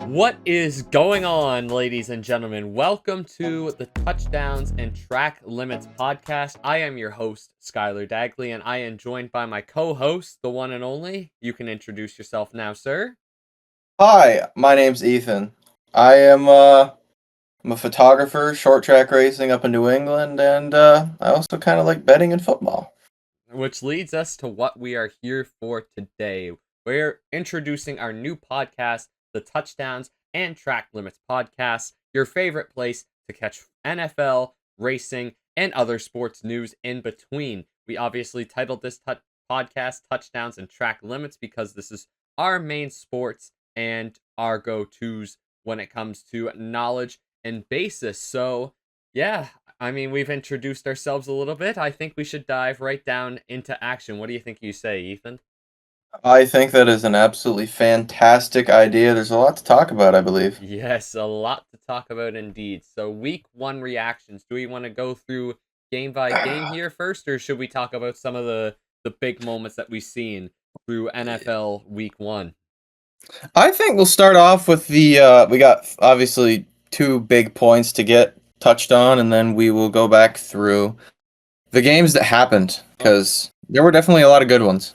What is going on, ladies and gentlemen? Welcome to the Touchdowns and Track Limits podcast. I am your host, Skylar Dagley, and I am joined by my co-host, the one and only. You can introduce yourself now, sir. Hi, my name's Ethan. I'm a photographer, short track racing up in New England, and I also kind of like betting and football. Which leads us to what we are here for today. We're introducing our new podcast, the Touchdowns and Track Limits podcast, your favorite place to catch NFL, racing, and other sports news in between. We obviously titled this podcast Touchdowns and Track Limits because this is our main sports and our go-tos when it comes to knowledge and basis. So, yeah, I mean, we've introduced ourselves a little bit. I think we should dive right down into action. What do you think you say, Ethan? I think that is an absolutely fantastic idea. There's a lot to talk about, I believe. Yes, a lot to talk about indeed. So, week one reactions. Do we want to go through game by game here first, or should we talk about some of the big moments that we've seen through NFL week one? I think we'll start off with we got obviously two big points to get touched on, and then we will go back through the games that happened, because there were definitely a lot of good ones.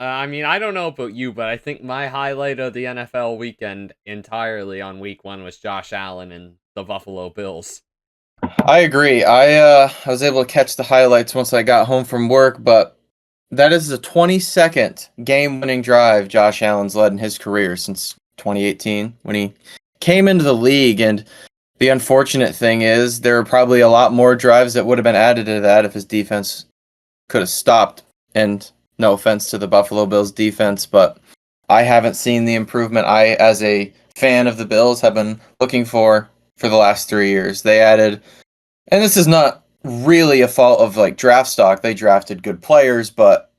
I mean, I don't know about you, but I think my highlight of the NFL weekend entirely on week one was Josh Allen and the Buffalo Bills. I agree. I was able to catch the highlights once I got home from work, but that is the 22nd game-winning drive Josh Allen's led in his career since 2018 when he came into the league. And the unfortunate thing is there are probably a lot more drives that would have been added to that if his defense could have stopped. And no offense to the Buffalo Bills defense, but I haven't seen the improvement I, as a fan of the Bills, have been looking for the last 3 years. They added, and this is not really a fault of like draft stock. They drafted good players, but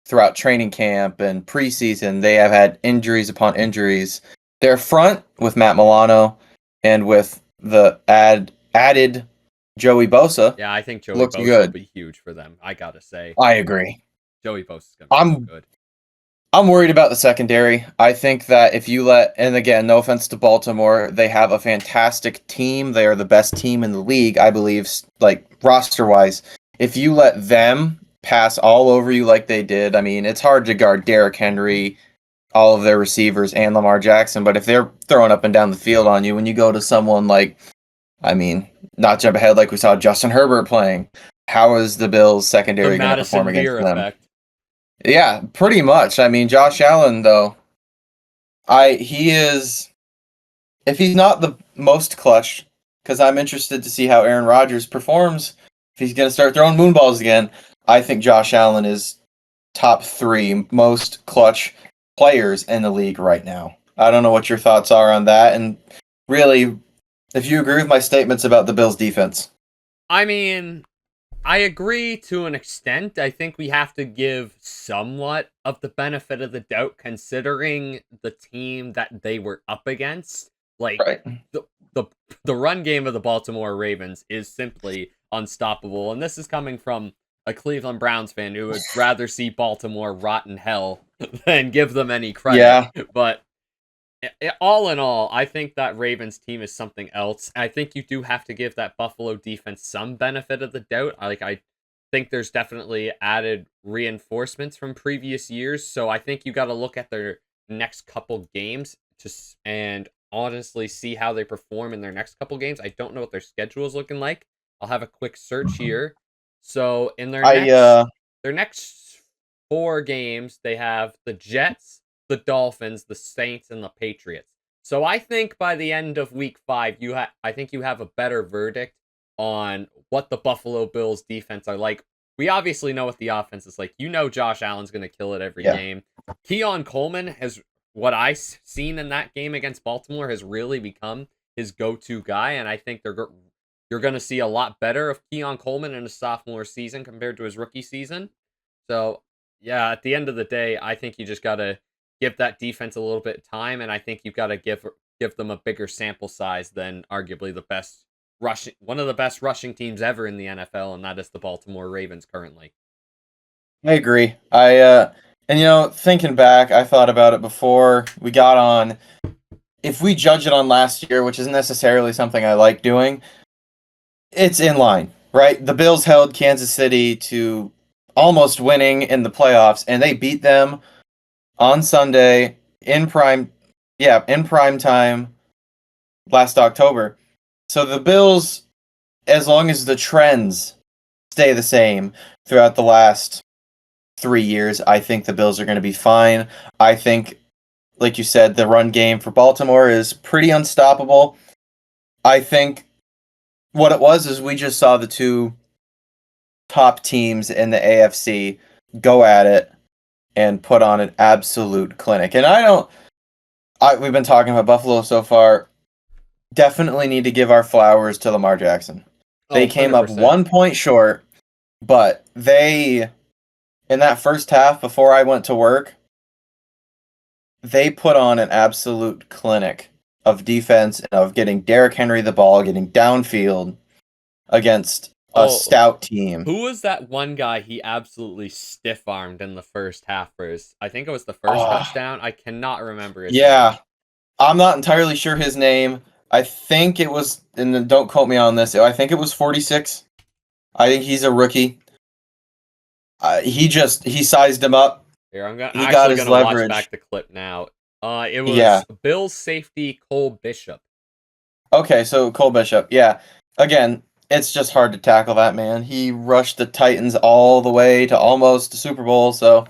throughout training camp and preseason, they have had injuries upon injuries. Their front with Matt Milano and with the added Joey Bosa, Yeah, I think Joey looks Bosa good. will be huge for them. I gotta say, I agree. Joey Bosa's gonna be so good. I'm worried about the secondary. I think that if you let, and again, no offense to Baltimore, they have a fantastic team. They are the best team in the league, I believe, like roster-wise. If you let them pass all over you like they did, I mean, it's hard to guard Derrick Henry, all of their receivers, and Lamar Jackson. But if they're throwing up and down the field on you, when you go to someone like, I mean, not jump ahead like we saw Justin Herbert playing, how is the Bills secondary going to perform against them? Effect. Yeah, pretty much. I mean, Josh Allen, though, he is, if he's not the most clutch, because I'm interested to see how Aaron Rodgers performs, if he's going to start throwing moonballs again, I think Josh Allen is top 3 most clutch players in the league right now. I don't know what your thoughts are on that, and really, if you agree with my statements about the Bills' defense. I mean, I agree to an extent. I think we have to give somewhat of the benefit of the doubt considering the team that they were up against. Like, Right. the run game of the Baltimore Ravens is simply unstoppable. And this is coming from a Cleveland Browns fan who would rather see Baltimore rot in hell than give them any credit. Yeah. But all in all, I think that Ravens team is something else. I think you do have to give that Buffalo defense some benefit of the doubt. I think there's definitely added reinforcements from previous years. So I think you got to look at their next couple games and honestly see how they perform in their next couple games. I don't know what their schedule is looking like. I'll have a quick search here. So in their next 4 games, they have the Jets, the Dolphins, the Saints, and the Patriots. So I think by the end of week 5, I think you have a better verdict on what the Buffalo Bills defense are like. We obviously know what the offense is like. You know Josh Allen's going to kill it every game. Keon Coleman has, what I've seen in that game against Baltimore, has really become his go-to guy, and I think you're going to see a lot better of Keon Coleman in his sophomore season compared to his rookie season. So, yeah, at the end of the day, I think you just got to give that defense a little bit of time, and I think you've got to give them a bigger sample size than arguably one of the best rushing teams ever in the NFL, and that is the Baltimore Ravens currently. I agree. And thinking back, I thought about it before we got on. if we judge it on last year, which isn't necessarily something I like doing, it's in line, right? The Bills held Kansas City to almost winning in the playoffs, and they beat them on Sunday in prime time last October. So the Bills, as long as the trends stay the same throughout the last 3 years, I think the Bills are going to be fine. I think, like you said, the run game for Baltimore is pretty unstoppable. I think what it was is we just saw the two top teams in the AFC go at it and put on an absolute clinic. And we've been talking about Buffalo so far. Definitely need to give our flowers to Lamar Jackson. Oh, They came up 100%. 1 point short, but in that first half before I went to work, they put on an absolute clinic of defense and of getting Derrick Henry the ball, getting downfield against a stout team. Who was that one guy he absolutely stiff-armed in the first half for I think it was the first touchdown? I cannot remember his name. I'm not entirely sure his name. I think it was, and then don't quote me on this, I think it was 46. I think he's a rookie. He sized him up. Here, I'm He got his leverage. Watch back the clip now. It was Bills safety Cole Bishop. Okay, so Cole Bishop, yeah. Again, it's just hard to tackle that man. He rushed the Titans all the way to almost the Super Bowl. So,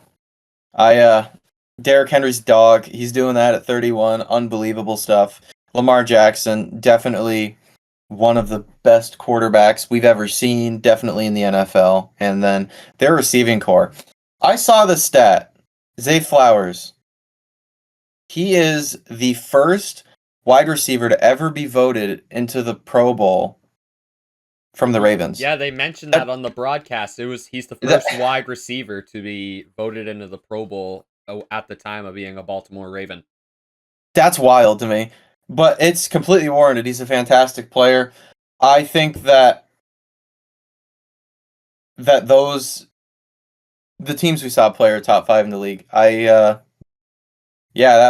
Derrick Henry's dog. He's doing that at 31. Unbelievable stuff. Lamar Jackson, definitely one of the best quarterbacks we've ever seen. Definitely in the NFL. And then their receiving core. I saw the stat. Zay Flowers. He is the first wide receiver to ever be voted into the Pro Bowl from the Ravens. Yeah, they mentioned that on the broadcast. He's the first wide receiver to be voted into the Pro Bowl at the time of being a Baltimore Raven. That's wild to me, but it's completely warranted. He's a fantastic player. I think that the teams we saw play are top 5 in the league. That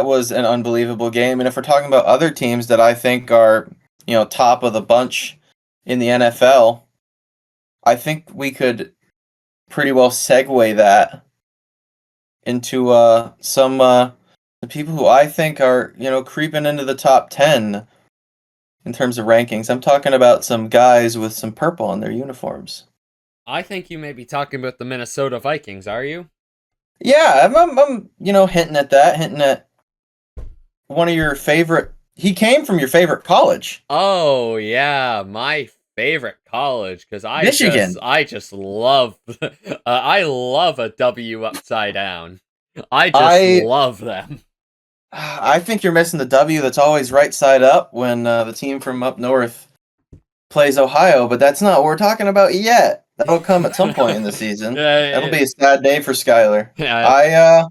was an unbelievable game. And if we're talking about other teams that I think are, top of the bunch in the NFL, I think we could pretty well segue that into some the people who I think are, creeping into the top 10 in terms of rankings. I'm talking about some guys with some purple on their uniforms. I think you may be talking about the Minnesota Vikings, are you? Yeah, I'm hinting at one of your favorite. He came from your favorite college. Oh yeah, my favorite college, because Michigan. I just love I love a W upside down. I love them. I think you're missing the W that's always right side up when the team from up north plays Ohio, but that's not what we're talking about yet. That'll come at some point in the season. That'll be a sad day for Skyler. Yeah.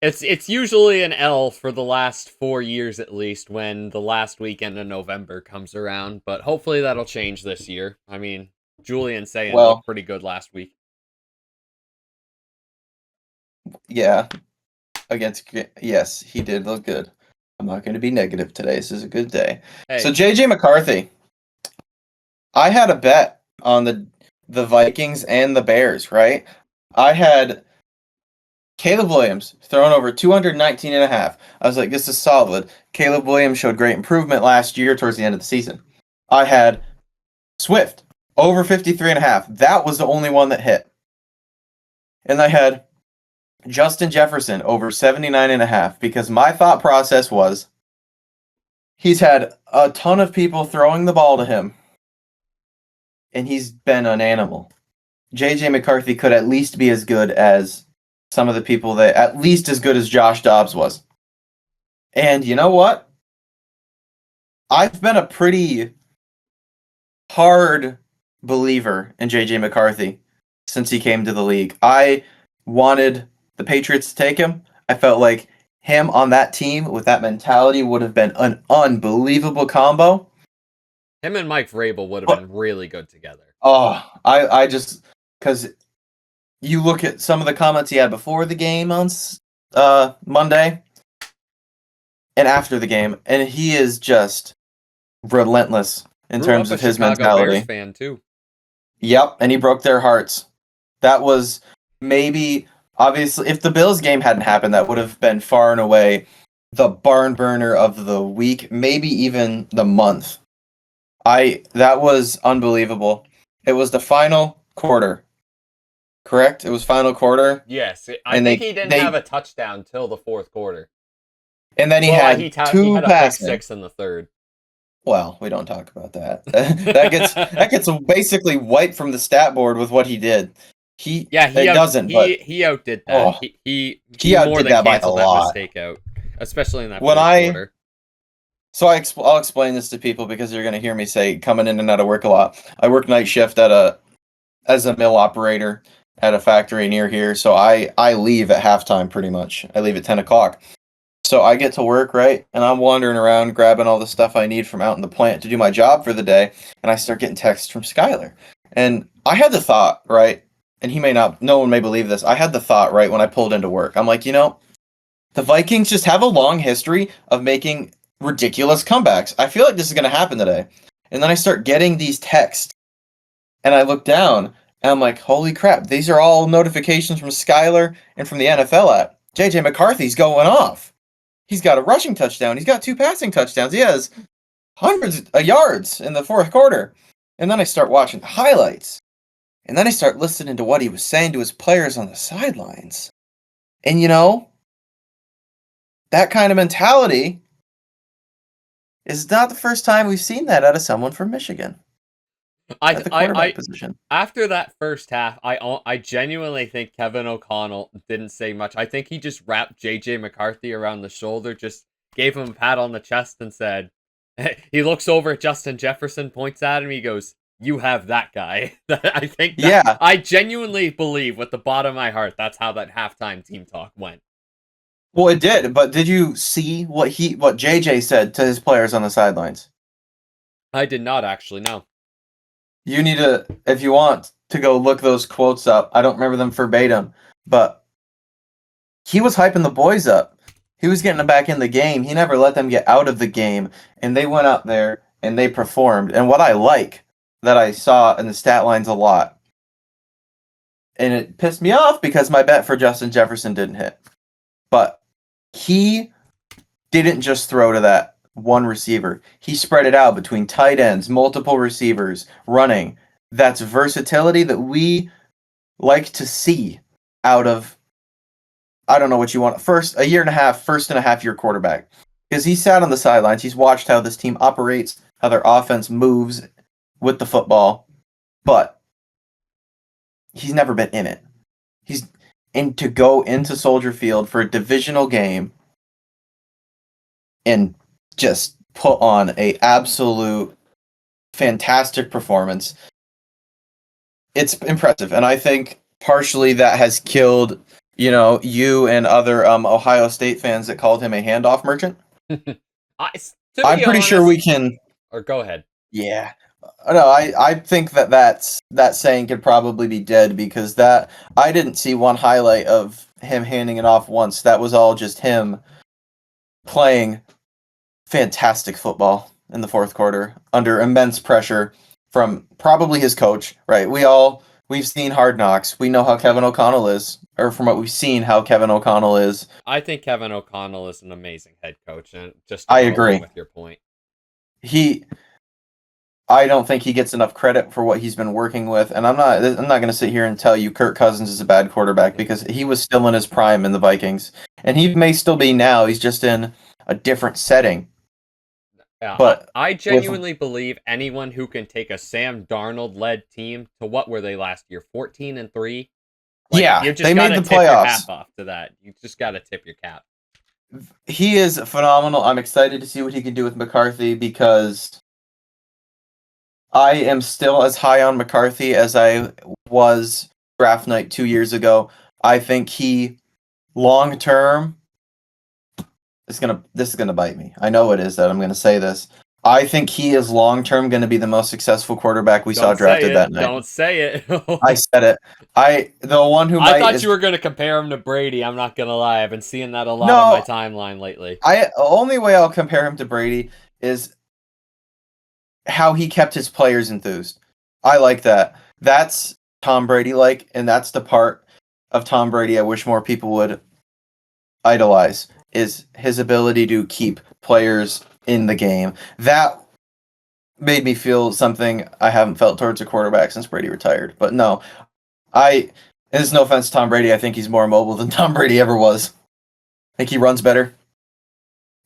It's usually an L for the last 4 years at least when the last weekend of November comes around, but hopefully that'll change this year. I mean, Julian saying looked pretty good last week. Yeah. Yes, he did look good. I'm not going to be negative today. This is a good day. Hey. So JJ McCarthy. I had a bet on the Vikings and the Bears, right? I had Caleb Williams thrown over 219.5. I was like, this is solid. Caleb Williams showed great improvement last year towards the end of the season. I had Swift over 53.5. That was the only one that hit. And I had Justin Jefferson over 79.5 because my thought process was he's had a ton of people throwing the ball to him and he's been an animal. JJ McCarthy could at least be as good as some of the people at least as good as Josh Dobbs was. And you know what? I've been a pretty hard believer in JJ McCarthy since he came to the league. I wanted the Patriots to take him. I felt like him on that team with that mentality would have been an unbelievable combo. Him and Mike Vrabel would have been really good together. Oh, I just, because you look at some of the comments he had before the game on Monday, and after the game, and he is just relentless in Grew terms up a of his Chicago Bears mentality. fan too. Yep, and he broke their hearts. That was maybe, obviously, if the Bills game hadn't happened, that would have been far and away the barn burner of the week, maybe even the month. That was unbelievable. It was the final quarter, correct? It was final quarter, Yes, I and think they he didn't they have a touchdown till the fourth quarter. and then he Well, had he two had a pick passing. six in the third. Well, we don't talk about that. That gets basically wiped from the stat board with what he did. It doesn't, but He outdid that. oh, He he more outdid than that by a canceled that lot. mistake out, especially in that When fourth I quarter. so I'll explain this to people because you're going to hear me say coming in and out of work a lot. I work night shift as a mill operator at a factory near here, so I leave at halftime pretty much. I leave at 10 o'clock. So I get to work, right? And I'm wandering around grabbing all the stuff I need from out in the plant to do my job for the day, and I start getting texts from Skylar. And I had the thought, right? And no one may believe this. I had the thought, right, when I pulled into work. I'm like, the Vikings just have a long history of making ridiculous comebacks. I feel like this is going to happen today. And then I start getting these texts, and I look down, and I'm like, holy crap, these are all notifications from Skylar and from the NFL app. JJ McCarthy's going off. He's got a rushing touchdown. He's got 2 passing touchdowns. He has hundreds of yards in the fourth quarter. And then I start watching the highlights. And then I start listening to what he was saying to his players on the sidelines. And that kind of mentality is not the first time we've seen that out of someone from Michigan at the quarterback position. After that first half, I genuinely think Kevin O'Connell didn't say much. I think he just wrapped JJ McCarthy around the shoulder, just gave him a pat on the chest and said, he looks over at Justin Jefferson, points at him, he goes, "You have that guy." Yeah. I genuinely believe with the bottom of my heart that's how that halftime team talk went. Well, it did, but did you see what JJ said to his players on the sidelines? I did not actually, no. You need to, if you want to go look those quotes up. I don't remember them verbatim, but he was hyping the boys up. He was getting them back in the game. He never let them get out of the game, and they went out there and they performed. And what I like that I saw in the stat lines a lot, and it pissed me off because my bet for Justin Jefferson didn't hit, but he didn't just throw to that one receiver. He spread it out between tight ends, multiple receivers, running. That's versatility that we like to see out of, I don't know what you want, first and a half year quarterback. Because he sat on the sidelines, he's watched how this team operates, how their offense moves with the football, but he's never been in it. And to go into Soldier Field for a divisional game and just put on a absolute fantastic performance, it's impressive. And I think partially that has killed, you and other Ohio State fans that called him a handoff merchant. I'm pretty sure we can. Or go ahead. Yeah. No, I think that saying could probably be dead because I didn't see one highlight of him handing it off once. That was all just him playing fantastic football in the fourth quarter under immense pressure from probably his coach, right? We've seen Hard Knocks. We know how Kevin O'Connell is, or from what we've seen, how Kevin O'Connell is. I think Kevin O'Connell is an amazing head coach, and just I agree with your point. I don't think he gets enough credit for what he's been working with, and I'm not going to sit here and tell you Kirk Cousins is a bad quarterback because he was still in his prime in the Vikings, and he may still be now. He's just in a different setting. Yeah, but I genuinely believe anyone who can take a Sam Darnold-led team to what were they last year, 14-3? They made the playoffs. Your hat off to that. You just got to tip your cap. He is phenomenal. I'm excited to see what he can do with McCarthy because I am still as high on McCarthy as I was draft night 2 years ago. I think he, long term, this is gonna bite me. I know it is that I'm gonna say this. I think he is long term going to be the most successful quarterback we saw Don't say drafted that it. night. Don't say it. I said it. The one who I might thought is you were going to compare him to Brady. I'm not going to lie. I've been seeing that a lot on my no. timeline lately. Only way I'll compare him to Brady is how he kept his players enthused. I like that. That's Tom Brady like, and that's the part of Tom Brady I wish more people would idolize is his ability to keep players in the game. That made me feel something I haven't felt towards a quarterback since Brady retired. But no, and there's no offense to Tom Brady, I think he's more mobile than Tom Brady ever was. I think he runs better.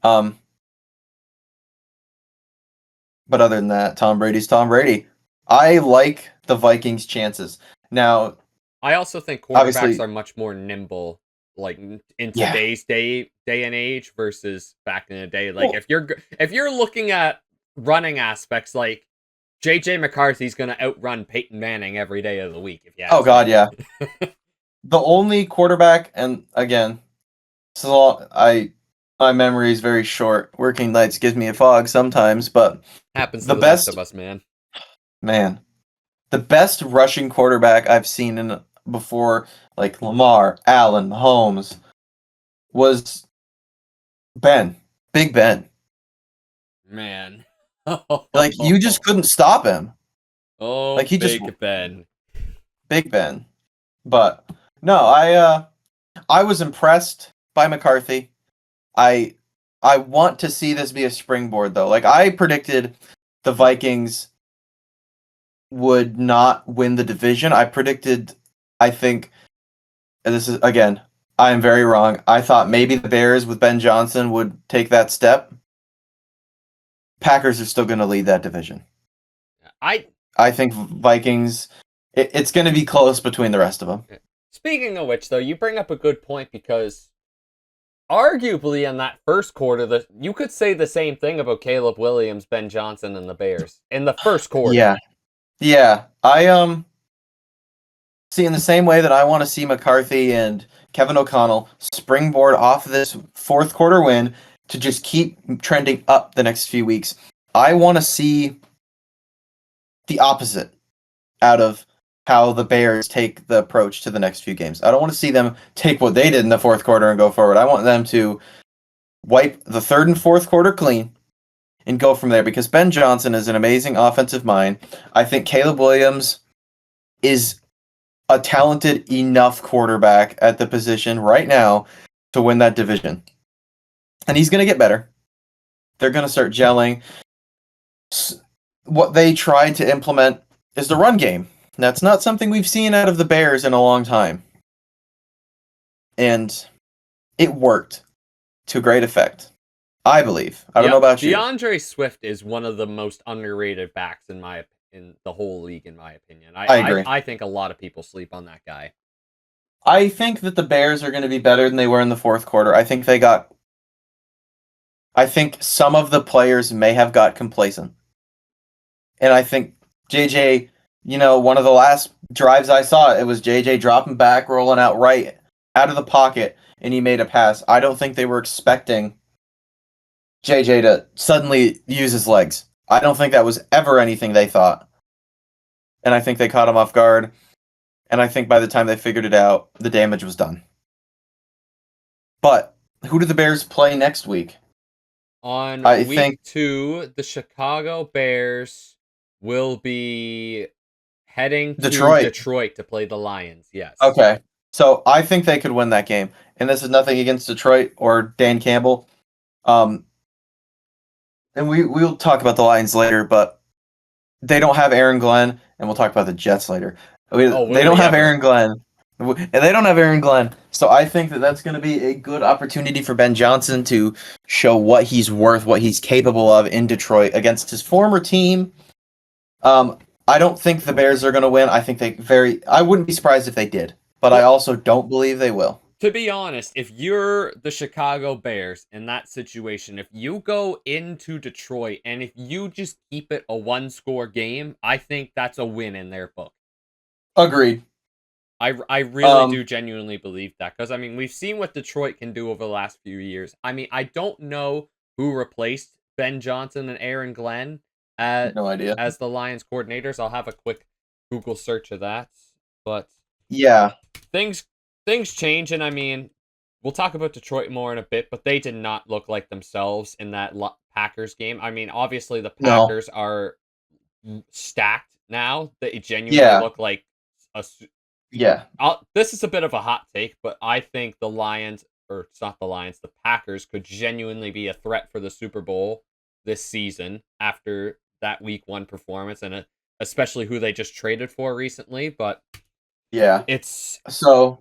But other than that, Tom Brady's Tom Brady. I like the Vikings' chances. Now, I also think quarterbacks obviously, are much more nimble, like in yeah. today's day and age versus back in the day. Like Well, if you're looking at running aspects, like JJ McCarthy's going to outrun Peyton Manning every day of the week. If you oh ask God, me. yeah. The only quarterback, and again, so my memory is very short. Working nights gives me a fog sometimes, but Happens to the the best best of us, man. man, the best rushing quarterback I've seen in before, like Lamar, Allen, Mahomes, was Big Ben. Man. Like you just couldn't stop him. Like Oh, he just Big Ben. Big Ben. But no, I was impressed by McCarthy. I I want to see this be a springboard though. Like I predicted the Vikings would not win the division. I think and this is again, I am very wrong. I thought maybe the Bears with Ben Johnson would take that step. Packers are still going to lead that division. I I think Vikings it's going to be close between the rest of them. Speaking of which, though, you bring up a good point because arguably in that first quarter, you could say the same thing about Caleb Williams, Ben Johnson, and the Bears in the first quarter. Yeah. Yeah. I see in the same way that I want to see McCarthy and Kevin O'Connell springboard off this fourth quarter win to just keep trending up the next few weeks. I want to see the opposite out of how the Bears take the approach to the next few games. I don't want to see them take what they did in the fourth quarter and go forward. I want them to wipe the third and fourth quarter clean and go from there because Ben Johnson is an amazing offensive mind. I think Caleb Williams is a talented enough quarterback at the position right now to win that division. And he's going to get better. They're going to start gelling. What they tried to implement is the run game. That's not something we've seen out of the Bears in a long time. And it worked to great effect. I believe. I don't know about you. DeAndre Swift is one of the most underrated backs in the whole league, in my opinion. I agree. I think a lot of people sleep on that guy. I think that the Bears are going to be better than they were in the fourth quarter. I think some of the players may have got complacent. And I think JJ, one of the last drives I saw, it was JJ dropping back, rolling out right out of the pocket, and he made a pass. I don't think they were expecting JJ to suddenly use his legs. I don't think that was ever anything they thought. And I think they caught him off guard. And I think by the time they figured it out, the damage was done. But who do the Bears play next week? On I week think 2, the Chicago Bears will be heading to Detroit to play the Lions. Yes. Okay. So I think they could win that game. And this is nothing against Detroit or Dan Campbell. And we'll talk about the Lions later, but they don't have Aaron Glenn, and we'll talk about the Jets later. They don't have Aaron Glenn. And they don't have Aaron Glenn. So I think that that's going to be a good opportunity for Ben Johnson to show what he's worth, what he's capable of in Detroit against his former team. I don't think the Bears are going to win. I think I wouldn't be surprised if they did, but I also don't believe they will. To be honest, if you're the Chicago Bears in that situation, if you go into Detroit and if you just keep it a one-score game, I think that's a win in their book. Agreed. I really do genuinely believe that because, I mean, we've seen what Detroit can do over the last few years. I mean, I don't know who replaced Ben Johnson and Aaron Glenn as No idea. the Lions coordinators. I'll have a quick Google search of that. But Yeah. things change, and I mean, we'll talk about Detroit more in a bit, but they did not look like themselves in that Packers game. I mean, obviously the No. Packers are stacked now. They genuinely Yeah. look like a. Yeah. This is a bit of a hot take, but I think the Lions, or it's not the Lions, the Packers could genuinely be a threat for the Super Bowl this season after that Week 1 performance, and especially who they just traded for recently. But Yeah. it's So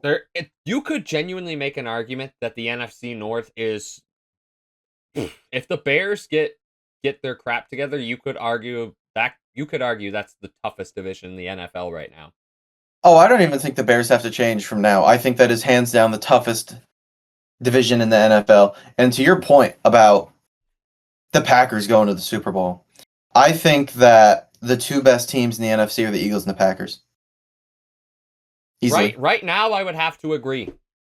you could genuinely make an argument that the NFC North is, if the Bears get their crap together, you could argue that's the toughest division in the NFL right now. Oh, I don't even think the Bears have to change from now. I think that is hands down the toughest division in the NFL. And to your point about the Packers going to the Super Bowl, I think that the two best teams in the NFC are the Eagles and the Packers. Easily. Right now, I would have to agree.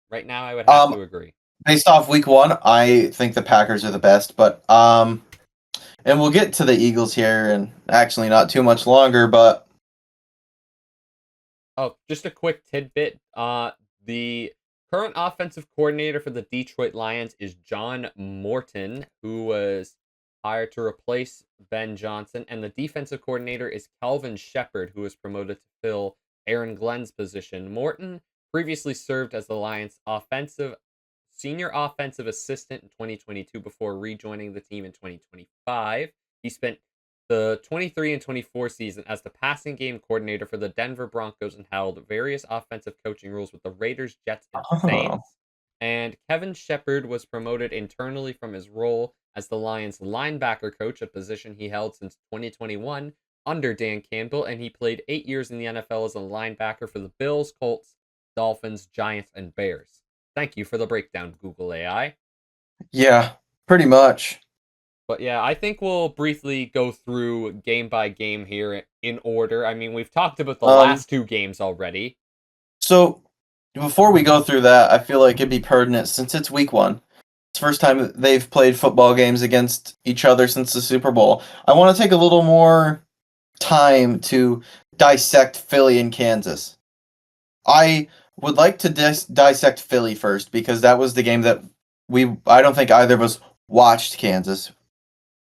Right now, I would have to agree. Based off Week 1, I think the Packers are the best, but and we'll get to the Eagles here, and actually not too much longer, but oh, just a quick tidbit. The current offensive coordinator for the Detroit Lions is John Morton, who was hired to replace Ben Johnson, and the defensive coordinator is Calvin Shepard, who was promoted to fill Aaron Glenn's position. Morton previously served as the Lions' senior offensive assistant in 2022 before rejoining the team in 2025. He spent the 23 and 24 season as the passing game coordinator for the Denver Broncos and held various offensive coaching roles with the Raiders, Jets, and Saints. And Kevin Shepard was promoted internally from his role as the Lions linebacker coach, a position he held since 2021 under Dan Campbell, and he played 8 years in the NFL as a linebacker for the Bills, Colts, Dolphins, Giants, and Bears. Thank you for the breakdown, Google AI. yeah, pretty much. But yeah, I think we'll briefly go through game by game here in order. I mean, we've talked about the last two games already. So, before we go through that, I feel like it'd be pertinent, since it's Week 1. It's the first time they've played football games against each other since the Super Bowl. I want to take a little more time to dissect Philly and Kansas. I would like to dissect Philly first, because that was the game that I don't think either of us watched Kansas,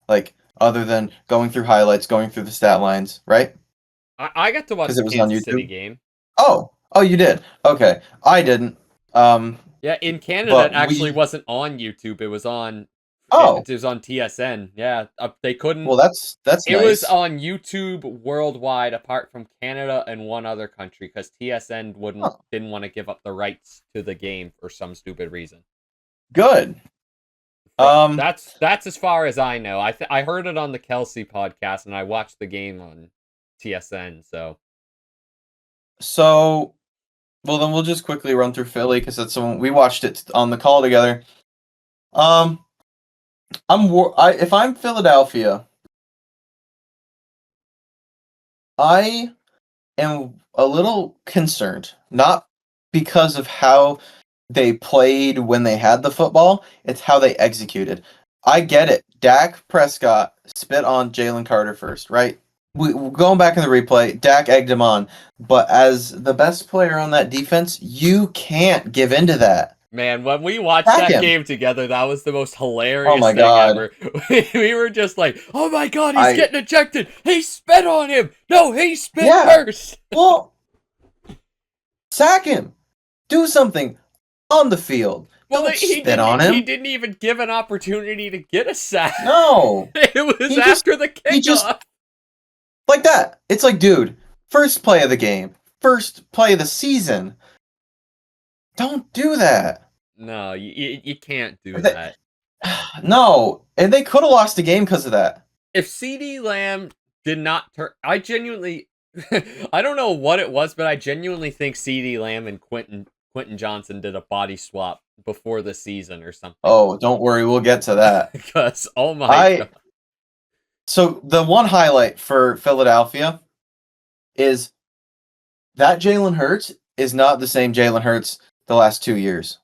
like, other than going through highlights, going through the stat lines, right? I got to watch the Kansas City game. Oh, you did? Okay. I didn't. Yeah, in Canada, it actually wasn't on YouTube. It was on. It was on TSN. Yeah, they couldn't. Well, that's It nice. was on YouTube worldwide, apart from Canada and one other country, because TSN didn't want to give up the rights to the game for some stupid reason. Good. That's as far as I know. I heard it on the Kelsey podcast, and I watched the game on TSN. So, well, then we'll just quickly run through Philly, because that's when we watched it on the call together. If I'm Philadelphia, I am a little concerned, not because of how they played when they had the football, it's how they executed. I get it. Dak Prescott spit on Jalen Carter first, right? Going back in the replay, Dak egged him on, but as the best player on that defense, you can't give into that. Man, when we watched that game together, that was the most hilarious thing ever. We were just like, oh my god, he's getting ejected! He spit on him! No, he spit first! Well, sack him! Do something on the field. Well, Don't spit on him. He didn't even give an opportunity to get a sack. No. It was after the kickoff. Like that. It's like, dude, first play of the game. First play of the season. Don't do that. No, you can't do that. No, and they could have lost the game because of that. If CeeDee Lamb did not turn... I genuinely... I don't know what it was, but I genuinely think CeeDee Lamb and Quentin Johnson did a body swap before the season or something. Oh, don't worry, we'll get to that. Because, oh my god. So, the one highlight for Philadelphia is that Jalen Hurts is not the same Jalen Hurts the last 2 years.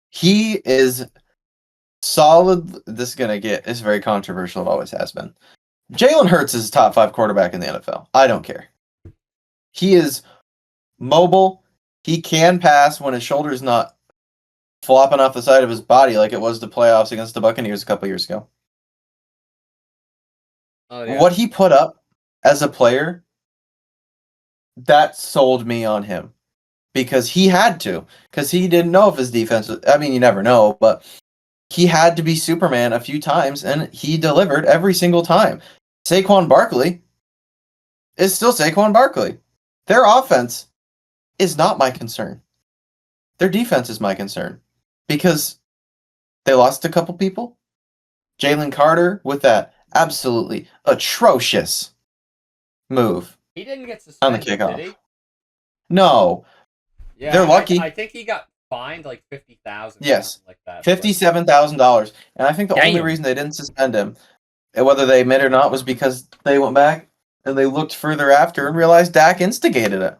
He is solid. It's very controversial. It always has been. Jalen Hurts is a top 5 quarterback in the NFL. I don't care. He is mobile. He can pass when his shoulder's not flopping off the side of his body like it was the playoffs against the Buccaneers a couple years ago. Oh, yeah. What he put up as a player, that sold me on him. Because he had to. Because he didn't know if his defense was, I mean, you never know, but he had to be Superman a few times, and he delivered every single time. Saquon Barkley is still Saquon Barkley. Their offense is not my concern. Their defense is my concern. Because they lost a couple people. Jalen Carter with that absolutely atrocious move He didn't get on the suspended, kickoff. did he? No. Yeah, They're lucky. I think he got fined like $50,000. Yes, like that. $57,000. And I think the only Damn. reason they didn't suspend him, whether they admit it or not, was because they went back and they looked further after and realized Dak instigated it.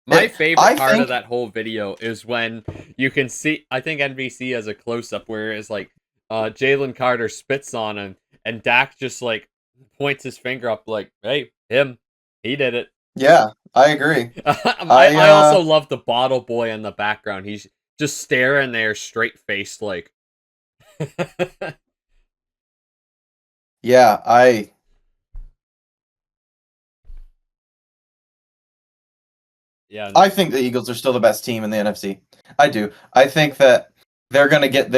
My favorite part of that whole video is when you can see, I think NBC has a close-up where it's like Jalen Carter spits on him and Dak just like points his finger up like, hey, him, he did it. Yeah, I agree. I also love the bottle boy in the background. He's just staring there straight-faced like. Yeah, Yeah. I think the Eagles are still the best team in the NFC. I do. I think that they're gonna get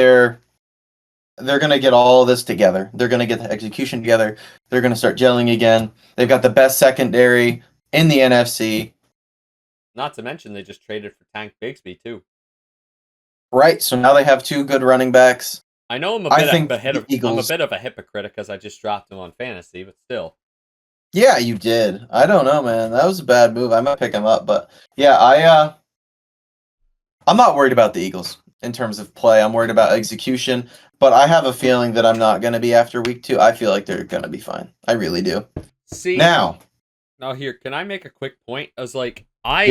all this together. They're gonna get the execution together. They're gonna start gelling again. They've got the best secondary in the NFC. Not to mention they just traded for Tank Bigsby too. Right, so now they have 2 good running backs. I know I'm a bit of a hypocrite because I just dropped him on fantasy, but still. Yeah, you did. I don't know, man. That was a bad move. I might pick him up, but yeah, I'm not worried about the Eagles in terms of play. I'm worried about execution, but I have a feeling that I'm not going to be after week 2. I feel like they're going to be fine. I really do. See, now here, can I make a quick point? I was like, I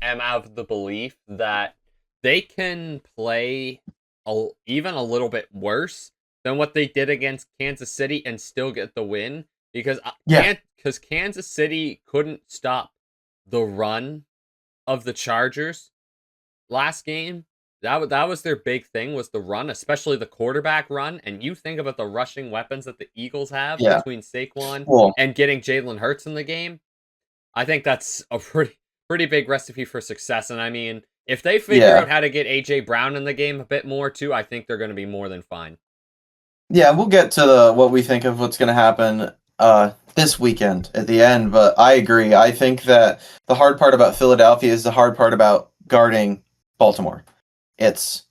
am of the belief that they can play even a little bit worse than what they did against Kansas City and still get the win because Kansas City couldn't stop the run of the Chargers last game. That was their big thing, was the run, especially the quarterback run. And you think about the rushing weapons that the Eagles have between Saquon and getting Jalen Hurts in the game. I think that's a pretty big recipe for success. And I mean, if they figure out how to get AJ Brown in the game a bit more too, I think they're going to be more than fine. Yeah, we'll get to what we think of what's going to happen this weekend at the end, but I agree. I think that the hard part about Philadelphia is the hard part about guarding Baltimore. It's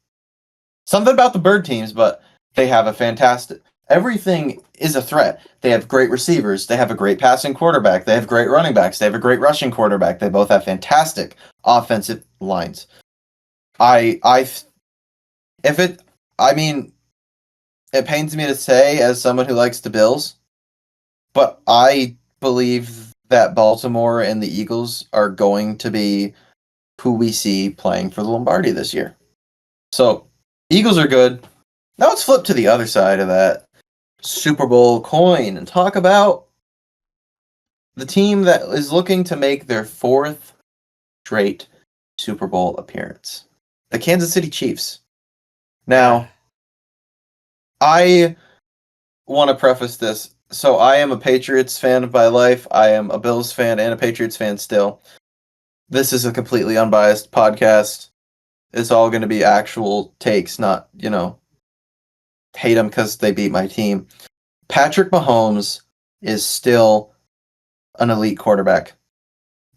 something about the bird teams, but they have a fantastic... Everything is a threat. They have great receivers. They have a great passing quarterback. They have great running backs. They have a great rushing quarterback. They both have fantastic offensive lines. It pains me to say as someone who likes the Bills, but I believe that Baltimore and the Eagles are going to be who we see playing for the Lombardi this year. So, Eagles are good. Now let's flip to the other side of that Super Bowl coin and talk about the team that is looking to make their 4th straight Super Bowl appearance. The Kansas City Chiefs. Now, I want to preface this. So I am a Patriots fan by life. I am a Bills fan and a Patriots fan still. This is a completely unbiased podcast. It's all going to be actual takes, not, hate them because they beat my team. Patrick Mahomes is still an elite quarterback.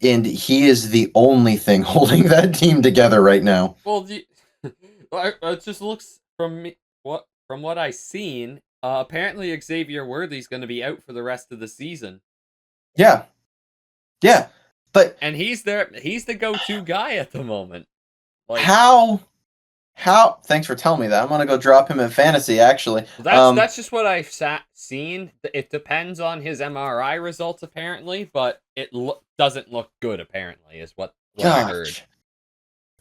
And he is the only thing holding that team together right now. Well, it just looks from what I've seen, apparently Xavier Worthy's going to be out for the rest of the season. Yeah. And he's the go-to guy at the moment. Like, how? Thanks for telling me that. I'm gonna go drop him in fantasy. Actually, that's just what I've seen. It depends on his MRI results, apparently, but it doesn't look good. Apparently, is what I heard.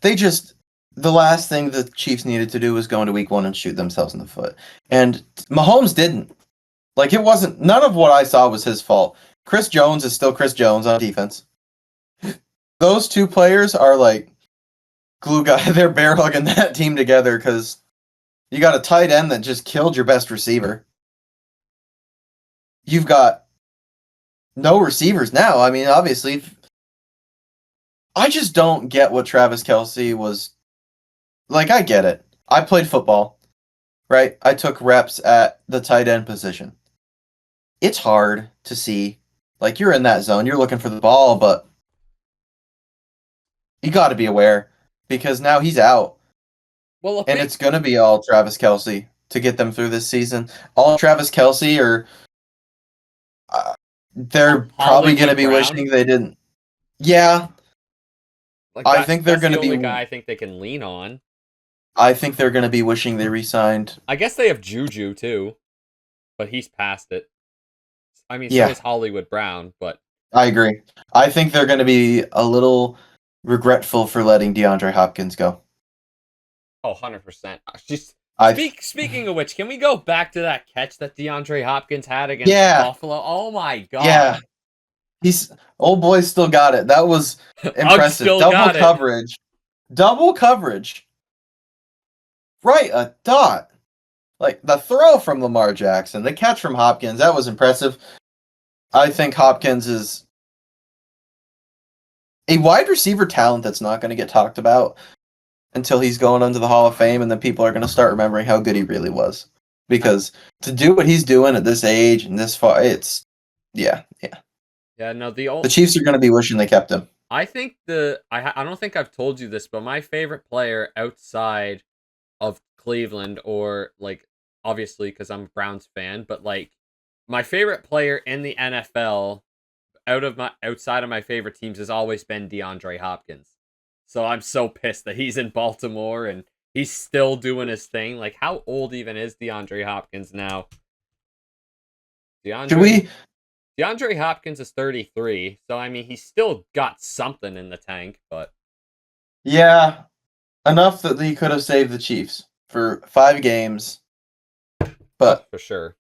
They just the last thing the Chiefs needed to do was go into week 1 and shoot themselves in the foot. And Mahomes didn't. Like, it wasn't, none of what I saw was his fault. Chris Jones is still Chris Jones on defense. Those two players are like glue guy. They're bear hugging that team together because you got a tight end that just killed your best receiver. You've got no receivers now. I mean, obviously, I just don't get what Travis Kelce was like. I get it. I played football, right? I took reps at the tight end position. It's hard to see. Like, you're in that zone, you're looking for the ball, but you got to be aware because now he's out. Well, And it's going to be all Travis Kelce to get them through this season. All Travis Kelce, or they're probably going to be wishing they didn't. Yeah. Like I think they're going to be the only guy I think they can lean on. I think they're going to be wishing they re-signed. I guess they have Juju too, but he's past it. I mean, Yeah. so is Hollywood Brown, but I agree. I think they're going to be a little regretful for letting DeAndre Hopkins go. Oh, 100%. Just speaking of which, can we go back to that catch that DeAndre Hopkins had against Buffalo? Oh my god. Yeah. Old boy still got it. That was impressive. Double coverage. Right, a dot. Like the throw from Lamar Jackson, the catch from Hopkins, that was impressive. I think Hopkins is a wide receiver talent that's not going to get talked about until he's going into the Hall of Fame, and then people are going to start remembering how good he really was. Because to do what he's doing at this age and this far, it's yeah. Yeah, no, the Chiefs are going to be wishing they kept him. I think I don't think I've told you this, but my favorite player outside of Cleveland, or like obviously because I'm a Browns fan, but like my favorite player in the NFL outside of my favorite teams has always been DeAndre Hopkins. So I'm so pissed that he's in Baltimore and he's still doing his thing. Like, how old even is DeAndre Hopkins now? DeAndre Hopkins is 33, so I mean he's still got something in the tank, but yeah, enough that he could have saved the Chiefs for 5 games. But for sure.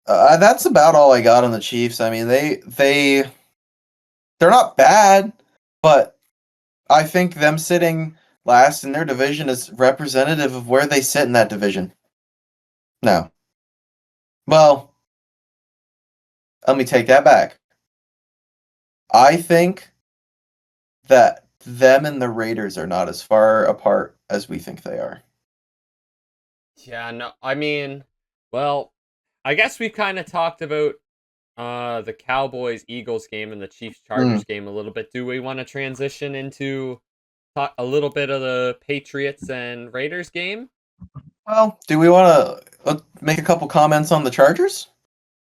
That's about all I got on the Chiefs. I mean, they're not bad, but I think them sitting last in their division is representative of where they sit in that division. No. Well, let me take that back. I think that them and the Raiders are not as far apart as we think they are. Yeah, no, I mean, well, I guess we've kind of talked about the Cowboys-Eagles game and the Chiefs-Chargers game a little bit. Do we want to transition into talk a little bit of the Patriots and Raiders game? Well, do we want to make a couple comments on the Chargers?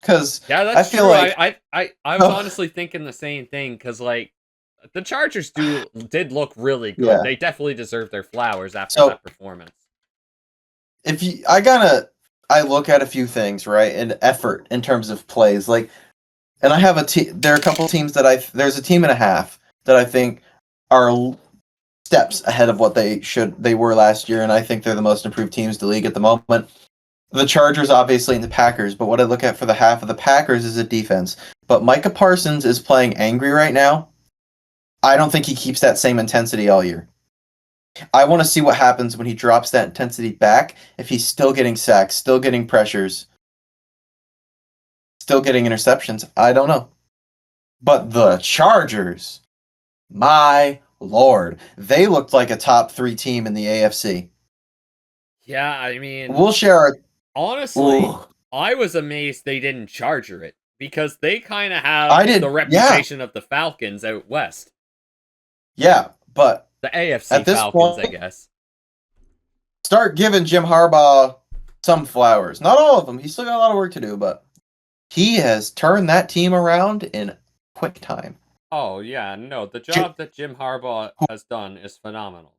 Because yeah, that's I feel true. like I was honestly thinking the same thing. Because like the Chargers did look really good. Yeah. They definitely deserved their flowers after that performance. I look at a few things, right, and effort in terms of plays. Like, and I have there are a couple teams there's a team and a half that I think are steps ahead of what they were last year, and I think they're the most improved teams in the league at the moment. The Chargers, obviously, and the Packers, but what I look at for the half of the Packers is a defense. But Micah Parsons is playing angry right now. I don't think he keeps that same intensity all year. I want to see what happens when he drops that intensity back, if he's still getting sacks, still getting pressures, still getting interceptions. I don't know. But the Chargers, my lord, they looked like a top 3 team in the AFC. Yeah, I mean, we'll share our... Honestly, I was amazed they didn't Charger it, because they kind of have the reputation of the Falcons out west. Yeah, but the AFC at this Falcons, point, I guess. Start giving Jim Harbaugh some flowers. Not all of them. He's still got a lot of work to do, but he has turned that team around in quick time. Oh, yeah. No, the job that Jim Harbaugh has done is phenomenal.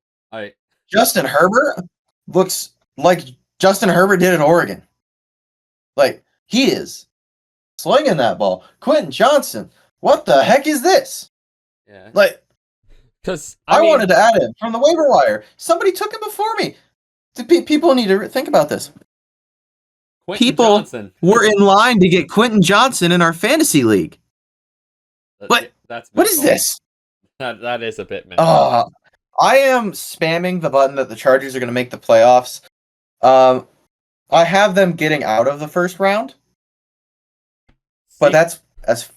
Justin Herbert looks like Justin Herbert did at Oregon. Like, he is slinging that ball. Quentin Johnson, what the heck is this? Yeah. Like, Because I wanted to add him from the waiver wire. Somebody took him before me. People need to think about this. Quentin People Johnson. were in line to get Quentin Johnson in our fantasy league. That's What is mental. this? That is a bit mental. I am spamming the button that the Chargers are going to make the playoffs. I have them getting out of the first round, but that's as.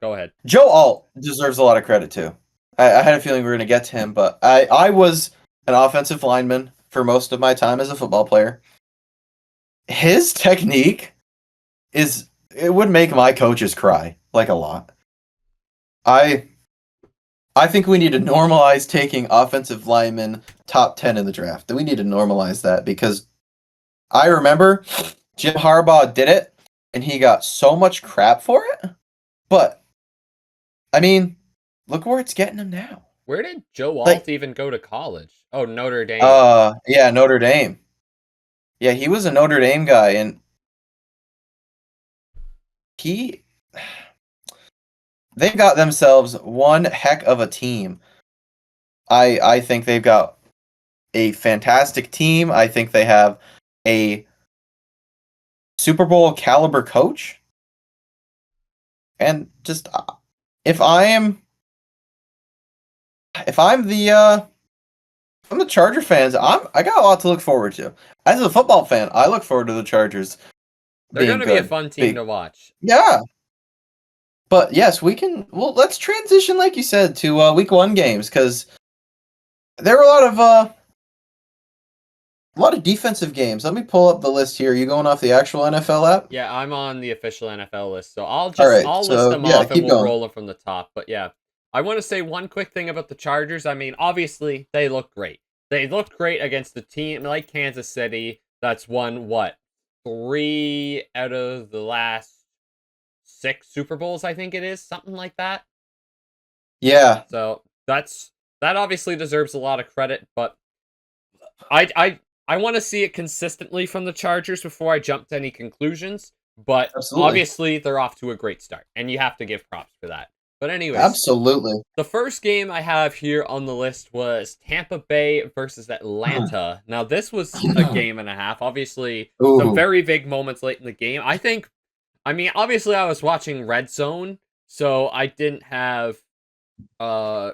Go ahead. Joe Alt deserves a lot of credit too. I had a feeling we were going to get to him, but I was an offensive lineman for most of my time as a football player. His technique it would make my coaches cry like a lot. I think we need to normalize taking offensive linemen top 10 in the draft. We need to normalize that because I remember Jim Harbaugh did it and he got so much crap for it. But I mean, look where it's getting him now. Where did Joe Alt even go to college? Oh, Notre Dame. Yeah, Notre Dame. Yeah, he was a Notre Dame guy, and they've got themselves one heck of a team. I think they've got a fantastic team. I think they have a Super Bowl caliber coach. And just if I'm the Charger fans, I got a lot to look forward to. As a football fan, I look forward to the Chargers. They're going to be a fun team to watch. Yeah. But yes, let's transition, like you said, to week 1 games, because there were a lot of defensive games. Let me pull up the list here. Are you going off the actual NFL app? Yeah, I'm on the official NFL list, so I'll list them off and we'll roll them from the top. But yeah, I want to say one quick thing about the Chargers. I mean, obviously, they look great. They looked great against the team like Kansas City that's won, 3 out of the last 6 Super Bowls, I think it is. Something like that. Yeah. So that obviously deserves a lot of credit, but I want to see it consistently from the Chargers before I jump to any conclusions. But obviously, they're off to a great start, and you have to give props for that. But anyways, absolutely. The first game I have here on the list was Tampa Bay versus Atlanta. Now, this was a game and a half. Obviously, some very big moments late in the game. Obviously, I was watching Red Zone, so I didn't have a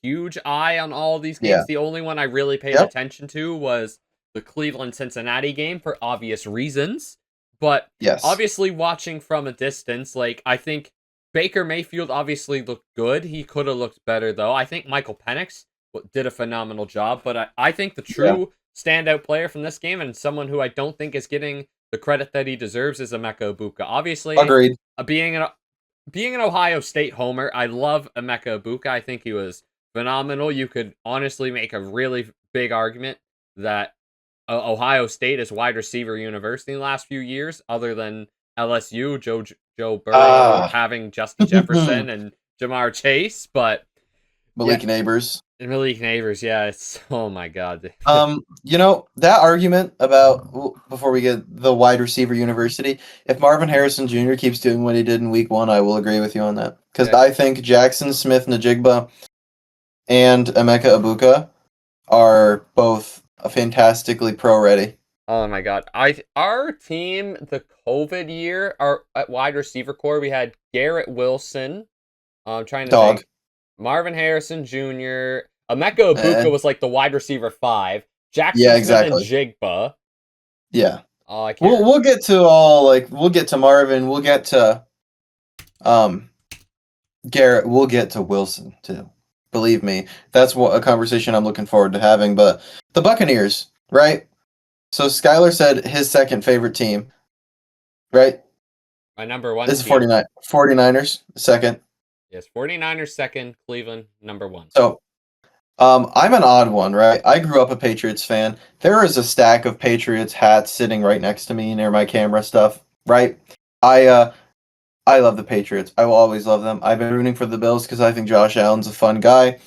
huge eye on all of these games. Yeah. The only one I really paid attention to was the Cleveland-Cincinnati game for obvious reasons. But obviously, watching from a distance, I think Baker Mayfield obviously looked good. He could have looked better, though. I think Michael Penix did a phenomenal job. But I think the true standout player from this game, and someone who I don't think is getting the credit that he deserves, is Emeka Egbuka. Obviously, agreed. Being an Ohio State homer, I love Emeka Egbuka. I think he was phenomenal. You could honestly make a really big argument that Ohio State is wide receiver university in the last few years, other than LSU, Joe Burrow having Justin Jefferson and Jamar Chase, but Malik Neighbors. Malik Neighbors, oh my god. That argument about, before we get the wide receiver university, if Marvin Harrison Jr. keeps doing what he did in week 1, I will agree with you on that. Because I think Jackson Smith-Njigba and Emeka Egbuka are both fantastically pro-ready. Oh my god. Our team, the COVID year, at wide receiver core, we had Garrett Wilson. I'm trying to think. Marvin Harrison Jr. Emeka Egbuka was like the wide receiver 5. Jackson Smith and Jigba. Yeah. We'll get to we'll get to Marvin, we'll get to Garrett, we'll get to Wilson too. Believe me, that's a conversation I'm looking forward to having. But the Buccaneers, right? So Skylar said his second favorite team, right? My number 1 This is 49ers, second. Yes, 49ers second, Cleveland number 1. So I'm an odd one, right? I grew up a Patriots fan. There is a stack of Patriots hats sitting right next to me near my camera stuff, right? I love the Patriots. I will always love them. I've been rooting for the Bills because I think Josh Allen's a fun guy.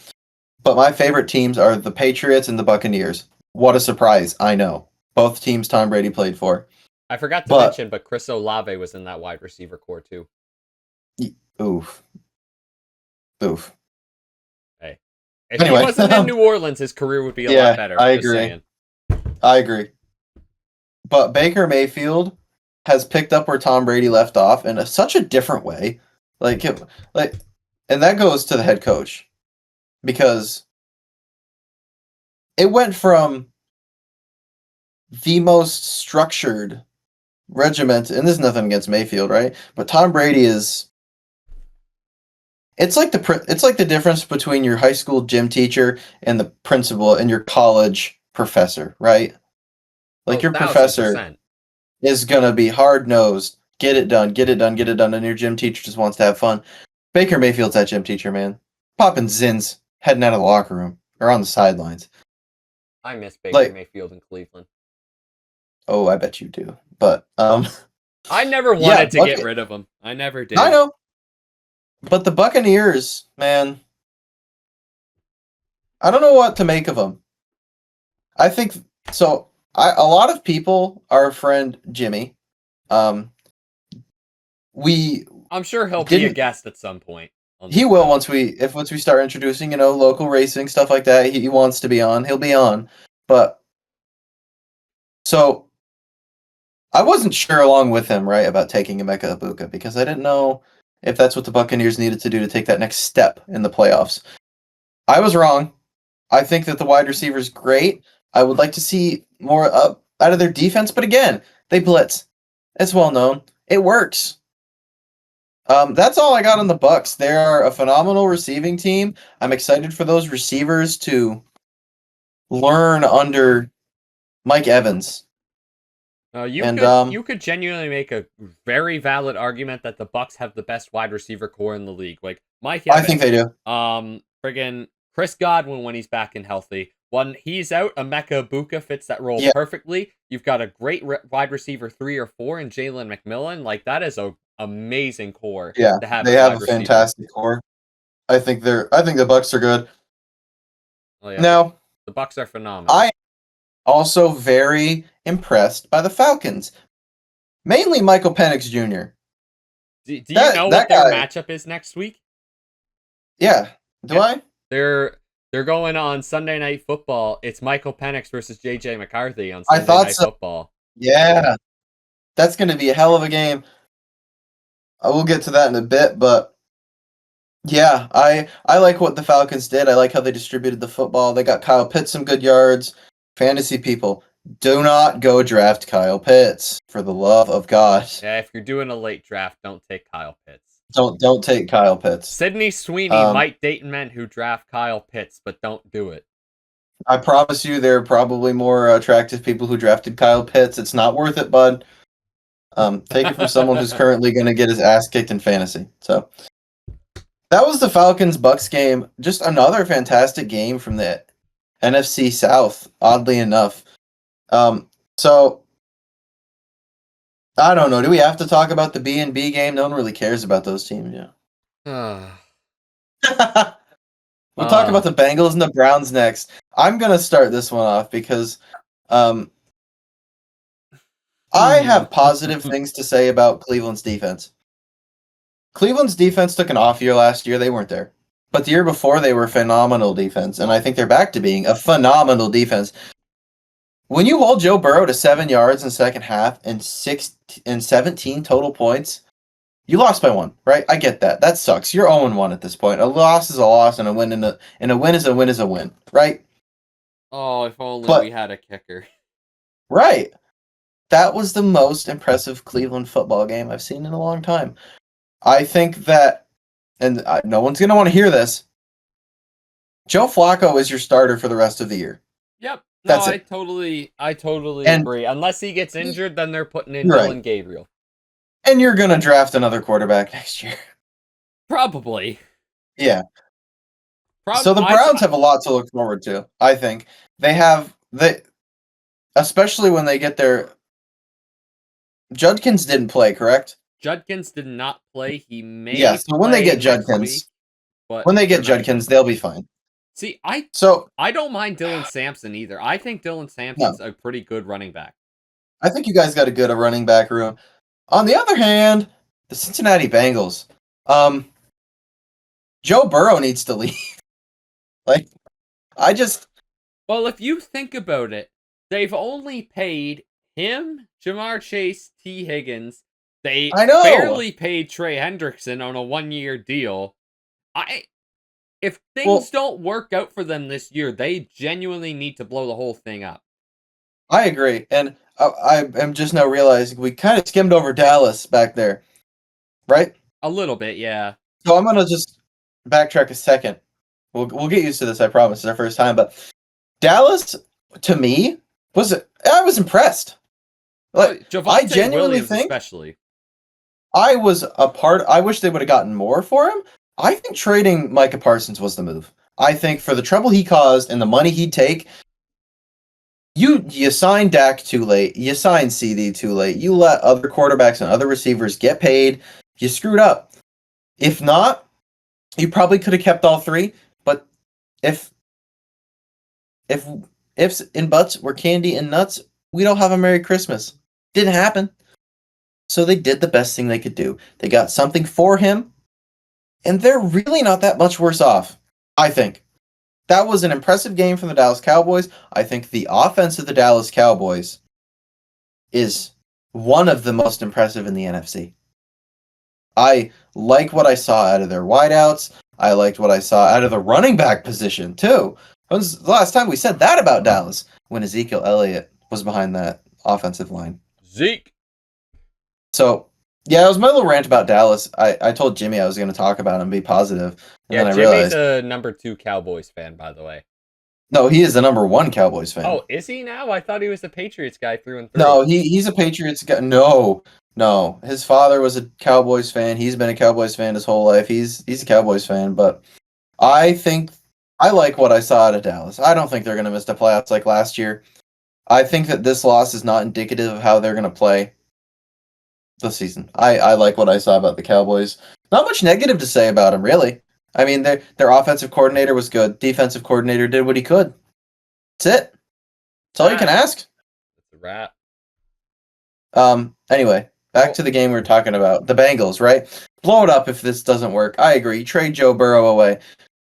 But my favorite teams are the Patriots and the Buccaneers. What a surprise, I know. Both teams Tom Brady played for. I forgot to mention, but Chris Olave was in that wide receiver core too. Oof. Hey. If he Anyway, wasn't in New Orleans, his career would be a lot yeah, better. I Just agree. saying. I agree. But Baker Mayfield has picked up where Tom Brady left off in such a different way. Like, and that goes to the head coach because it went from the most structured regiment, and there's nothing against Mayfield, right? But Tom Brady is. It's like the difference between your high school gym teacher and the principal and your college professor, right? Like Oh, your professor 1000%. is gonna be hard nosed, get it done, get it done, get it done, and your gym teacher just wants to have fun. Baker Mayfield's that gym teacher, man. Popping zins, heading out of the locker room or on the sidelines. I miss Baker Like, Mayfield in Cleveland. oh, I bet you do. But I never yeah, wanted to get rid of him. I never did. I know. But the Buccaneers, man, I don't know what to make of them. I think so. A lot of people, our friend Jimmy, um, we I'm sure he'll be a guest at some point. He will once we start introducing, local racing stuff like that. He wants to be on. He'll be on. But so I wasn't sure along with him, right, about taking Emeka Ibuka because I didn't know if that's what the Buccaneers needed to do to take that next step in the playoffs. I was wrong. I think that the wide receiver's great. I would like to see more out of their defense, but again, they blitz. It's well known. It works. That's all I got on the Bucks. They are a phenomenal receiving team. I'm excited for those receivers to learn under Mike Evans. You could genuinely make a very valid argument that the Bucks have the best wide receiver core in the league. Like Mike Evans, I think they do. Friggin' Chris Godwin when he's back and healthy. When he's out, Emeka Ibuka fits that role perfectly. You've got a great wide receiver 3 or 4 in Jalen McMillan. Like that is a amazing core. Yeah, to have they have a fantastic core. I think the Bucks are good. Oh, yeah, now the Bucks are phenomenal. I also very impressed by the Falcons, mainly Michael Penix Jr. Do you know what their matchup is next week? Yeah, do I? They're going on Sunday Night Football. It's Michael Penix versus JJ McCarthy on Sunday Night Football. Yeah, that's going to be a hell of a game. I will get to that in a bit, but yeah, I like what the Falcons did. I like how they distributed the football. They got Kyle Pitts some good yards. Fantasy people, do not go draft Kyle Pitts for the love of God. Yeah, if you're doing a late draft, don't take Kyle Pitts. Don't take Kyle Pitts. Sydney Sweeney might date men who draft Kyle Pitts, but don't do it. I promise you, there are probably more attractive people who drafted Kyle Pitts. It's not worth it, bud. Take it from someone who's currently going to get his ass kicked in fantasy. So that was the Falcons-Bucks game. Just another fantastic game from the NFC South, oddly enough. So I don't know. Do we have to talk about the B&B game? No one really cares about those teams, yeah. We'll talk about the Bengals and the Browns next. I'm going to start this one off because I have positive things to say about Cleveland's defense. Cleveland's defense took an off year last year. They weren't there. But the year before, they were phenomenal defense, and I think they're back to being a phenomenal defense. When you hold Joe Burrow to 7 yards in the second half and 17 total points, you lost by 1, right? I get that. That sucks. You're 0-1 at this point. A loss is a loss, and a win is a win, right? Oh, if only we had a kicker. Right. That was the most impressive Cleveland football game I've seen in a long time. I think that, and no one's going to want to hear this, Joe Flacco is your starter for the rest of the year. Yep. No, I totally agree. Unless he gets injured, then they're putting in Dylan Gabriel. And you're going to draft another quarterback next year. Probably. Yeah. So the Browns have a lot to look forward to, I think. Especially when they get their... Judkins didn't play, correct? Judkins did not play. He may so when they get Judkins, they'll be fine. See, I don't mind Dylan Sampson either. I think Dylan Sampson's a pretty good running back. I think you guys got a good running back room. On the other hand, the Cincinnati Bengals. Joe Burrow needs to leave. I just Well, if you think about it, they've only paid him, Jamar Chase, T. Higgins. They I know. barely paid Trey Hendrickson on a 1-year deal. I If things Well, don't work out for them this year, they genuinely need to blow the whole thing up. I agree, and I am just now realizing we kind of skimmed over Dallas back there, right? A little bit, yeah. So I'm gonna just backtrack a second. We'll get used to this. I promise. It's our first time, but Dallas to me I was impressed. Oh, Like I Javonte genuinely Williams think especially. I was a part. I wish they would have gotten more for him. I think trading Micah Parsons was the move. I think for the trouble he caused and the money he'd take, you sign Dak too late. You sign CD too late. You let other quarterbacks and other receivers get paid. You screwed up. If not, you probably could have kept all three. But if if ifs and buts were candy and nuts, we don't have a Merry Christmas. Didn't happen. So they did the best thing they could do. They got something for him, and they're really not that much worse off, I think. That was an impressive game from the Dallas Cowboys. I think the offense of the Dallas Cowboys is one of the most impressive in the NFC. I like what I saw out of their wideouts. I liked what I saw out of the running back position, too. When was the last time we said that about Dallas? When Ezekiel Elliott was behind that offensive line. Zeke. So, yeah, it was my little rant about Dallas. I told Jimmy I was going to talk about him and be positive, and Yeah, then I Jimmy's realized, a number 2 Cowboys fan, by the way. no, he is the number one Cowboys fan. Oh, is he now? I thought he was a Patriots guy through and through. No, he's a Patriots guy. No, no, his father was a Cowboys fan. He's been a Cowboys fan his whole life. He's a Cowboys fan, but I think I like what I saw out of Dallas. I don't think they're going to miss the playoffs like last year. I think that this loss is not indicative of how they're going to play this season. I like what I saw about the Cowboys. Not much negative to say about them, really. I mean, their offensive coordinator was good. Defensive coordinator did what he could. That's it. That's all you can ask. That's a wrap. Anyway, back to the game we were talking about. The Bengals, right? Blow it up if this doesn't work. I agree. Trade Joe Burrow away.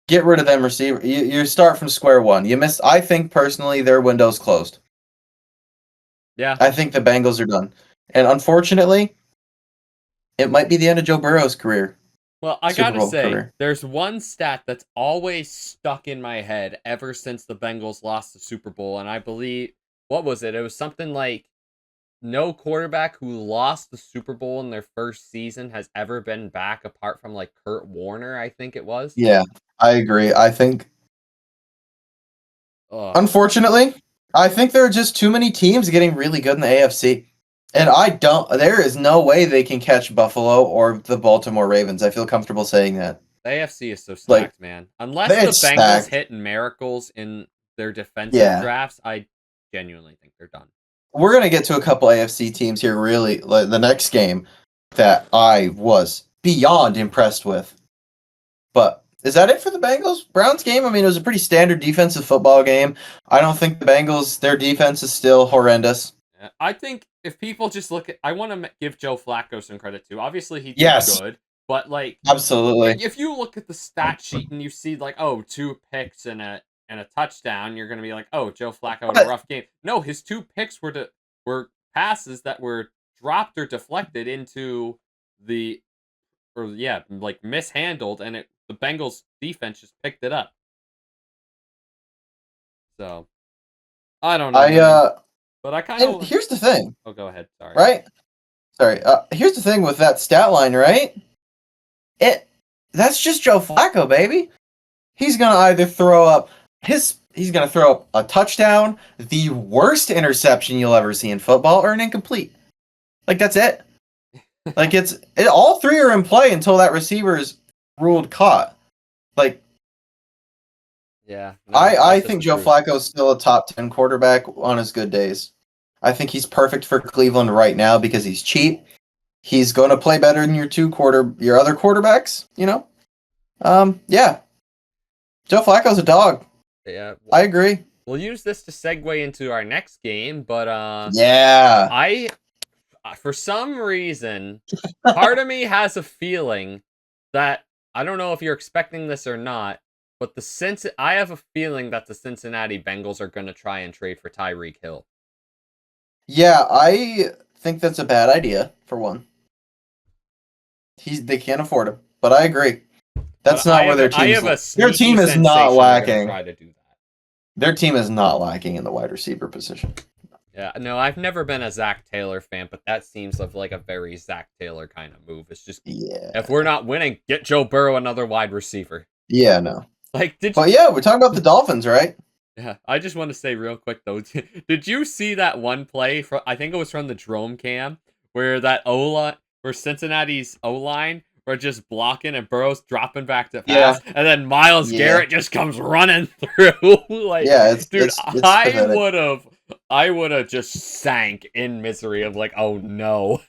Get rid of them receiver. You start from square one. You missed. I think personally their window's closed. Yeah. I think the Bengals are done. And unfortunately, it might be the end of Joe Burrow's career. Well, I Super gotta Bowl say, career. there's one stat that's always stuck in my head ever since the Bengals lost the Super Bowl, and I believe, what was it? It was something like no quarterback who lost the Super Bowl in their first season has ever been back apart from like Kurt Warner, I think it was. Yeah, I agree. I think, Ugh. unfortunately, I think there are just too many teams getting really good in the AFC. And there is no way they can catch Buffalo or the Baltimore Ravens. I feel comfortable saying that. The AFC is so Like, stacked, man. Unless the it's Bengals stacked. hit miracles in their defensive Yeah. drafts, I genuinely think they're done. We're going to get to a couple AFC teams here, really, like the next game that I was beyond impressed with. But is that it for the Bengals Browns game? I mean, it was a pretty standard defensive football game. I don't think the Bengals, their defense is still horrendous. I think if people just look at, I want to give Joe Flacco some credit too. Obviously, he did Yes. good, but like, Absolutely. if you look at the stat sheet and you see like, oh, 2 picks and a touchdown, you're gonna be like, oh, Joe Flacco had a rough game. No, his 2 picks were passes that were dropped or deflected into like mishandled, and the Bengals defense just picked it up. So I don't know, man. But I kind of. Here's the thing. Oh, go ahead. Sorry. Right? Sorry. Here's the thing with that stat line, right? That's just Joe Flacco, baby. He's gonna either throw up a touchdown, the worst interception you'll ever see in football, or an incomplete. Like that's it. Like all three are in play until that receiver is ruled caught. Like yeah, I think Joe Flacco is still a top 10 quarterback on his good days. I think he's perfect for Cleveland right now because he's cheap. He's going to play better than your other quarterbacks, you know? Yeah. Joe Flacco's a dog. Yeah. I agree. We'll use this to segue into our next game, but yeah. For some reason, part of me has a feeling that I don't know if you're expecting this or not, But I have a feeling that the Cincinnati Bengals are going to try and trade for Tyreek Hill. Yeah, I think that's a bad idea, for one. They can't afford him, but I agree. That's But not where their I team's have a their sneaky team is not sensation they're going to lacking. try to do that. Their team is not lacking in the wide receiver position. Yeah, no, I've never been a Zach Taylor fan, but that seems like a very Zach Taylor kind of move. It's just, if we're not winning, get Joe Burrow another wide receiver. Yeah, no. Like, But yeah, we're talking about the Dolphins, right? Yeah, I just want to say real quick though, did you see that one play from, I think it was from the drone cam, where where Cincinnati's O-line were just blocking and Burrow's dropping back to pass, and then Myles Garrett just comes running through. Like, yeah, dude, it's pathetic. I would have just sank in misery of like, oh no.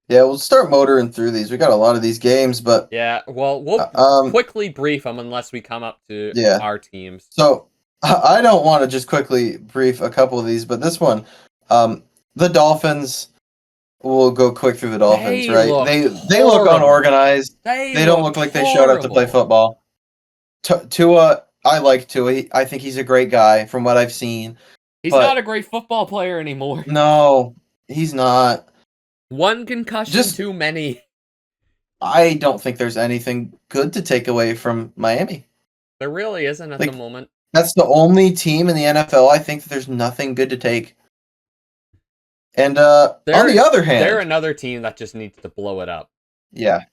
Yeah, we'll start motoring through these. We got a lot of these games, but Yeah, well, we'll quickly brief them unless we come up to our teams. So I don't want to just quickly brief a couple of these, but this one, the Dolphins. We'll go quick through the Dolphins, right? They look unorganized. They don't look like they showed up to play football. Tua, I like Tua. I think he's a great guy from what I've seen. He's not a great football player anymore. No, he's not. One concussion too many. I don't think there's anything good to take away from Miami. There really isn't at the moment. That's the only team in the NFL I think that there's nothing good to take. And on the other hand, they're another team that just needs to blow it up. Yeah.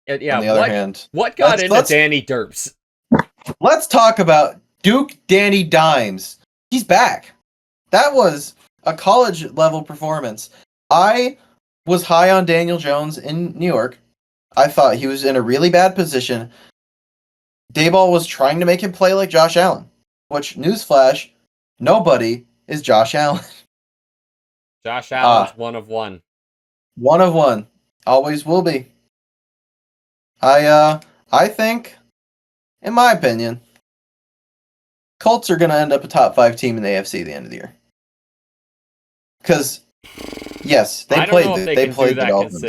Yeah. On the other hand, what got into Danny Derps? Let's talk about Duke Danny Dimes. He's back. That was a college level performance. I was high on Daniel Jones in New York. I thought he was in a really bad position. Daboll was trying to make him play like Josh Allen, which, newsflash, nobody is Josh Allen. Josh Allen's one of one. One of one. Always will be. I think, in my opinion, Colts are going to end up a top 5 team in the AFC at the end of the year. Because, yes, they played the Dolphins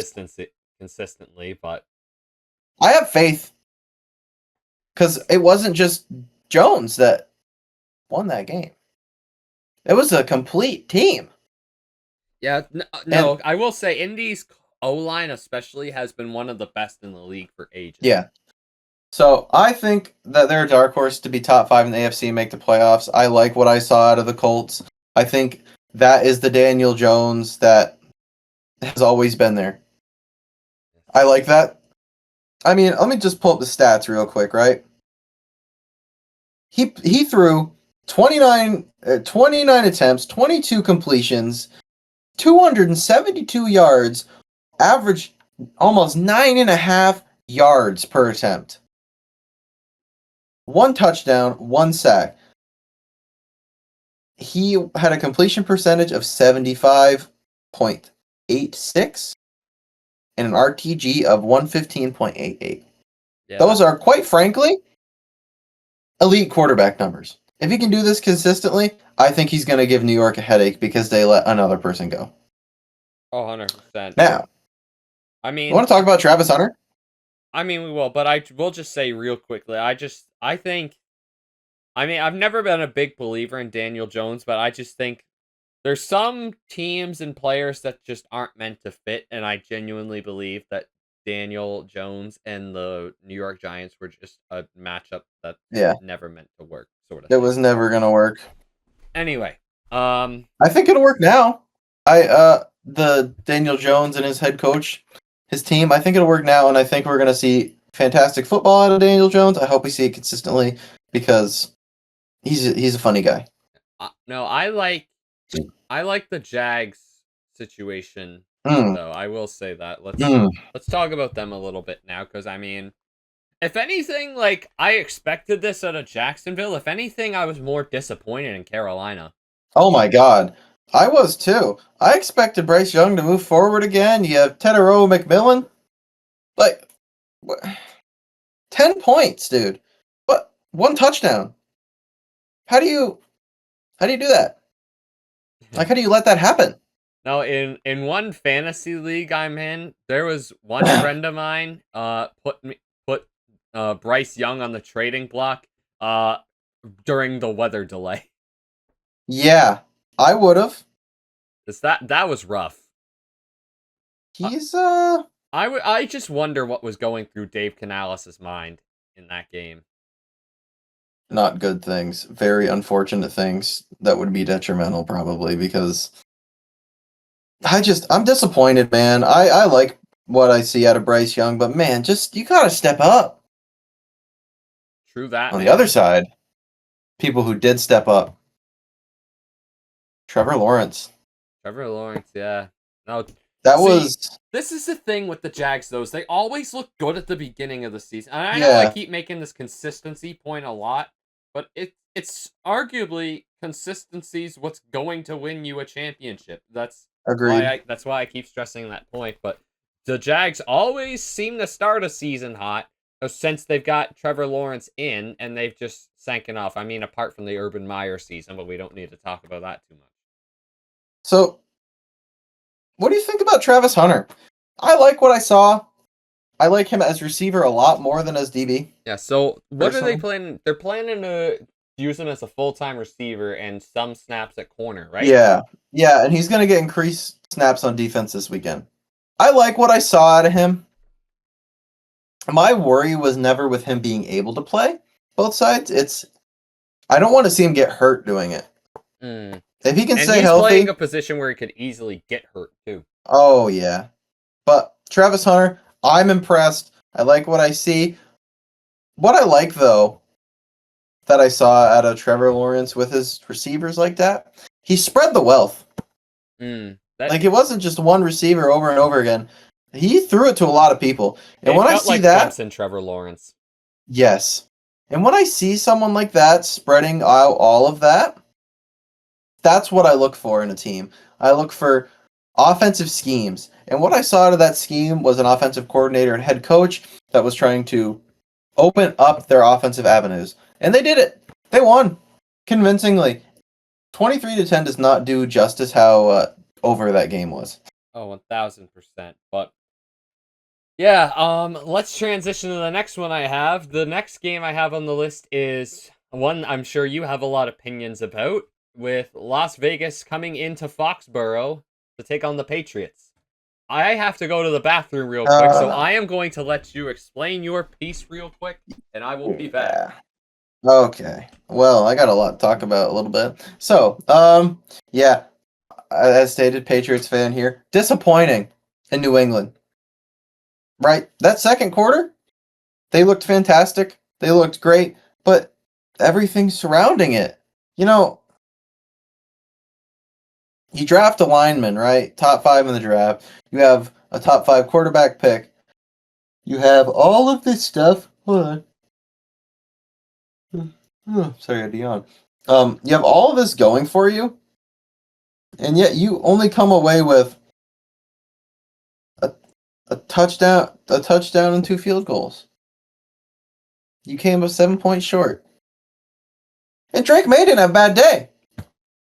consistently, but I have faith. Because it wasn't just Jones that won that game. It was a complete team. Yeah, no, I will say Indy's O-line especially has been one of the best in the league for ages. Yeah. So I think that they're a dark horse to be top 5 in the AFC and make the playoffs. I like what I saw out of the Colts. I think that is the Daniel Jones that has always been there. I like that. I mean, let me just pull up the stats real quick, right? He threw 29 attempts, 22 completions, 272 yards, average almost 9.5 yards per attempt. 1 touchdown, 1 sack. He had a completion percentage of 75.86 and an RTG of 115.88. Yeah. Those are, quite frankly, elite quarterback numbers. If he can do this consistently, I think he's going to give New York a headache because they let another person go. Oh, 100%. Now, I mean, you want to talk about Travis Hunter? I mean, we will, but I will just say real quickly, I think, I mean, I've never been a big believer in Daniel Jones, but I just think there's some teams and players that just aren't meant to fit, and I genuinely believe that Daniel Jones and the New York Giants were just a matchup that never meant to work, sort of. It was never going to work. Anyway, I think it'll work now. The Daniel Jones and his head coach, his team, I think it'll work now, and I think we're going to see fantastic football out of Daniel Jones. I hope we see it consistently because he's a funny guy. No, I like the Jags situation, though. I will say that. Let's talk about them a little bit now, because I mean, if anything, like, I expected this out of Jacksonville. If anything, I was more disappointed in Carolina. Oh my God, I was too. I expected Bryce Young to move forward again. You have Tedero McMillan, like, 10 points, dude. What? 1 touchdown. How do you do that? Like, how do you let that happen? No, in one fantasy league I'm in, there was one friend of mine put Bryce Young on the trading block during the weather delay. Yeah, I would have. That was rough. He's I just wonder what was going through Dave Canales' mind in that game. not good things. Very unfortunate things that would be detrimental probably because I'm disappointed, man. I like what I see out of Bryce Young, but man, just you gotta step up. True that, On man. the other side, people who did step up. Trevor Lawrence. Trevor Lawrence, yeah. No, That see, was this is the thing with the Jags, though, is they always look good at the beginning of the season. And I know I yeah, keep making this consistency point a lot, but it's arguably consistency's what's going to win you a championship. agreed. That's why I keep stressing that point. But the Jags always seem to start a season hot since they've got Trevor Lawrence in, and they've just sank off. I mean, apart from the Urban Meyer season, but we don't need to talk about that too much. So, what do you think about Travis Hunter? I like what I saw. I like him as receiver a lot more than as DB. Yeah, so what are they Personally. planning? They're planning to use him as a full-time receiver and some snaps at corner, right? Yeah, yeah, and he's going to get increased snaps on defense this weekend. I like what I saw out of him. My worry was never with him being able to play both sides. I don't want to see him get hurt doing it. Mm. If he can And stay he's healthy, playing a position where he could easily get hurt too. oh yeah. But Travis Hunter, I'm impressed. I like what I see. What I like though that I saw out of Trevor Lawrence with his receivers like that, he spread the wealth. Like it wasn't just one receiver over and over again. He threw it to a lot of people. And when I see like that, Clemson Trevor Lawrence. yes. And when I see someone like that spreading out all of that, that's what I look for in a team. I look for offensive schemes. And what I saw out of that scheme was an offensive coordinator and head coach that was trying to open up their offensive avenues. And they did it. They won convincingly. 23-10 does not do justice how over that game was. Oh, 1000%. But yeah, let's transition to the next one I have. The next game I have on the list is one I'm sure you have a lot of opinions about, with Las Vegas coming into Foxborough to take on the Patriots. I have to go to the bathroom real quick, so I am going to let you explain your piece real quick, and I will be back. Okay. Well, I got a lot to talk about a little bit. So, yeah, as stated, Patriots fan here. Disappointing in New England. Right? That second quarter, they looked fantastic. They looked great, but everything surrounding it. You know, you draft a lineman, right? Top 5 in the draft. You have a top 5 quarterback pick. You have all of this stuff. Hold on. Oh, sorry, I had to yawn. You have all of this going for you, and yet you only come away with a touchdown and 2 field goals. You came up 7 points short. And Drake May didn't have a bad day.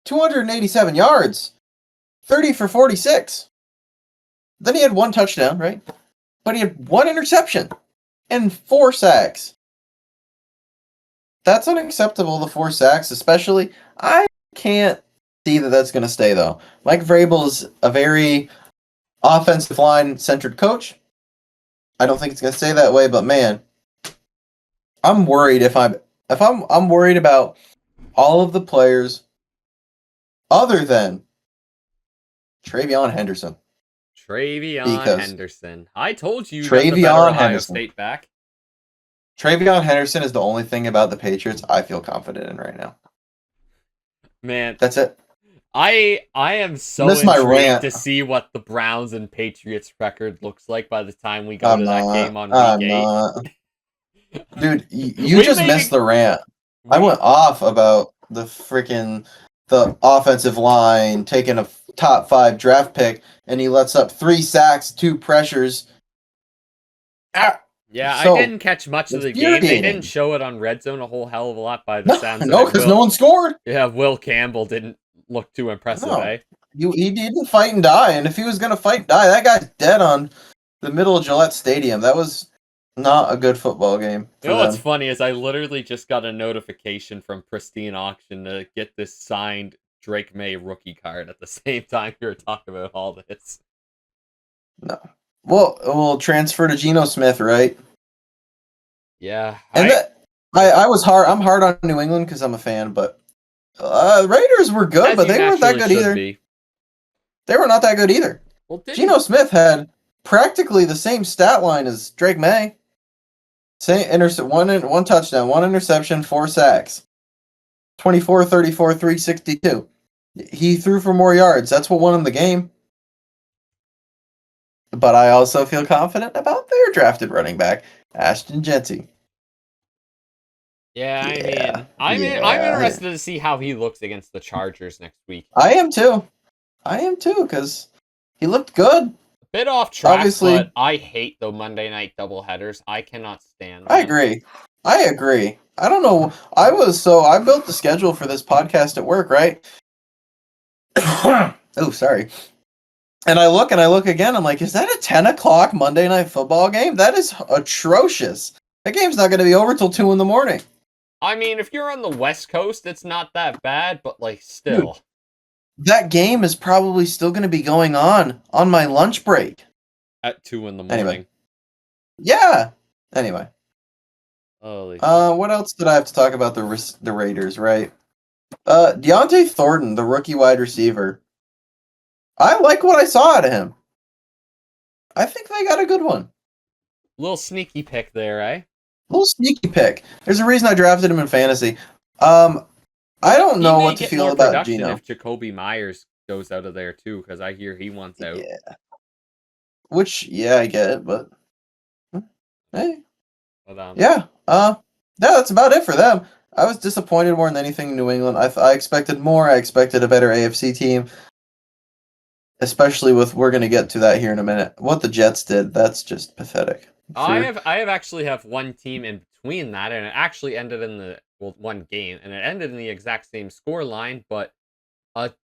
287 yards. 30 for 46. Then he had 1 touchdown, right? But he had 1 interception and 4 sacks. That's unacceptable, the 4 sacks, especially. I can't see that that's going to stay, though. Mike Vrabel is a very offensive line-centered coach. I don't think it's going to stay that way, but man, I'm worried I'm worried about all of the players other than TreVeyon Henderson. TreVeyon Henderson. I told you TreVeyon the better Ohio Henderson. State back. TreVeyon Henderson is the only thing about the Patriots I feel confident in right now. Man, that's it. I am so intrigued to see what the Browns and Patriots record looks like by the time we go to that game on week 8. Dude, you just missed the rant. I went off about the offensive line taking a top 5 draft pick, and he lets up 3 sacks, 2 pressures. Yeah, so, I didn't catch much of the game. They didn't show it on Red Zone a whole hell of a lot by the sounds of it. No, because no one scored. Yeah, Will Campbell didn't look too impressive, eh? He didn't fight and die, and if he was going to fight and die, that guy's dead on the middle of Gillette Stadium. That was Not a good football game You for know what's them. funny is I literally just got a notification from Pristine Auction to get this signed Drake May rookie card at the same time we were talking about all this. No. Well, we'll transfer to Geno Smith, right? Yeah, And I was hard. I'm hard on New England because I'm a fan, but Raiders were good, as but you they weren't that naturally good should either. be. They were not that good either. Well, Geno didn't Smith had practically the same stat line as Drake May. Same one touchdown, one interception, 4 sacks. 24, 34, 362. He threw for more yards. That's what won him the game. But I also feel confident about their drafted running back, Ashton Jeanty. Yeah, Yeah. I'm Yeah. interested to see how he looks against the Chargers next week. I am too, because he looked good. Bit off track, Obviously, but I hate the Monday night doubleheaders. I cannot stand I them. agree. I don't know. I built the schedule for this podcast at work, right? Oh, sorry. And I look again. I'm like, is that a 10 o'clock Monday night football game? That is atrocious. That game's not going to be over till 2 in the morning. I mean, if you're on the West Coast, it's not that bad, but like still. Dude, that game is probably still going to be going on my lunch break. At 2 in the morning. Anyway. Yeah. Anyway. Holy what else did I have to talk about the Raiders, right? Deontay Thornton, the rookie wide receiver. I like what I saw out of him. I think they got a good one. little sneaky pick there, eh? Little sneaky pick. There's a reason I drafted him in fantasy. I don't know what to feel about Geno. If Jacoby Myers goes out of there too, because I hear he wants out. Yeah. Which, yeah, I get it, but hey. But, yeah. Yeah, that's about it for them. I was disappointed more than anything in New England. I expected more. I expected a better AFC team. Especially with, we're going to get to that here in a minute. What the Jets did, that's just pathetic. I have actually have one team in between that, and it actually ended in one game, and it ended in the exact same score line, but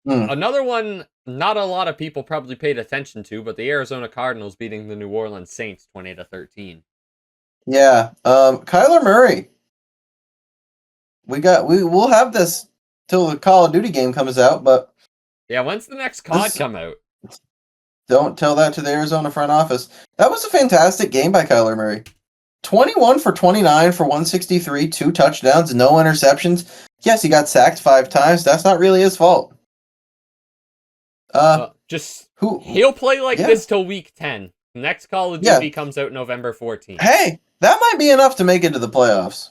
another one not a lot of people probably paid attention to, but the Arizona Cardinals beating the New Orleans Saints 20-13. Yeah. Kyler Murray. We'll have this till the Call of Duty game comes out, but yeah, when's the next COD come out? Don't tell that to the Arizona front office. That was a fantastic game by Kyler Murray. 21 for 29 for 163, 2 touchdowns, no interceptions. Yes, he got sacked 5 times. That's not really his fault. He'll play like this till week 10. Next Call of Duty comes out November 14th. Hey, that might be enough to make it to the playoffs.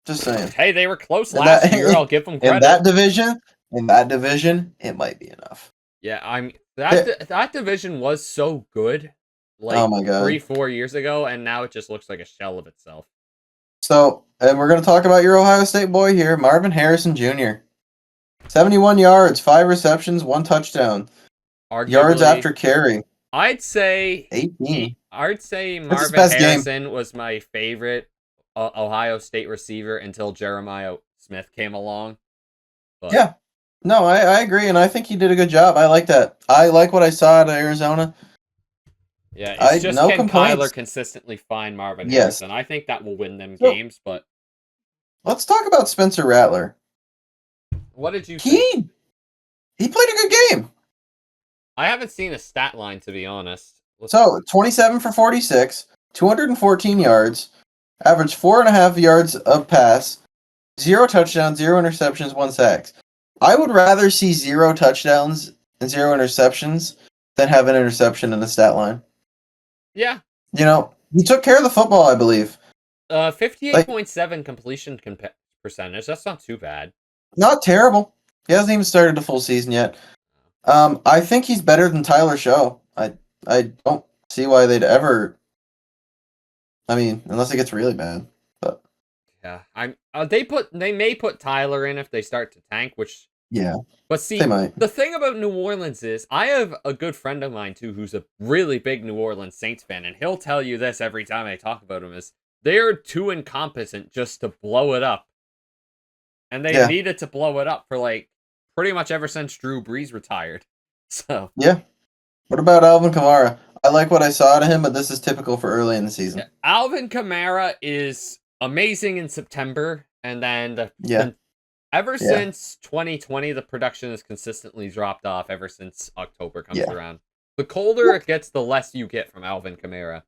Just saying. Hey, they were close last year. I'll give them credit. In that division, it might be enough. Yeah, that division was so good, like, oh my God, 3-4 years ago, and now it just looks like a shell of itself. So, and we're going to talk about your Ohio State boy here, Marvin Harrison Jr. 71 yards, 5 receptions, 1 touchdown. Arguably, yards after carry. I'd say 18. I'd say Marvin Harrison was my favorite Ohio State receiver until Jeremiah Smith came along. But yeah. No, I agree, and I think he did a good job. I like that. I like what I saw out of Arizona. Yeah, it's just can Kyler consistently find Marvin Harrison. I think that will win them games, but... Let's talk about Spencer Rattler. What did you think? He played a good game. I haven't seen a stat line, to be honest. So, 27 for 46, 214 yards, averaged 4.5 yards of pass, 0 touchdowns, 0 interceptions, 1 sack. I would rather see 0 touchdowns and 0 interceptions than have an interception in the stat line. Yeah. You know, he took care of the football, I believe. 58.7 completion percentage. That's not too bad. Not terrible. He hasn't even started the full season yet. I think he's better than Tyler Show. I don't see why they'd ever... I mean, unless it gets really bad. But yeah, they may put Tyler in if they start to tank, which yeah. But see, the thing about New Orleans is I have a good friend of mine too who's a really big New Orleans Saints fan, and he'll tell you this every time I talk about him is they're too incompetent just to blow it up. And they needed to blow it up for like pretty much ever since Drew Brees retired. So yeah. What about Alvin Kamara? I like what I saw out of him, but this is typical for early in the season. Alvin Kamara is amazing in September, and then Yeah. ever Yeah. since 2020, the production has consistently dropped off ever since October comes Yeah. around. The colder it gets, the less you get from Alvin Kamara.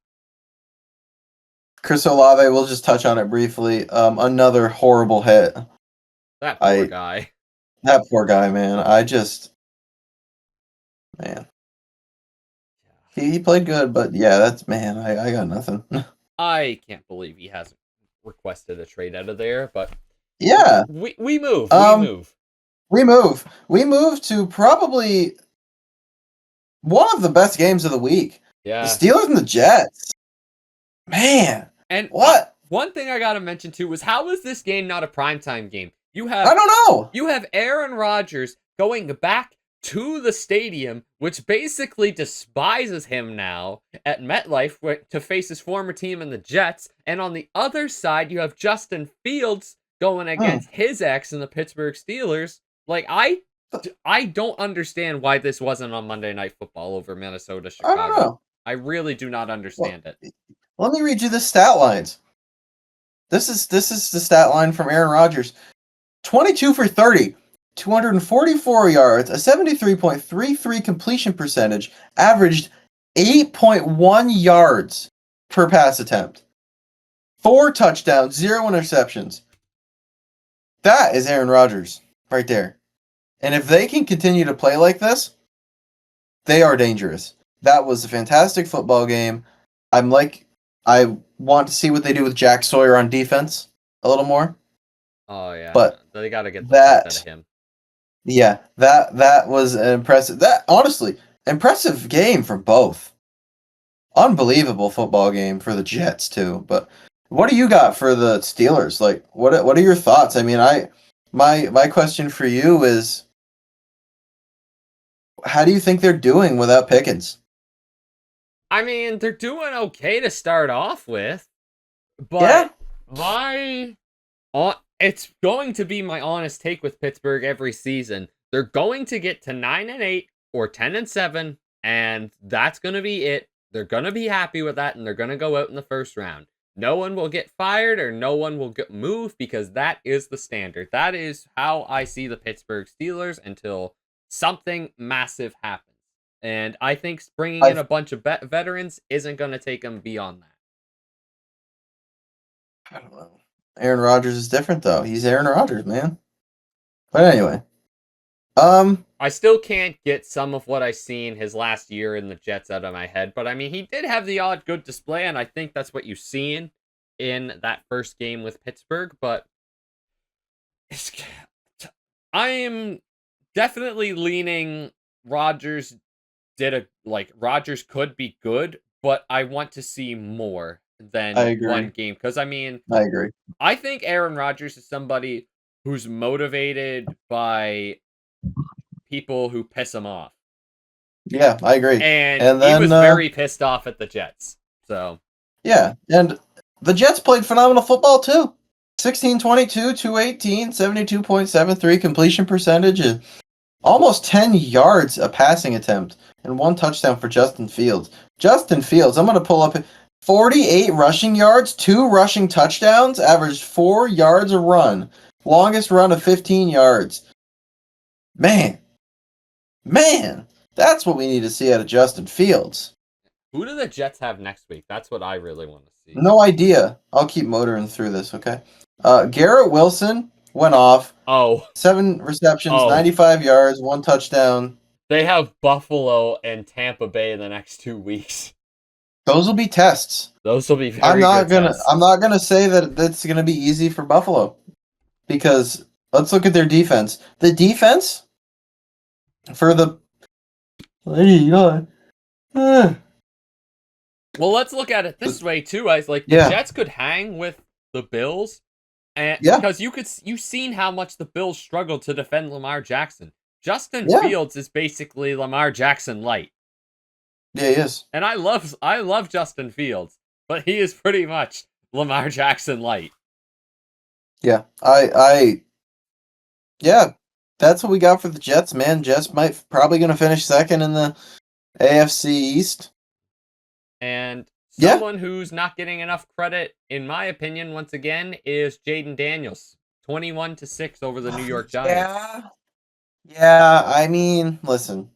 Chris Olave, we'll just touch on it briefly. Another horrible hit. That poor guy. That poor guy, man. Man. He played good, but yeah, that's man. I got nothing. I can't believe he hasn't requested a trade out of there, but Yeah. we move. We move to probably one of the best games of the week. Yeah. The Steelers and the Jets. Man. And what? One thing I gotta mention too was, how is this game not a primetime game? I don't know. You have Aaron Rodgers going back to the stadium, which basically despises him now at MetLife to face his former team in the Jets. And on the other side, you have Justin Fields going against his ex in the Pittsburgh Steelers. Like, I don't understand why this wasn't on Monday Night Football over Minnesota, Chicago. I don't know. I really do not understand it. Let me read you the stat lines. This is the stat line from Aaron Rodgers. 22 for 30, 244 yards, a 73.33 completion percentage, averaged 8.1 yards per pass attempt. 4 touchdowns, 0 interceptions. That is Aaron Rodgers right there. And if they can continue to play like this, they are dangerous. That was a fantastic football game. I want to see what they do with Jack Sawyer on defense a little more. Oh yeah, but they got to get that out of him. Yeah, that was impressive. That honestly, impressive game for both. Unbelievable football game for the Jets too. But what do you got for the Steelers? Like, what are your thoughts? I mean, my question for you is, how do you think they're doing without Pickens? I mean, they're doing okay to start off with, but it's going to be my honest take with Pittsburgh every season. They're going to get to 9-8 or 10-7, and that's going to be it. They're going to be happy with that, and they're going to go out in the first round. No one will get fired or no one will move, because that is the standard. That is how I see the Pittsburgh Steelers until something massive happens. And I think bringing in a bunch of veterans isn't going to take them beyond that. I don't know. Aaron Rodgers is different, though. He's Aaron Rodgers, man. But anyway. I still can't get some of what I seen his last year in the Jets out of my head. But, I mean, he did have the odd good display, and I think that's what you've seen in that first game with Pittsburgh. But I am definitely leaning Rodgers Rodgers could be good, but I want to see more than one game. Because, I mean, I agree. I think Aaron Rodgers is somebody who's motivated by people who piss him off. Yeah, I agree. And he was very pissed off at the Jets. So yeah, and the Jets played phenomenal football too. 16-22, 218, 72.73 completion percentage, and almost 10 yards a passing attempt, and 1 touchdown for Justin Fields. Justin Fields, I'm going to pull up 48 rushing yards, 2 rushing touchdowns, averaged 4 yards a run. Longest run of 15 yards. Man, that's what we need to see out of Justin Fields. Who do the Jets have next week? That's what I really want to see. No idea. I'll keep motoring through this, okay? Garrett Wilson went off. 7 receptions, 95 yards, 1 touchdown. They have Buffalo and Tampa Bay in the next 2 weeks. Those will be tests. Those will be very I'm not good gonna say that it's gonna be easy for Buffalo, because let's look at their defense. The defense for the Well, let's look at it this way too. The Jets could hang with the Bills, and because you've seen how much the Bills struggled to defend Lamar Jackson. Justin Fields is basically Lamar Jackson light. Yeah, he is. And I love Justin Fields, but he is pretty much Lamar Jackson light. Yeah, yeah, that's what we got for the Jets, man. Jets probably going to finish second in the AFC East. And Yeah. someone who's not getting enough credit, in my opinion, once again, is Jaden Daniels. 21-6 over the New York Giants. Yeah. Yeah. I mean, listen.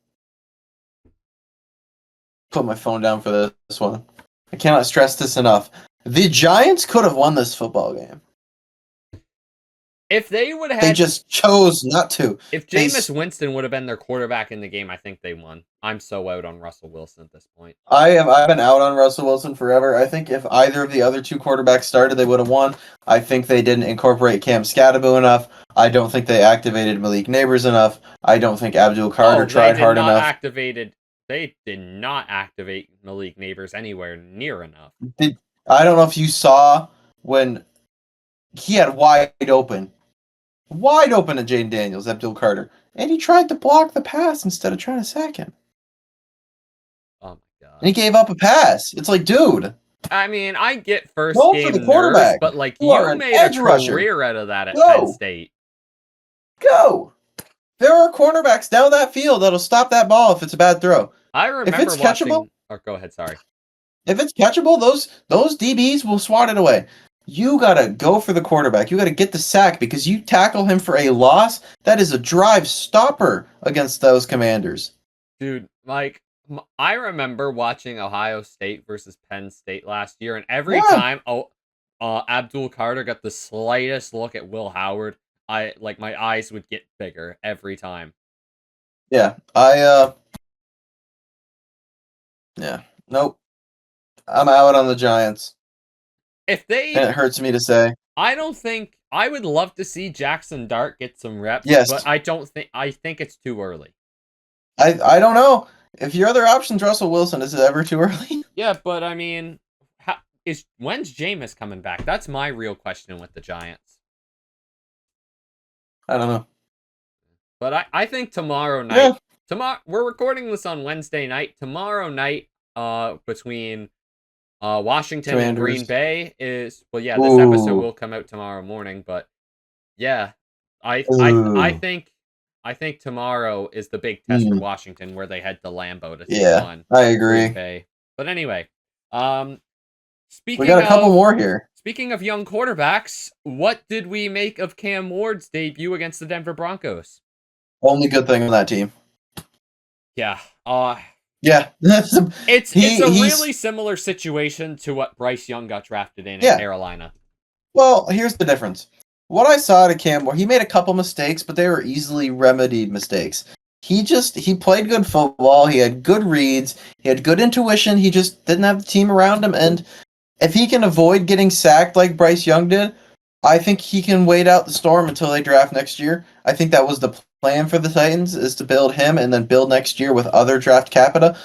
Put my phone down for this one. I cannot stress this enough. The Giants could have won this football game. If they would have They had, just chose not to. if They Jameis Winston would have been their quarterback in the game, I think they won. I'm so out on Russell Wilson at this point. I've been out on Russell Wilson forever. I think if either of the other two quarterbacks started, they would have won. I think they didn't incorporate Cam Scatterbo enough. I don't think they activated Malik Neighbors enough. I don't think Abdul Carter Oh, tried hard enough. They did not activate Malik Neighbors anywhere near enough. I don't know if you saw when he had wide open at Jaden Daniels, Abdul Carter, and he tried to block the pass instead of trying to sack him. Oh my god. And he gave up a pass. It's like, dude. I mean, I get first Go for game the nerves, quarterback. but like You are you an made a edge rusher. career out of that at Go. Penn State. Go. There are cornerbacks down that field that'll stop that ball if it's a bad throw. I remember it's watching. catchable- Oh, go ahead. Sorry. If it's catchable, those DBs will swat it away. You gotta go for the quarterback. You gotta get the sack because you tackle him for a loss. That is a drive stopper against those Commanders. Dude, like, I remember watching Ohio State versus Penn State last year, and every time Abdul Carter got the slightest look at Will Howard, my eyes would get bigger every time. Yeah, yeah, nope. I'm out on the Giants. And it hurts me to say. I would love to see Jackson Dart get some reps, yes, but I think it's too early. I don't know. If your other option's Russell Wilson, is it ever too early? Yeah, but I mean, when's Jameis coming back? That's my real question with the Giants. I don't know. But I think tomorrow night. Yeah. We're recording this on Wednesday night. Tomorrow night, between Washington Commanders. and Green Bay is this episode will come out tomorrow morning. But yeah, I think tomorrow is the big test for Washington, where they head to Lambeau to take on I agree. Green Bay. But anyway, we got a couple more here. Speaking of young quarterbacks, what did we make of Cam Ward's debut against the Denver Broncos? Only good thing on that team. Yeah. Yeah. It's a really similar situation to what Bryce Young got drafted in Carolina. Well, here's the difference. What I saw to Cam Ward, he made a couple mistakes, but they were easily remedied mistakes. He played good football. He had good reads. He had good intuition. He just didn't have the team around him. And if he can avoid getting sacked like Bryce Young did, I think he can wait out the storm until they draft next year. I think that was the plan for the Titans, is to build him and then build next year with other draft capita.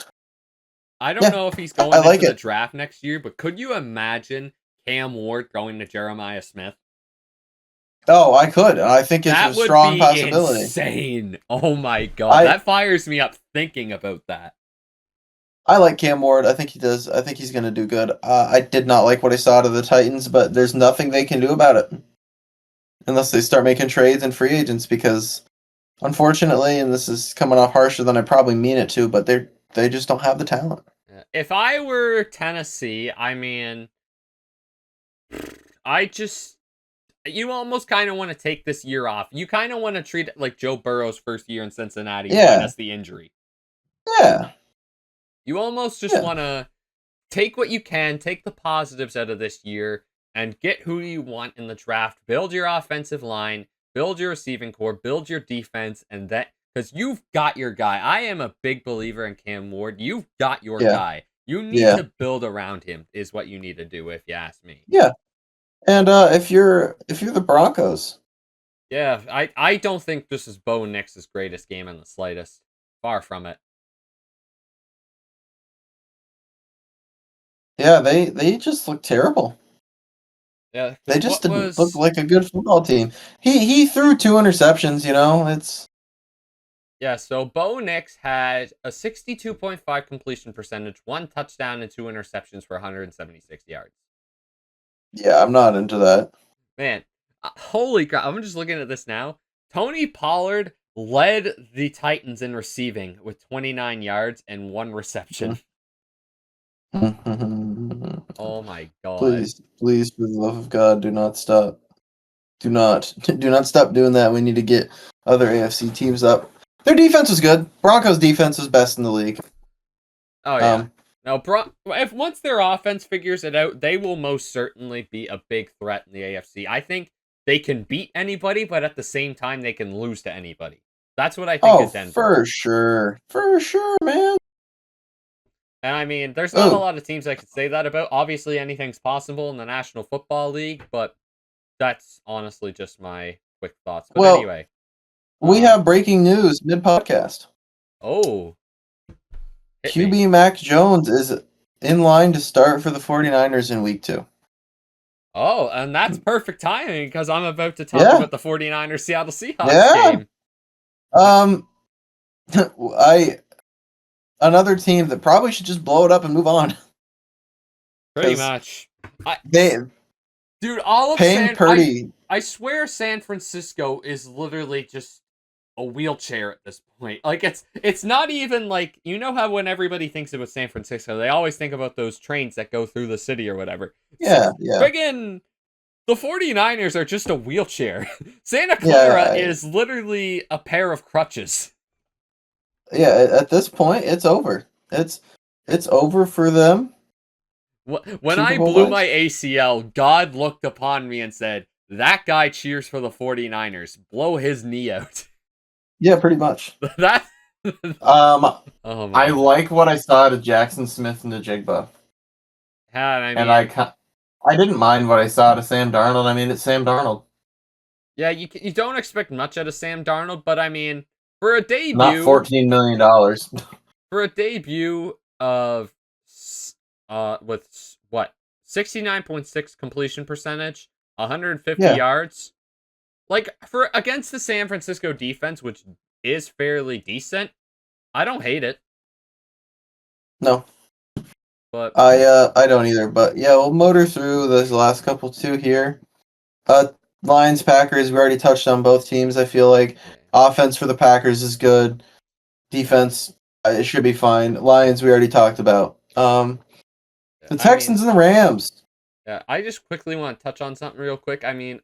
I don't know if he's going into the draft next year, but could you imagine Cam Ward going to Jeremiah Smith? Oh, I could. I think it's a strong possibility. Insane. Oh my god. That fires me up thinking about that. I like Cam Ward. I think he does. I think he's going to do good. I did not like what I saw out of the Titans, but there's nothing they can do about it. Unless they start making trades and free agents, because unfortunately, and this is coming off harsher than I probably mean it to, but they just don't have the talent. If I were Tennessee, I mean, you almost kind of want to take this year off. You kind of want to treat it like Joe Burrow's first year in Cincinnati minus the injury. Yeah. You almost just want to take what you can, take the positives out of this year, and get who you want in the draft. Build your offensive line, build your receiving core, build your defense, and that, because you've got your guy. I am a big believer in Cam Ward. You've got your guy. You need to build around him, is what you need to do, if you ask me. Yeah. And if you're the Broncos. Yeah, I don't think this is Bo Nix's greatest game in the slightest. Far from it. Yeah, they just look terrible. Yeah, they just didn't look like a good football team. He threw 2 interceptions. It's. Yeah, so Bo Nix had a 62.5 completion percentage, 1 touchdown and 2 interceptions for 176 yards. Yeah, I'm not into that. Man, holy crap. I'm just looking at this now. Tony Pollard led the Titans in receiving with 29 yards and 1 reception. Oh my god. Please, please, for the love of God, do not stop. Do not, do not stop doing that. We need to get other AFC teams up. Their defense was good. Broncos' defense was best in the league. Oh yeah. Now, if once their offense figures it out, they will most certainly be a big threat in the AFC. I think they can beat anybody, but at the same time, they can lose to anybody. That's what I think Oh, of Denver. for sure, man. And I mean, there's not a Oh, lot of teams I could say that about. Obviously, anything's possible in the National Football League, but that's honestly just my quick thoughts. But well, anyway, we um, have breaking news mid podcast. oh, hit me. QB Mac Jones is in line to start for the 49ers in week 2. Oh, and that's perfect timing because I'm about to talk Yeah, about the 49ers Seattle Seahawks yeah. game. Um, I another team that probably should just blow it up and move on Pretty because much. I they Dude, all of paying Purdy. I swear San Francisco is literally just a wheelchair at this point. Like it's not even like, you know how when everybody thinks about San Francisco, they always think about those trains that go through the city or whatever. Yeah, yeah, Friggin' the 49ers are just a wheelchair. Santa Clara yeah, is literally a pair of crutches. yeah. At this point, it's over. It's over for them. When Super I Bowl blew my wise. ACL, God looked upon me and said, "That guy cheers for the 49ers. Blow his knee out." Yeah, pretty much. that Um, Oh I man. like what I saw out of Jackson Smith and the Jigba, Yeah, I and mean, I didn't mind what I saw out of Sam Darnold. I mean, it's Sam Darnold, yeah, you don't expect much out of Sam Darnold, but I mean, for a not debut, $14 million. for a debut of with what 69.6 completion percentage, 150 Yeah, yards, like for against the San Francisco defense, which is fairly decent. I don't hate it, no, but I don't either. But yeah, we'll motor through this last couple two here. Lions Packers. We already touched on both teams. I feel like yeah, offense for the Packers is good. Defense, it should be fine. Lions, we already talked about. yeah, The I mean, Texans and the Rams. yeah, I just quickly want to touch on something real quick. I mean,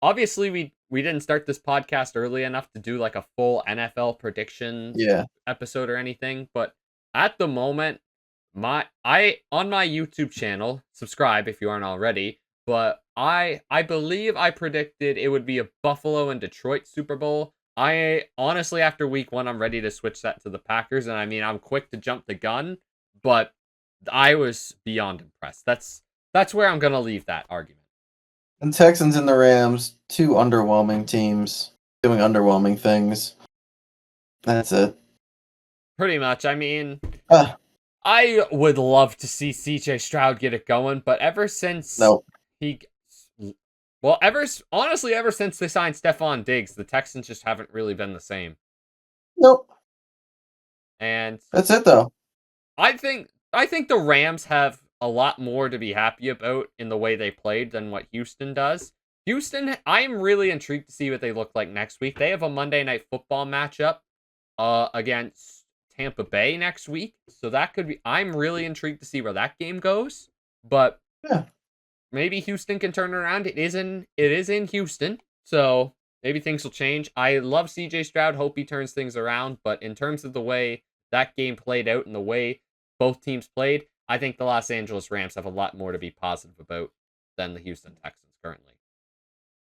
obviously we didn't start this podcast early enough to do like a full NFL predictions Yeah, episode or anything, but at the moment, I on my YouTube channel, subscribe if you aren't already, but I believe I predicted it would be a Buffalo and Detroit Super Bowl. I honestly, after week 1, I'm ready to switch that to the Packers, and I mean, I'm quick to jump the gun, but I was beyond impressed. That's where I'm going to leave that argument. the Texans and the Rams, two underwhelming teams doing underwhelming things. That's it. Pretty much. I mean, Uh, I would love to see CJ Stroud get it going, but ever since no, he, well, honestly, ever since they signed Stephon Diggs, the Texans just haven't really been the same. nope. And That's it though. I think the Rams have a lot more to be happy about in the way they played than what Houston does. Houston, I'm really intrigued to see what they look like next week. They have a Monday Night Football matchup against Tampa Bay next week. So that could be, I'm really intrigued to see where that game goes. But Yeah. maybe Houston can turn around. It is in Houston. So maybe things will change. I love CJ Stroud, hope he turns things around, but in terms of the way that game played out and the way both teams played, I think the Los Angeles Rams have a lot more to be positive about than the Houston Texans currently.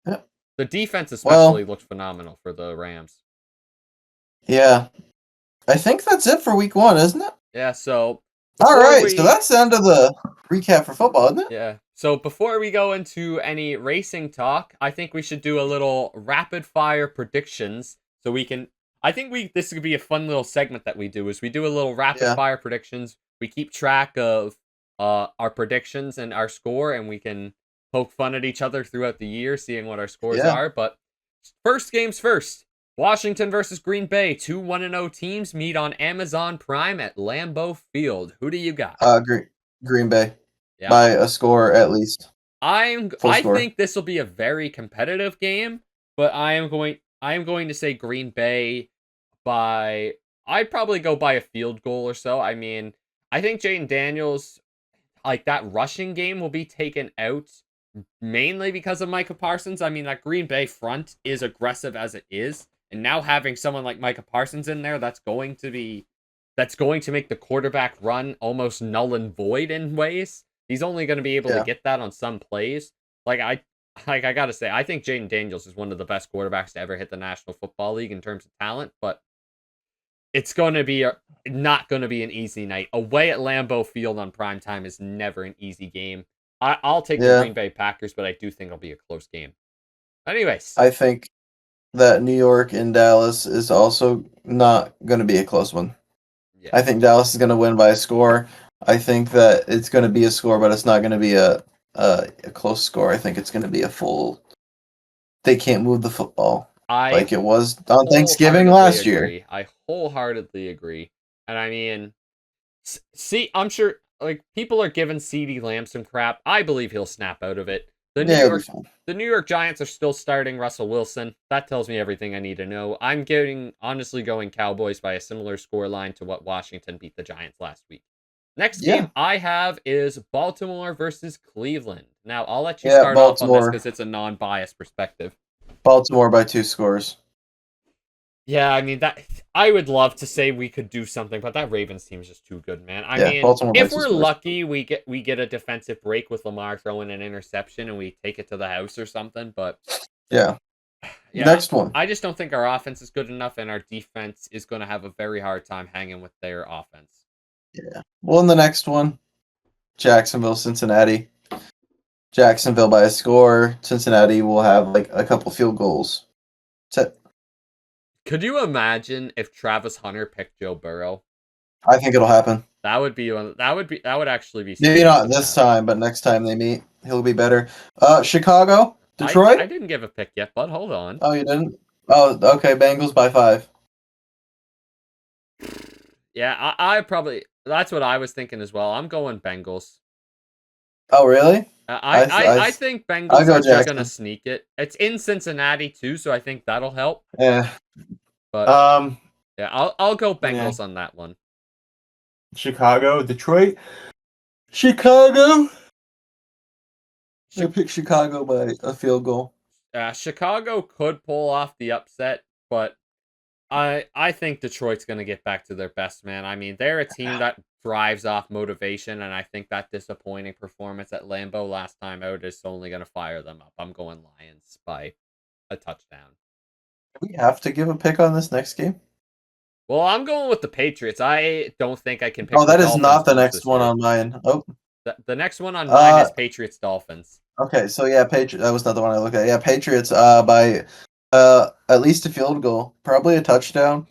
Yeah. The defense Well, especially looked phenomenal for the Rams. yeah. I think that's it for week 1, isn't it? Yeah, so All before right. So we that's the end of the recap for football, isn't it? Yeah. So before we go into any racing talk, I think we should do a little rapid fire predictions so we can I think this could be a fun little segment that we do is we do a little rapid Yeah. fire predictions. We keep track of our predictions and our score, and we can poke fun at each other throughout the year seeing what our scores Yeah. are, but first games first. Washington versus Green Bay, two 1-0 teams meet on Amazon Prime at Lambeau Field. Who do you got? Green Bay Yeah. by a score at least. Full I score. think this will be a very competitive game, but I am going to say Green Bay by I'd probably go by a field goal or so. I mean, I think Jaden Daniels like that rushing game will be taken out mainly because of Micah Parsons. I mean, that Green Bay front is aggressive as it is, and now having someone like Micah Parsons in there, that's going to make the quarterback run almost null and void in ways. He's only going to be able to get that on some plays. I gotta say, I think Jaden Daniels is one of the best quarterbacks to ever hit the National Football League in terms of talent, but it's going to be not going to be an easy night. Away at Lambeau Field on primetime is never an easy game. I'll take the Green Bay Packers, but I do think it'll be a close game. Anyways. I think that New York and Dallas is also not going to be a close one. Yeah. I think Dallas is going to win by a score. I think that it's going to be a score, but it's not going to be a close score. I think it's going to be a full. They can't move the football like it was on Thanksgiving last year. I wholeheartedly agree. And I mean, see, I'm sure like people are giving CeeDee Lamb some crap. I believe he'll snap out of it. The New York Giants are still starting Russell Wilson. That tells me everything I need to know. I'm honestly going Cowboys by a similar scoreline to what Washington beat the Giants last week. Next game I have is Baltimore versus Cleveland. Now, I'll let you start off on this because it's a non-biased perspective. Baltimore by 2 scores. Yeah, I mean, that I would love to say we could do something, but that Ravens team is just too good, man. I mean, if we're lucky, we get a defensive break with Lamar throwing an interception and we take it to the house or something, but... Yeah. Next one. I just don't think our offense is good enough, and our defense is going to have a very hard time hanging with their offense. Yeah. Well, in the next one, Jacksonville, Cincinnati. Jacksonville by a score. Cincinnati will have like a couple field goals. That's it. Could you imagine if Travis Hunter picked Joe Burrow? I think it'll happen. That would actually be maybe not this time, but next time they meet, he'll be better. Chicago, Detroit. I didn't give a pick yet, but hold on. Oh, you didn't? Oh, okay. Bengals by 5. Yeah, I probably. That's what I was thinking as well. I'm going Bengals. Oh, really? I think Bengals are going to sneak it. It's in Cincinnati too, so I think that'll help. Yeah. But yeah, I'll go Bengals on that one. Chicago, Detroit. Chicago. I pick Chicago by a field goal. Chicago could pull off the upset, but I think Detroit's going to get back to their best, man. I mean, they're a team that thrives off motivation, and I think that disappointing performance at Lambeau last time out is only going to fire them up. I'm going Lions by a touchdown. Do we have to give a pick on this next game? Well, I'm going with the Patriots. I don't think I can pick that is not the next one on mine. Oh. The next one on mine is Patriots-Dolphins. Okay, so yeah, that was not the one I looked at. Yeah, Patriots by at least a field goal, probably a touchdown.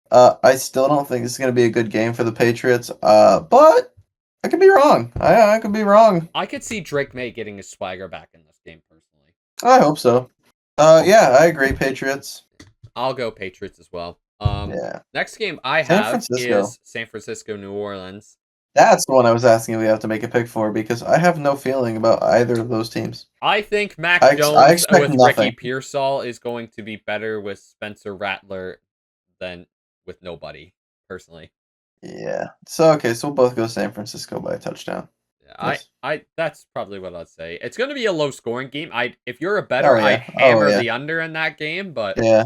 I still don't think this is going to be a good game for the Patriots, but I could be wrong. I could be wrong. I could see Drake May getting his swagger back in this game, personally. I hope so. Yeah, I agree, Patriots. I'll go Patriots as well. Yeah. Next game I have is San Francisco, New Orleans. That's the one I was asking if we have to make a pick for, because I have no feeling about either of those teams. I think Mac Jones with Ricky Pearsall is going to be better with Spencer Rattler than with nobody, personally. Yeah. So we'll both go San Francisco by a touchdown. Yeah, yes. That's probably what I'd say. It's going to be a low scoring game. If you're a bettor, I'd hammer the under in that game, but yeah.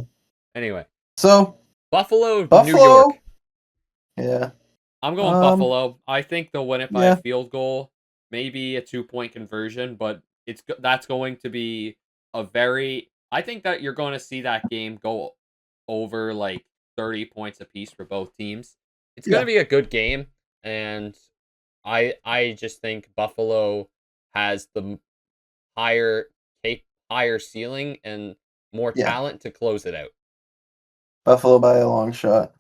Anyway. So Buffalo, New York. Yeah. I'm going Buffalo. I think they'll win it by a field goal, maybe a 2-point conversion, but that's going to be I think that you're going to see that game go over like 30 points apiece for both teams. It's going to be a good game, and I just think Buffalo has the higher ceiling and more talent to close it out. Buffalo by a long shot.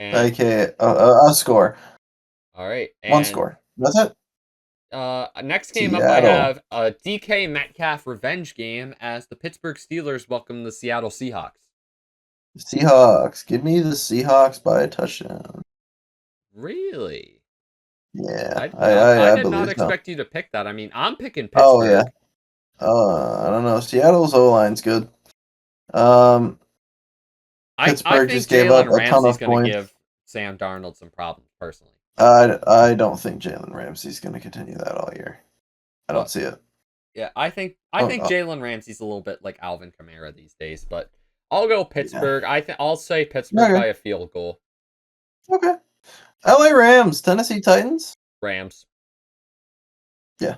Okay, a score. All right. One score. That's it. Next game up, I have a DK Metcalf revenge game as the Pittsburgh Steelers welcome the Seattle Seahawks. Seahawks. Give me the Seahawks by a touchdown. Really? Yeah. I did not expect you to pick that. I mean, I'm picking Pittsburgh. Oh, yeah. I don't know. Seattle's O-line's good. Pittsburgh just gave up a ton of points. Going to give Sam Darnold some problems, personally. I don't think Jalen Ramsey's going to continue that all year. I don't Well, see it. yeah, I Oh, think oh, Jalen Ramsey's a little bit like Alvin Kamara these days, but I'll go yeah. Pittsburgh. I'll say Pittsburgh Okay. by a field goal. Okay. LA Rams, Tennessee Titans. Rams. Yeah.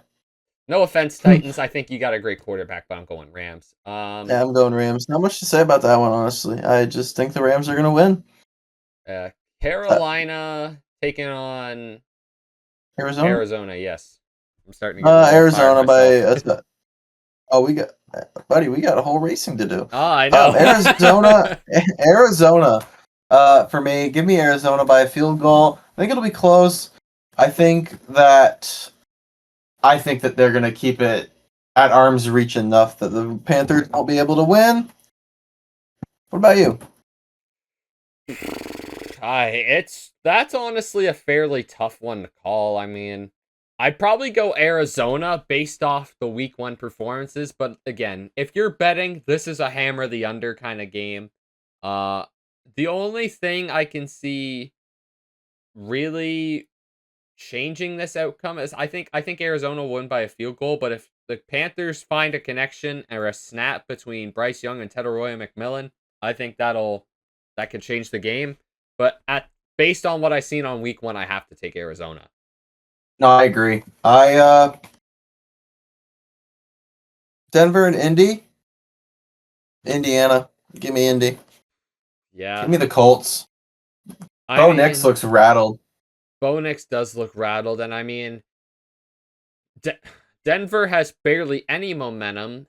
No offense, Titans. I think you got a great quarterback, but I'm going Rams. Yeah, I'm going Rams. Not much to say about that one, honestly. I just think the Rams are going to win. Uh, Uh, Carolina taking on Arizona? Arizona. Yes, I'm starting to get a little tired Arizona by myself. oh, buddy, we got a whole racing to do. Oh, I know. Arizona. For me, give me Arizona by a field goal. I think it'll be close. I think that they're gonna keep it at arm's reach enough that the Panthers won't be able to win. What about you? That's honestly a fairly tough one to call. I mean, I'd probably go Arizona based off the week 1 performances, but again, if you're betting, this is a hammer the under kind of game. Uh the only thing I can see really changing this outcome is I think Arizona will win by a field goal, but if the Panthers find a connection or a snap between Bryce Young and Tedoroya McMillan, I think that could change the game. But at based on what I've seen on week 1, I have to take Arizona. No, I agree. Denver and Indy. Indiana. Give me Indy. Yeah. Give me the Colts. I Bo Nix mean, looks rattled. Bo Nix does look rattled, and I mean, Denver has barely any momentum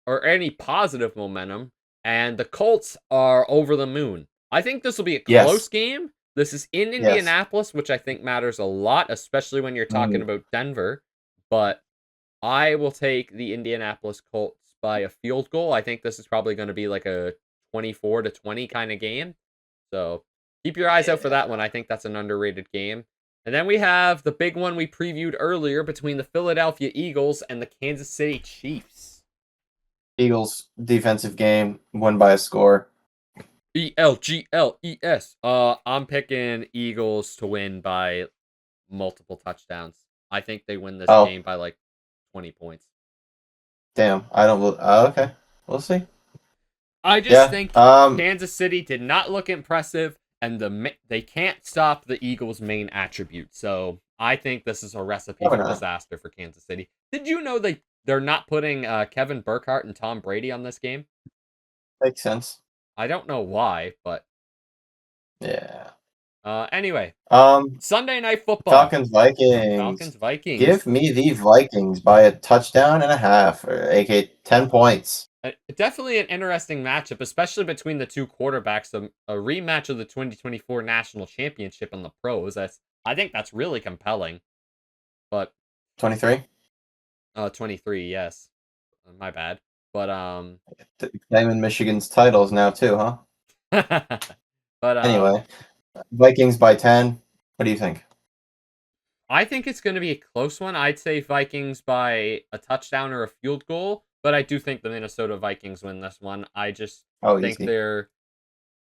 or any positive momentum, and the Colts are over the moon. I think this will be a close Yes. game. This is in Yes. Indianapolis, which I think matters a lot, especially when you're talking Mm. about Denver. But I will take the Indianapolis Colts by a field goal. I think this is probably going to be like a 24-20 kind of game. So keep your eyes out for that Yeah. one. I think that's an underrated game. And then we have the big one we previewed earlier between the Philadelphia Eagles and the Kansas City Chiefs. Eagles defensive game, won by a score. ELGLES. I'm picking Eagles to win by multiple touchdowns. I think they win this Oh, game by like 20 points. damn. I don't. Okay, we'll see. I just Yeah. think Kansas City did not look impressive, and they can't stop the Eagles' main attribute. So I think this is a recipe Probably for not. disaster for Kansas City. Did you know they're not putting Kevin Burkhardt and Tom Brady on this game? Makes sense. I don't know why, but Yeah. anyway, Um, Sunday Night Football. Falcons Vikings. Falcons Vikings. Give me the Vikings by a touchdown and a half, or aka 10 points. Definitely an interesting matchup, especially between the two quarterbacks. A rematch of the 2024 National Championship in the pros. I think that's really compelling. But 23. 23, yes. My bad. But Claiming Michigan's titles now too, huh? but Anyway, Vikings by 10. What do you think? I think it's going to be a close one. I'd say Vikings by a touchdown or a field goal, but I do think the Minnesota Vikings win this one. I just Oh, think easy.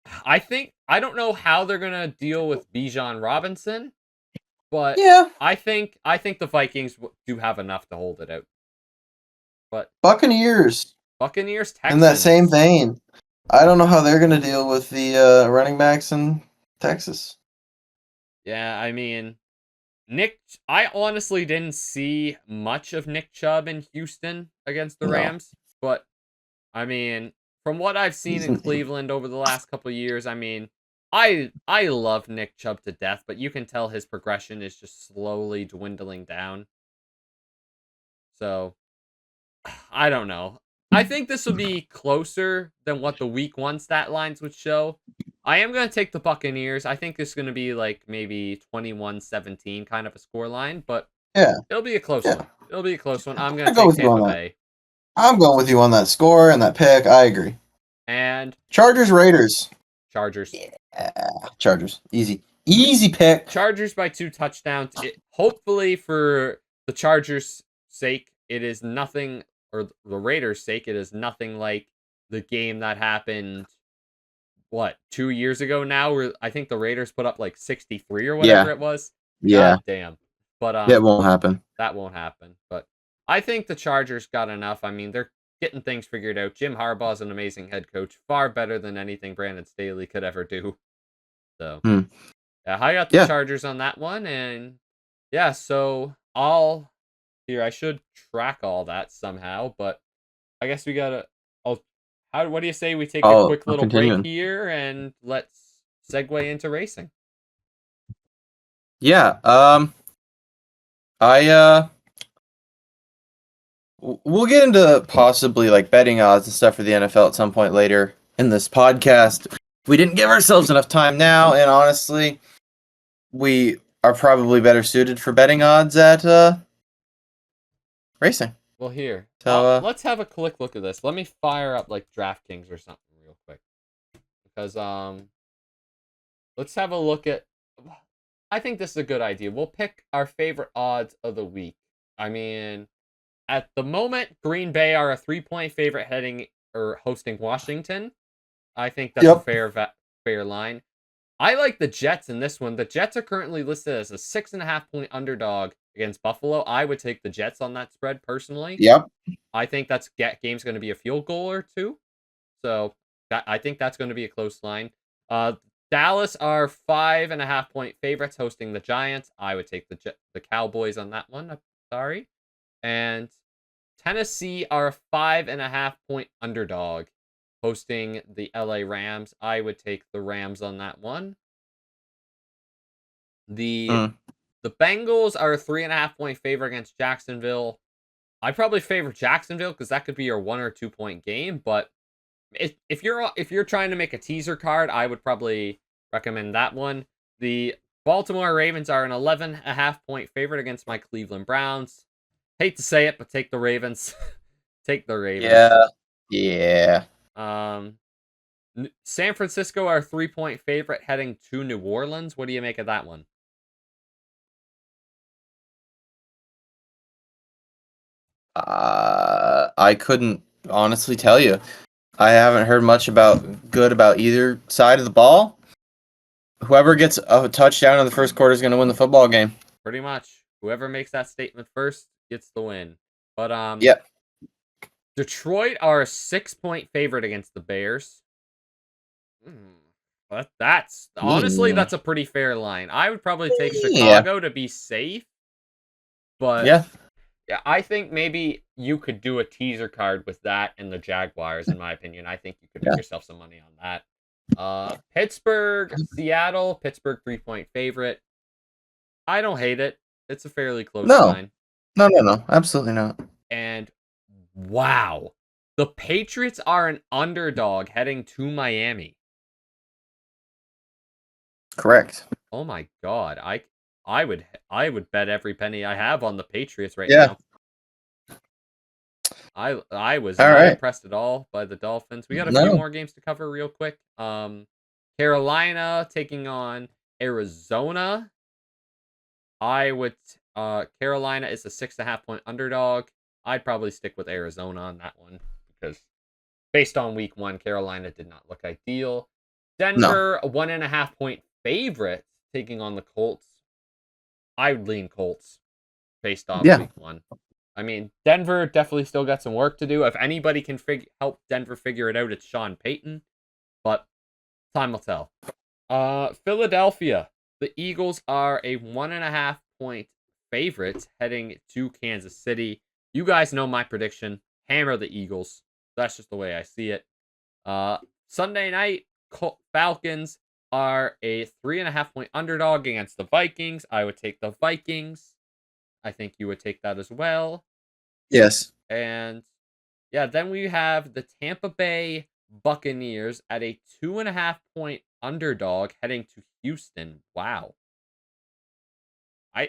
I don't know how they're going to deal with Bijan Robinson, but Yeah. I think the Vikings do have enough to hold it out. But Buccaneers. Buccaneers In that same Texans. vein, I don't know how they're going to deal with the running backs in Texas. Yeah, I mean, I honestly didn't see much of Nick Chubb in Houston against the No, Rams, but I mean, from what I've seen he's in Cleveland over the last couple of years, I mean, I love Nick Chubb to death, but you can tell his progression is just slowly dwindling down. So, I don't know. I think this will be closer than what the week 1 stat lines would show. I am going to take the Buccaneers. I think it's going to be like maybe 21-17 kind of a score line, but yeah, it'll be a close yeah. one. It'll be a close one. I'm going I to go take with you on Tampa that. Bay. I'm going with you on that score and that pick. I agree. And Chargers Raiders. Chargers. Yeah, Chargers. Easy pick. Chargers by 2 touchdowns. Hopefully for the Chargers' sake, it is nothing, or the Raiders' sake, it is nothing like the game that happened, 2 years ago now, where I think the Raiders put up like 63 or whatever Yeah, it was. Yeah, God damn. But it won't happen. that won't happen. But I think the Chargers got enough. I mean, they're getting things figured out. Jim Harbaugh's an amazing head coach, far better than anything Brandon Staley could ever do. So, Hmm. yeah, I got the Yeah. Chargers on that one, and yeah, so I should track all that somehow, but I guess we gotta. What do you say we take a quick I'll little break continue. here and let's segue into racing? Yeah. I we'll get into possibly like betting odds and stuff for the NFL at some point later in this podcast. We didn't give ourselves enough time now, and honestly, we are probably better suited for betting odds at racing. Well, here, So let's have a quick look at this. Let me fire up like DraftKings or something real quick because let's have a look at. I think this is a good idea. We'll pick our favorite odds of the week. I mean, at the moment, Green Bay are a 3-point favorite heading or hosting Washington. I think that's a yep. fair line. I like the Jets in this one. The Jets are currently listed as a 6.5-point underdog against Buffalo. I would take the Jets on that spread personally. Yep. I think game's going to be a field goal or two. So I think that's going to be a close line. Dallas are 5.5-point favorites hosting the Giants. I would take the Cowboys on that one. Sorry. And Tennessee are a 5.5-point underdog hosting the LA Rams. I would take the Rams on that one. The Bengals are a 3.5-point favorite against Jacksonville. I'd probably favor Jacksonville because that could be your 1 or 2-point game. But if you're trying to make a teaser card, I would probably recommend that one. The Baltimore Ravens are an 11.5-point favorite against my Cleveland Browns. Hate to say it, but take the Ravens. Take the Ravens. Yeah. San Francisco are a 3-point favorite heading to New Orleans. What do you make of that one? I couldn't honestly tell you. I haven't heard much about either side of the ball. Whoever gets a touchdown in the first quarter is going to win the football game. Pretty much. Whoever makes that statement first gets the win. But Yep. Detroit are a 6-point favorite against the Bears. That's honestly that's a pretty fair line. I would probably take Chicago to be safe. But yeah, I think maybe you could do a teaser card with that and the Jaguars, in my opinion. I think you could make yourself some money on that. Pittsburgh, Seattle, Pittsburgh 3-point favorite. I don't hate it. It's a fairly close line. No, absolutely not. And wow, the Patriots are an underdog heading to Miami. Correct. Oh my god, I would bet every penny I have on the Patriots right now. I was not impressed at all by the Dolphins. We got a few more games to cover real quick. Carolina taking on Arizona. Carolina is a 6.5-point underdog. I'd probably stick with Arizona on that one because based on week 1, Carolina did not look ideal. Denver, a 1.5-point favorite taking on the Colts. I would lean Colts based off week 1. I mean, Denver definitely still got some work to do. If anybody can help Denver figure it out, it's Sean Payton. But time will tell. Philadelphia. The Eagles are a 1.5-point favorite heading to Kansas City. You guys know my prediction. Hammer the Eagles. That's just the way I see it. Sunday night, Falcons are a 3.5-point underdog against the Vikings. I would take the Vikings. I think you would take that as well. Yes. And yeah, then we have the Tampa Bay Buccaneers at a 2.5-point underdog heading to Houston. Wow.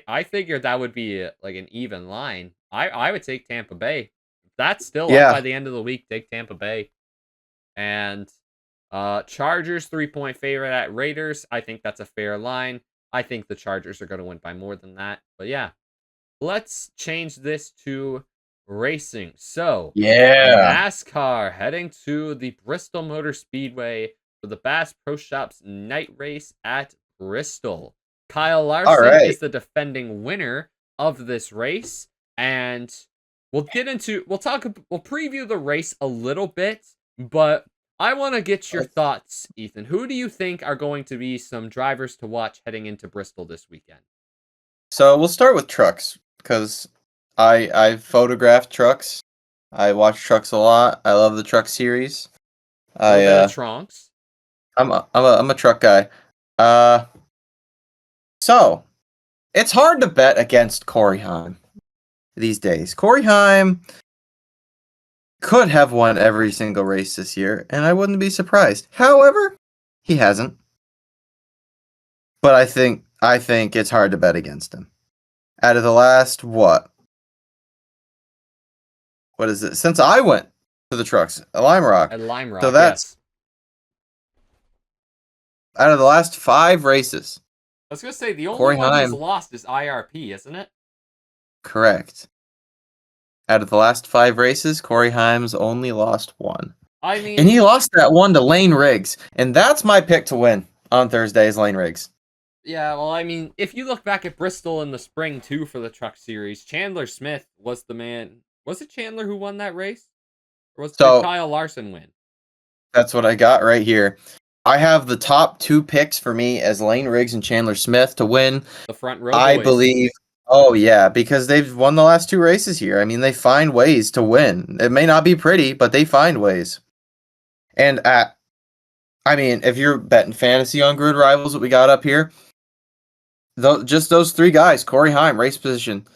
I figured that would be like an even line. I would take Tampa Bay. If that's still up by the end of the week, take Tampa Bay. And Chargers 3-point favorite at Raiders. I think that's a fair line. I think the Chargers are going to win by more than that. But yeah, let's change this to racing. So NASCAR heading to the Bristol Motor Speedway for the Bass Pro Shops Night Race at Bristol. Kyle All Larson right. is the defending winner of this race, and we'll preview the race a little bit, but I want to get your thoughts, Ethan. Who do you think are going to be some drivers to watch heading into Bristol this weekend? So we'll start with trucks because I've photographed trucks. I watch trucks a lot. I love the truck series. A little bit of Tronks. I'm a truck guy. So it's hard to bet against Corey Heim these days. Corey Heim could have won every single race this year, and I wouldn't be surprised. However, he hasn't. But I think it's hard to bet against him. Out of the last what is it? Since I went to the trucks at Lime Rock. At Lime Rock, so that's yes. Out of the last 5 races. I was gonna say the only Corey one Heim, he's lost is IRP, isn't it? correct. Out of the last 5 races, Corey Heim's only lost 1. I mean, And he lost that one to Lane Riggs. And that's my pick to win on Thursday is Lane Riggs. yeah, well, I mean, if you look back at Bristol in the spring, too, for the truck series, Chandler Smith was the man. Was it Chandler who won that race? Or did Kyle Larson win? That's what I got right here. I have the top 2 picks for me as Lane Riggs and Chandler Smith to win. The front row I boys. believe. Oh, yeah, because they've won the last 2 races here. I mean, they find ways to win. It may not be pretty, but they find ways. And I mean, if you're betting fantasy on Grid Rivals that we got up here, just those 3 guys, Corey Heim, race position,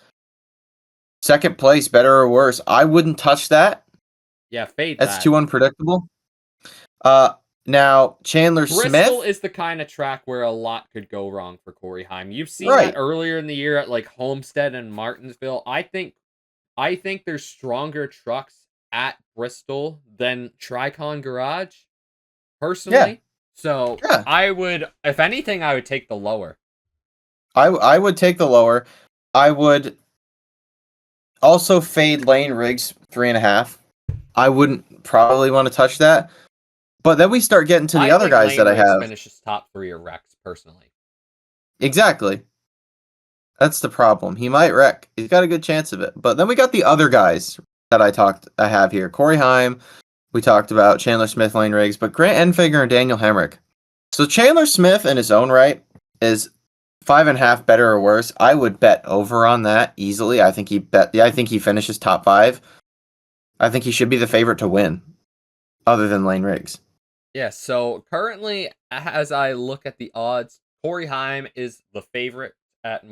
second place, better or worse, I wouldn't touch that. Yeah, fade That's that. too unpredictable. Now, Chandler Bristol Smith is the kind of track where a lot could go wrong for Corey Heim. You've seen that earlier in the year at like Homestead and Martinsville. I think there's stronger trucks at Bristol than Tricon Garage, personally. Yeah. So Yeah. I would, if anything, I would take the lower. I would take the lower. I would also fade Lane Riggs 3.5. I wouldn't probably want to touch that. But then we start getting to the other guys Lane that Riggs I have. Finishes top 3 or wrecks, personally. Exactly. That's the problem. He might wreck. He's got a good chance of it. But then we got the other guys that I have here. Corey Heim, we talked about, Chandler Smith, Lane Riggs, but Grant Enfinger and Daniel Hemrick. So Chandler Smith in his own right is 5.5 better or worse. I would bet over on that easily. I think he finishes top 5. I think he should be the favorite to win, other than Lane Riggs. Yeah, so currently, as I look at the odds, Corey Heim is the favorite at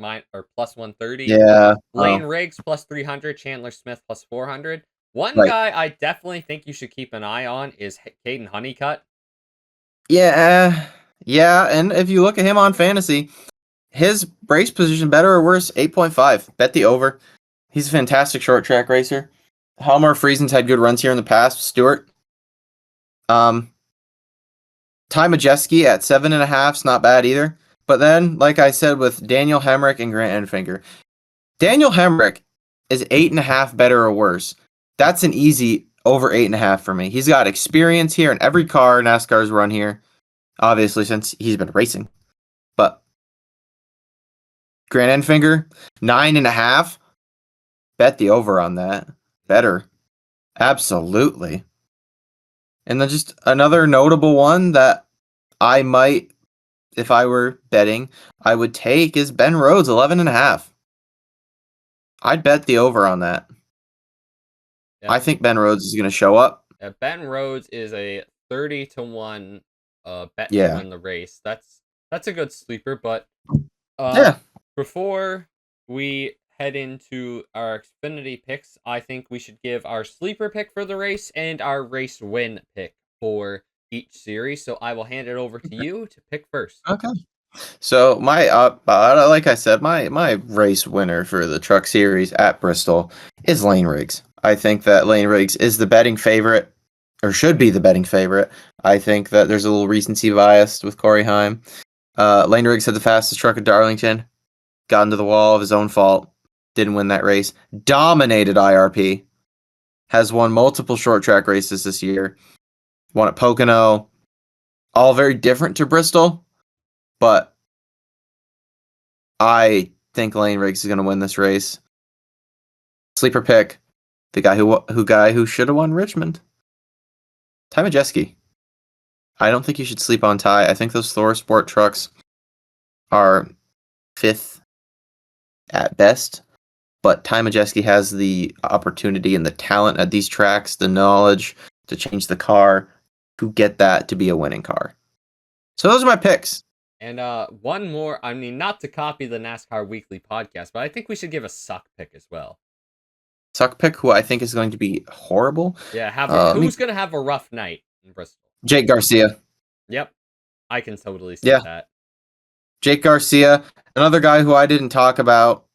plus 130. Yeah. Lane Riggs plus 300, Chandler Smith plus 400. One guy I definitely think you should keep an eye on is Caden Honeycutt. Yeah. Yeah, and if you look at him on fantasy, his race position, better or worse, 8.5. Bet the over. He's a fantastic short track racer. Helmer Friesen's had good runs here in the past. Stewart. Ty Majeski at 7.5 is not bad either. But then, like I said, with Daniel Hemrick and Grant Enfinger, Daniel Hemrick is 8.5 better or worse. That's an easy over 8.5 for me. He's got experience here in every car NASCAR's run here, obviously, since he's been racing. But Grant Enfinger, 9.5. Bet the over on that. Better. Absolutely. And then just another notable one that I might, if I were betting, I would take is Ben Rhodes, 11.5. I'd bet the over on that. Yep. I think Ben Rhodes is going to show up. Yeah, Ben Rhodes is a 30-1 bet to win the race. That's a good sleeper, but before we head into our Xfinity picks, I think we should give our sleeper pick for the race and our race win pick for each series. So I will hand it over to you to pick first. Okay. So my like I said, my race winner for the truck series at Bristol is Lane Riggs. I think that Lane Riggs is the betting favorite, or should be the betting favorite. I think that there's a little recency bias with Corey Heim. Lane Riggs had the fastest truck at Darlington, got into the wall of his own fault, didn't win that race, dominated IRP, has won multiple short track races this year, won at Pocono, all very different to Bristol, but I think Lane Riggs is going to win this race. Sleeper pick, the guy who should have won Richmond. Ty Majeski. I don't think you should sleep on Ty. I think those Thor Sport trucks are 5th at best, but Ty Majeski has the opportunity and the talent at these tracks, the knowledge to change the car, to get that to be a winning car. So those are my picks. And one more, I mean, not to copy the NASCAR Weekly podcast, but I think we should give a suck pick as well. Suck pick, who I think is going to be horrible. Yeah, who's going to have a rough night in Bristol? Jake Garcia. Yep, I can totally see that. Jake Garcia, another guy who I didn't talk about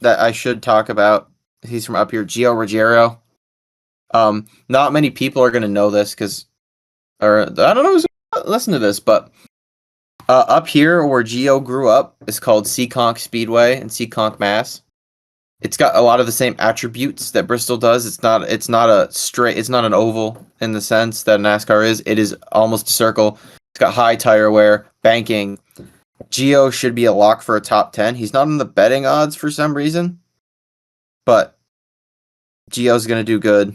that I should talk about. He's from up here, Gio Ruggiero. Not many people are going to know this or I don't know who's going to listen to this, but up here where Gio grew up is called Seekonk Speedway in Seekonk, Mass. It's got a lot of the same attributes that Bristol does. It's not an oval in the sense that NASCAR is. It is almost a circle. It's got high tire wear, banking. Gio should be a lock for a top 10. He's not in the betting odds for some reason, but Gio's going to do good.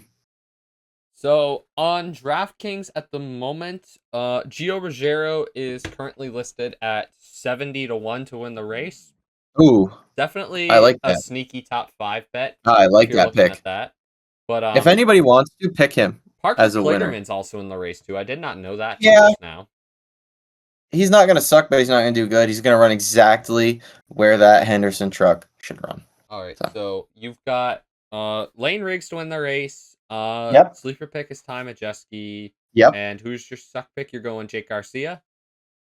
So on DraftKings at the moment, Gio Ruggiero is currently listed at 70-1 to win the race. Ooh, definitely I like a that. sneaky top 5 bet. I like that pick. At that. But if anybody wants to, pick him as a winner. Parker Clayderman's also in the race too. I did not know that. Yeah. Now. He's not going to suck, but he's not going to do good. He's going to run exactly where that Henderson truck should run. All right, so you've got Lane Riggs to win the race. Yep. Sleeper pick is Ty Majeski. Yep. And who's your suck pick? You're going Jake Garcia?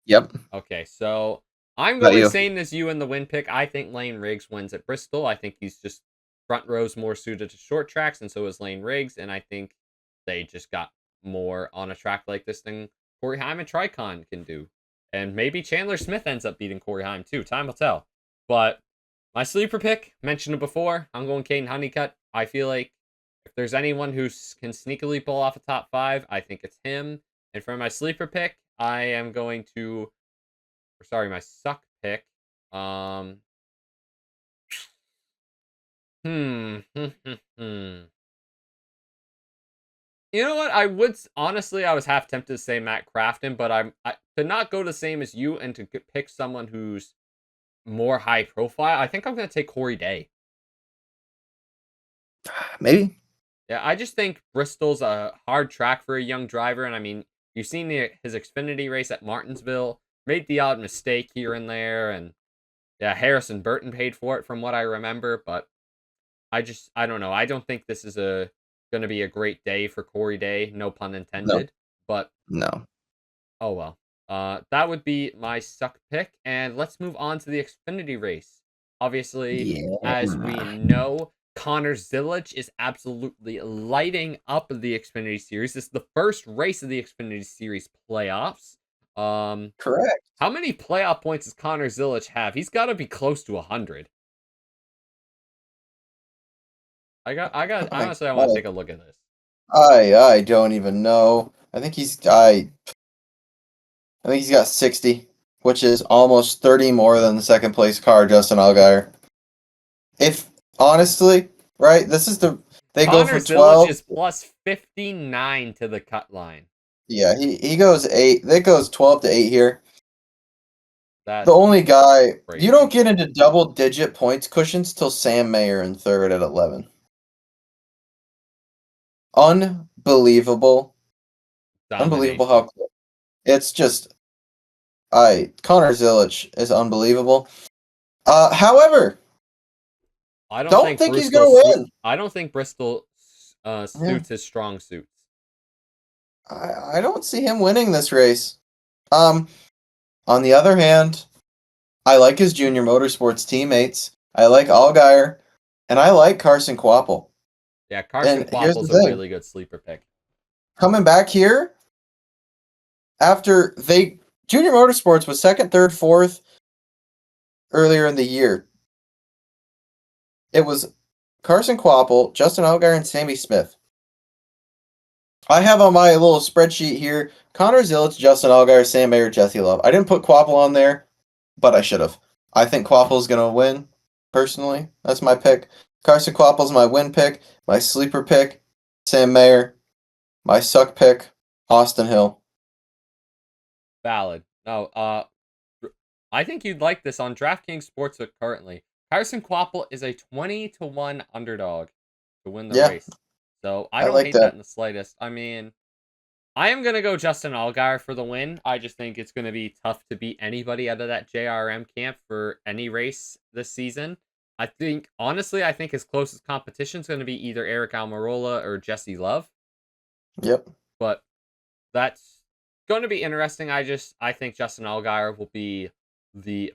Yep. Okay, so I'm going the same as you in the win pick. I think Lane Riggs wins at Bristol. I think he's just front row's more suited to short tracks, and so is Lane Riggs. And I think they just got more on a track like this than Corey Heim and Tricon can do. And maybe Chandler Smith ends up beating Corey Heim too. Time will tell. But my sleeper pick, mentioned it before, I'm going Caden Honeycutt. I feel like if there's anyone who can sneakily pull off a top 5, I think it's him. And for my sleeper pick, I am going to... Sorry, my suck pick. You know what? I was half tempted to say Matt Crafton, but to not go the same as you and to pick someone who's more high profile, I think I'm going to take Corey Day. Maybe. Yeah, I just think Bristol's a hard track for a young driver, and I mean, you've seen his Xfinity race at Martinsville, made the odd mistake here and there, and yeah, Harrison Burton paid for it from what I remember, but I don't know. I don't think this is going to be a great day for Corey Day, no pun intended. No. But no. Oh well. That would be my suck pick, and let's move on to the Xfinity race. Obviously, as we know, Connor Zilic is absolutely lighting up the Xfinity Series. This is the first race of the Xfinity Series playoffs. Correct. How many playoff points does Connor Zilic have? He's got to be close to 100. Honestly, I want to take a look at this. I don't even know. I think he's got 60, which is almost 30 more than the second place car, Justin Allgaier. If honestly, right, this is they go from 12 is plus 59 to the cut line. Yeah, he goes 8. That goes 12 to 8 here. That's the only guy crazy. You don't get into double-digit points cushions till Sam Mayer in third at 11. Unbelievable. Unbelievable how it's just Connor Zilic is unbelievable. However, I don't think he's going to win. I don't think Bristol suits his strong suits. I don't see him winning this race. On the other hand, I like his junior motorsports teammates. I like Allgaier, and I like Carson Kvapil. Yeah, Carson Kvapil's a really good sleeper pick. Coming back here, after Junior Motorsports was second, third, fourth earlier in the year. It was Carson Kvapil, Justin Allgaier, and Sammy Smith. I have on my little spreadsheet here, Connor Zilic, Justin Allgaier, Sam Mayer, Jesse Love. I didn't put Kvapil on there, but I should have. I think Quapple's going to win, personally. That's my pick. Carson Quapple's my win pick. My sleeper pick, Sam Mayer. My suck pick, Austin Hill. Valid. No, I think you'd like this on DraftKings Sportsbook currently. Carson Quapple is a 20-1 underdog to win the Yeah, race. So I I don't like hate that that. in the slightest. I mean, I am going to go Justin Allgaier for the win. I just think it's going to be tough to beat anybody out of that JRM camp for any race this season. Honestly, I think his closest competition is going to be either Eric Almirola or Jesse Love. Yep. But that's going to be interesting. I think Justin Allgaier will be the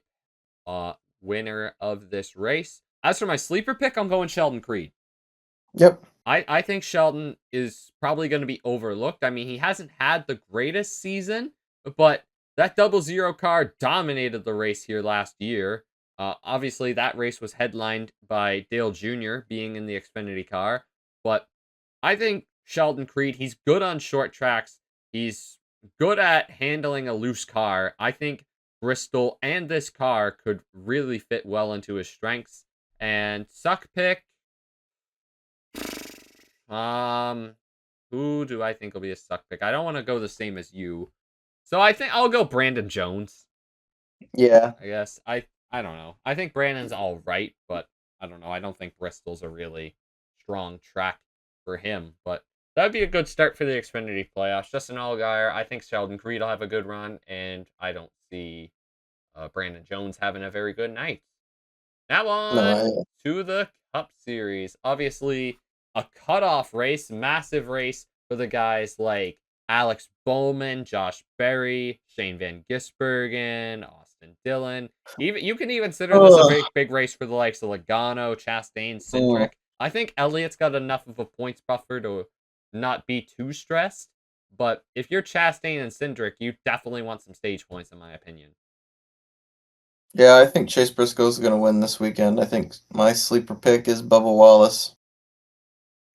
winner of this race. As for my sleeper pick, I'm going Sheldon Creed. Yep. I think Sheldon is probably going to be overlooked. I mean, he hasn't had the greatest season, but that 00 car dominated the race here last year. Obviously, that race was headlined by Dale Jr. being in the Xfinity car, but I think Sheldon Creed, he's good on short tracks. He's good at handling a loose car. I think Bristol and this car could really fit well into his strengths. And suck pick, who do I think will be a suck pick? I don't want to go the same as you. So I think I'll go Brandon Jones. Yeah. I guess. I don't know. I think Brandon's all right, but I don't know. I don't think Bristol's a really strong track for him, but that'd be a good start for the Xfinity playoffs. Justin Allgaier, I think Sheldon Creed will have a good run, and I don't see Brandon Jones having a very good night. Now on No, to the Cup Series. Obviously, a cutoff race, massive race for the guys like Alex Bowman, Josh Berry, Shane Van Gisbergen, Austin Dillon. Even you can even consider this a big race for the likes of Logano, Chastain, Cindric. I think Elliott's got enough of a points buffer to not be too stressed. But if you're Chastain and Cindric, you definitely want some stage points, in my opinion. Yeah, I think Chase Briscoe's going to win this weekend. I think my sleeper pick is Bubba Wallace.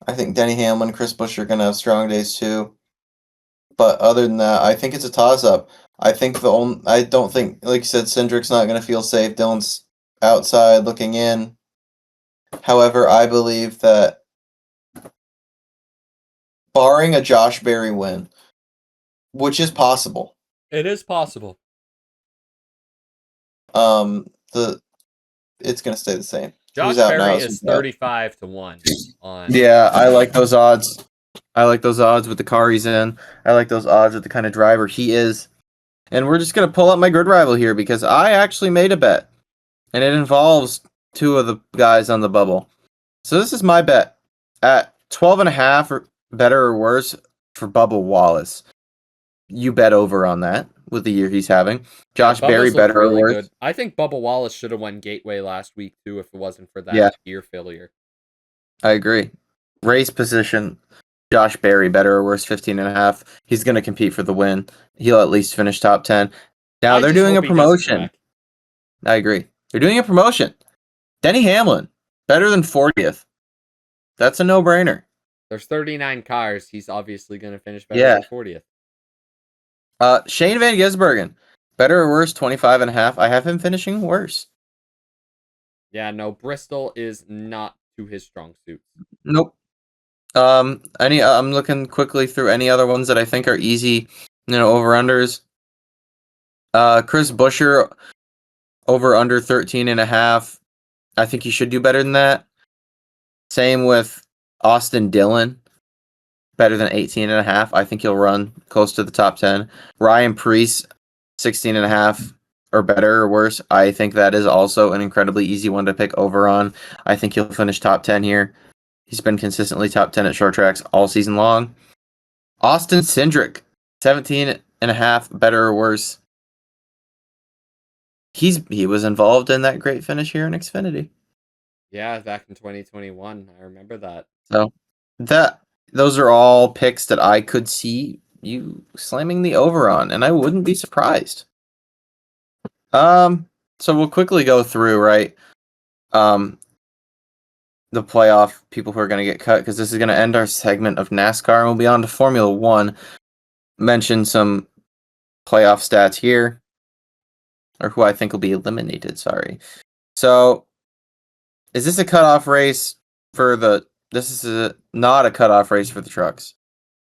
I think Denny Hamlin, Chris Buescher are going to have strong days too. But other than that, I think it's a toss-up. I don't think, like you said, Cindric's not going to feel safe. Dylan's outside looking in. However, I believe that barring a Josh Berry win, which is possible, It is possible. the it's going to stay the same. Josh Who's out now? Berry Is is who's out. 35-1 on. Yeah, I like those odds. I like those odds with the car he's in. I like those odds with the kind of driver he is. And we're just going to pull up my grid rival here because I actually made a bet. And it involves two of the guys on the bubble. So this is my bet. At 12.5 or better or worse for Bubba Wallace. You bet over on that with the year he's having. Josh Berry, better or worse. Good. I think Bubba Wallace should have won Gateway last week too if it wasn't for that gear failure. I agree. Race position, Josh Berry, better or worse, 15.5. He's going to compete for the win. He'll at least finish top 10. Now they're doing a promotion. I agree. They're doing a promotion. Denny Hamlin, better than 40th. That's a no-brainer. There's 39 cars. He's obviously going to finish better than 40th. Shane Van Gisbergen, better or worse, 25.5. I have him finishing worse. Yeah, no, Bristol is not to his strong suit. Nope. I'm looking quickly through any other ones that I think are easy, over-unders. Chris Buescher, over-under 13.5. I think he should do better than that. Same with Austin Dillon, better than 18.5. I think he'll run close to the top 10. Ryan Preece, 16.5 or better or worse. I think that is also an incredibly easy one to pick over on. I think he'll finish top 10 here. He's been consistently top 10 at short tracks all season long. Austin Cindric, 17.5, better or worse. He was involved in that great finish here in Xfinity. Yeah, back in 2021. I remember that. So those are all picks that I could see you slamming the over on, and I wouldn't be surprised. So we'll quickly go through, right? The playoff people who are going to get cut, because this is going to end our segment of NASCAR, and we'll be on to Formula One. Mention some playoff stats here. or who I think will be eliminated. Sorry. So, is this a cutoff race for the? This is not a cutoff race for the trucks.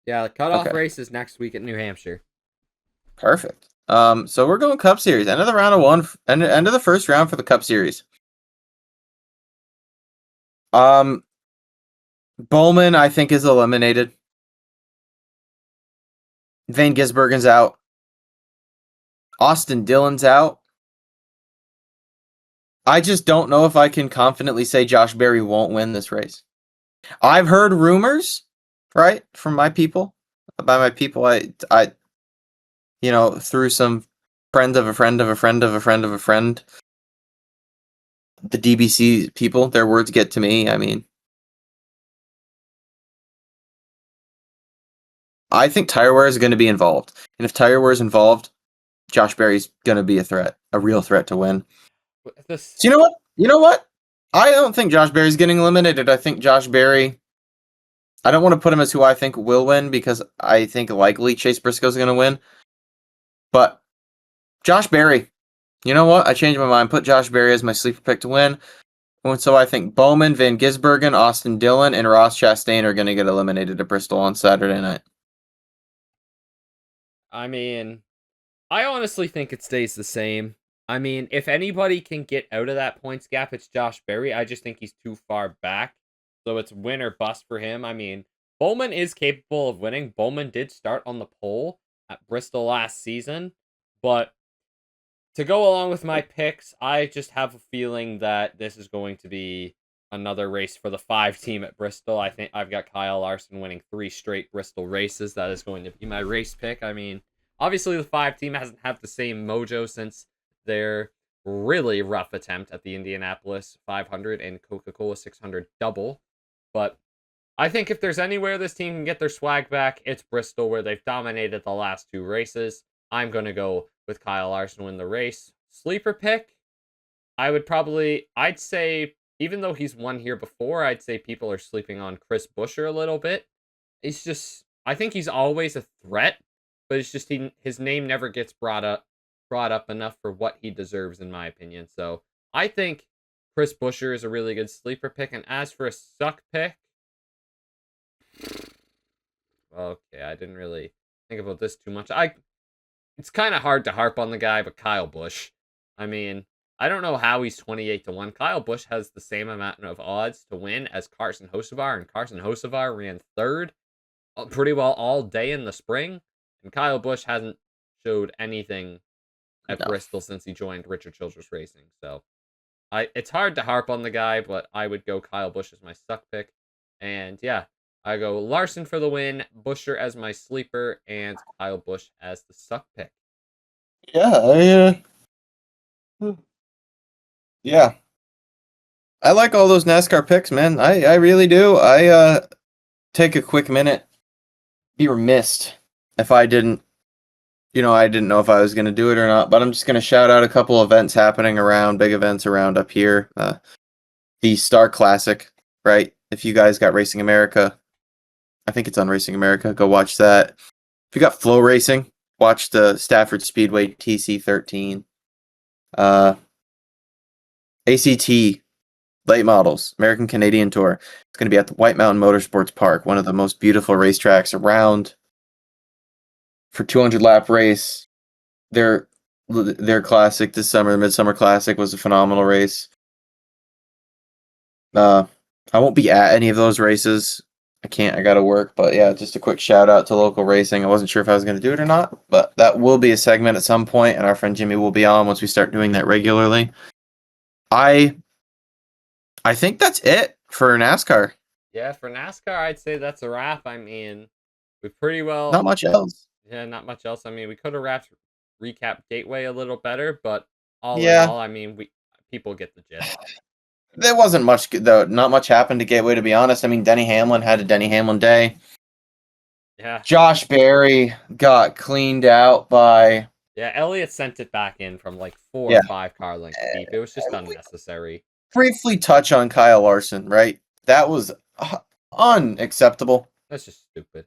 Yeah, the cutoff Okay. race is next week at New Hampshire. Perfect. So we're going Cup Series. End of the round of one. End of the first round for the Cup Series. Bowman, I think, is eliminated. Van Gisbergen's out. Austin Dillon's out. I just don't know if I can confidently say Josh Berry won't win this race. I've heard rumors, right, from my people. By my people, I through some friend of a friend of a friend of a friend of a friend. The DBC people, their words get to me. I mean, I think tire wear is going to be involved. And if tire wear is involved, Josh Berry's going to be a real threat to win. So you know what? You know what? I don't think Josh Berry's getting eliminated. I think Josh Berry, I don't want to put him as who I think will win because I think likely Chase Briscoe's going to win. But Josh Berry, you know what? I changed my mind. Put Josh Berry as my sleeper pick to win. And so I think Bowman, Van Gisbergen, Austin Dillon, and Ross Chastain are going to get eliminated at Bristol on Saturday night. I mean, I honestly think it stays the same. I mean, if anybody can get out of that points gap, it's Josh Berry. I just think he's too far back. So it's win or bust for him. I mean, Bowman is capable of winning. Bowman did start on the pole at Bristol last season. But to go along with my picks, I just have a feeling that this is going to be another race for the 5 team at Bristol. I think I've got Kyle Larson winning 3 straight Bristol races. That is going to be my race pick. I mean, obviously the 5 team hasn't had the same mojo since their really rough attempt at the Indianapolis 500 and Coca-Cola 600 double. But I think if there's anywhere this team can get their swag back, it's Bristol, where they've dominated the last 2 races. I'm going to go with Kyle Larson win the race. Sleeper pick, I'd say, even though he's won here before, I'd say people are sleeping on Chris Buescher a little bit. It's just, I think he's always a threat, but it's just his name never gets brought up enough for what he deserves, in my opinion. So I think Chris Buescher is a really good sleeper pick. And as for a suck pick, okay, I didn't really think about this too much. It's kind of hard to harp on the guy, but Kyle Busch. I mean, I don't know how he's 28-1. Kyle Busch has the same amount of odds to win as Carson Hocevar, and Carson Hocevar ran 3rd pretty well all day in the spring, and Kyle Busch hasn't showed anything at Bristol since he joined Richard Childress Racing. So it's hard to harp on the guy, but I would go Kyle Busch as my suck pick. And yeah, I go Larson for the win, Buescher as my sleeper, and Kyle Busch as the suck pick. Yeah, I like all those NASCAR picks, man. I really do. I take a quick minute. Be remiss if I didn't. I didn't know if I was going to do it or not, but I'm just going to shout out a couple events happening around, big events around up here. The Star Classic, right? If you guys got Racing America, I think it's on Racing America. Go watch that. If you got Flow Racing, watch the Stafford Speedway TC13. ACT, Late Models, American Canadian Tour. It's going to be at the White Mountain Motorsports Park, one of the most beautiful racetracks around. For 200 lap race, their classic this summer, the Midsummer Classic, was a phenomenal race. I won't be at any of those races. I gotta work, but yeah, just a quick shout out to local racing. I wasn't sure if I was going to do it or not, but that will be a segment at some point, and our friend Jimmy will be on once we start doing that regularly. I think that's it for NASCAR. Yeah, for NASCAR, I'd say that's a wrap. I mean, we pretty well... Not much else. Yeah, not much else. I mean, we could have recap Gateway a little better, but all in all, I mean, people get the gist. There wasn't much, though. Not much happened to Gateway, to be honest. I mean, Denny Hamlin had a Denny Hamlin day. Yeah. Josh Berry got cleaned out by... Yeah, Elliott sent it back in from like 4 or 5 car lengths deep. It was just unnecessary. Briefly touch on Kyle Larson, right? That was unacceptable. That's just stupid.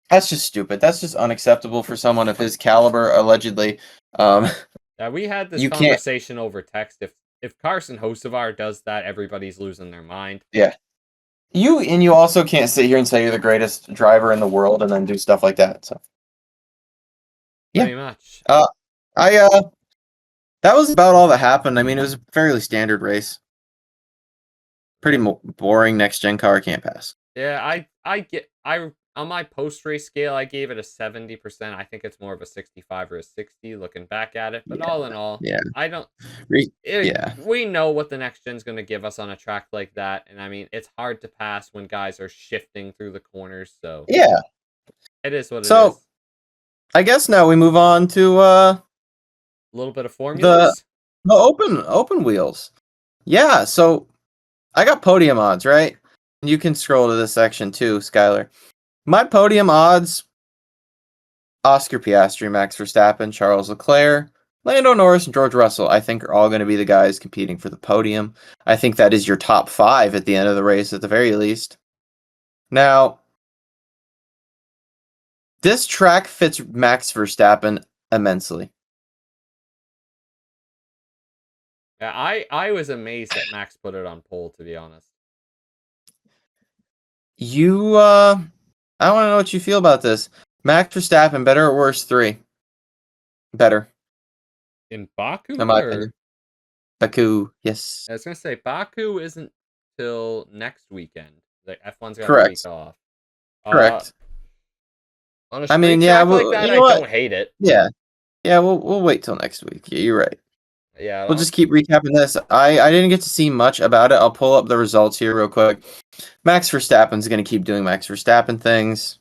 That's just stupid. That's just unacceptable for someone of his caliber, allegedly. Yeah, we had this You can't. conversation over text. If Carson Hocevar does that, everybody's losing their mind. Yeah. You also can't sit here and say you're the greatest driver in the world and then do stuff like that. So yeah. Pretty much. I that was about all that happened. I mean, it was a fairly standard race. Pretty boring next gen car can't pass. Yeah, I on my post race scale, I gave it a 70%. I think it's more of a 65 or a 60 looking back at it. But all in all, Yeah. I don't. Yeah. We know what the next gen's going to give us on a track like that, and I mean, it's hard to pass when guys are shifting through the corners. So Yeah. it is what it So is. I guess now we move on to A little bit of formulas. the open wheels. Yeah, so I got podium odds, right? You can scroll to this section too, Skylar. My podium odds: Oscar Piastri, Max Verstappen, Charles Leclerc, Lando Norris, and George Russell, I think are all going to be the guys competing for the podium. I think that is your top 5 at the end of the race at the very least. Now, this track fits Max Verstappen immensely. Yeah, I was amazed that Max put it on pole, to be honest. I want to know what you feel about this. Max Verstappen, better or worse? 3. Better. In Baku, In my opinion. Baku, yes. I was gonna say Baku isn't till next weekend. Like F1's got Correct. a week off. Correct. On a straight track like that, I don't hate it. Yeah. Yeah, we'll wait till next week. Yeah, you're right. Yeah, We'll just keep recapping this. I didn't get to see much about it. I'll pull up the results here real quick. Max Verstappen's going to keep doing Max Verstappen things.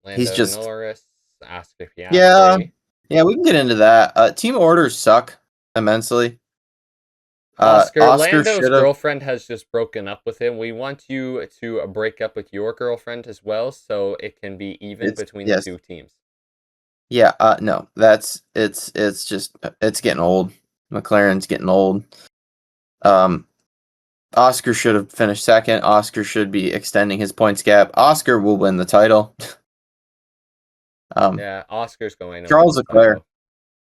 Lando Norris, Oscar Piastri. Yeah, we can get into that. Team orders suck immensely. Oscar Lando's girlfriend has just broken up with him. We want you to break up with your girlfriend as well, so it can be even between the two teams. Yeah, no, it's getting old. McLaren's getting old. Oscar should have finished second. Oscar should be extending his points gap. Oscar will win the title. Yeah, Oscar's going to Charles Leclerc.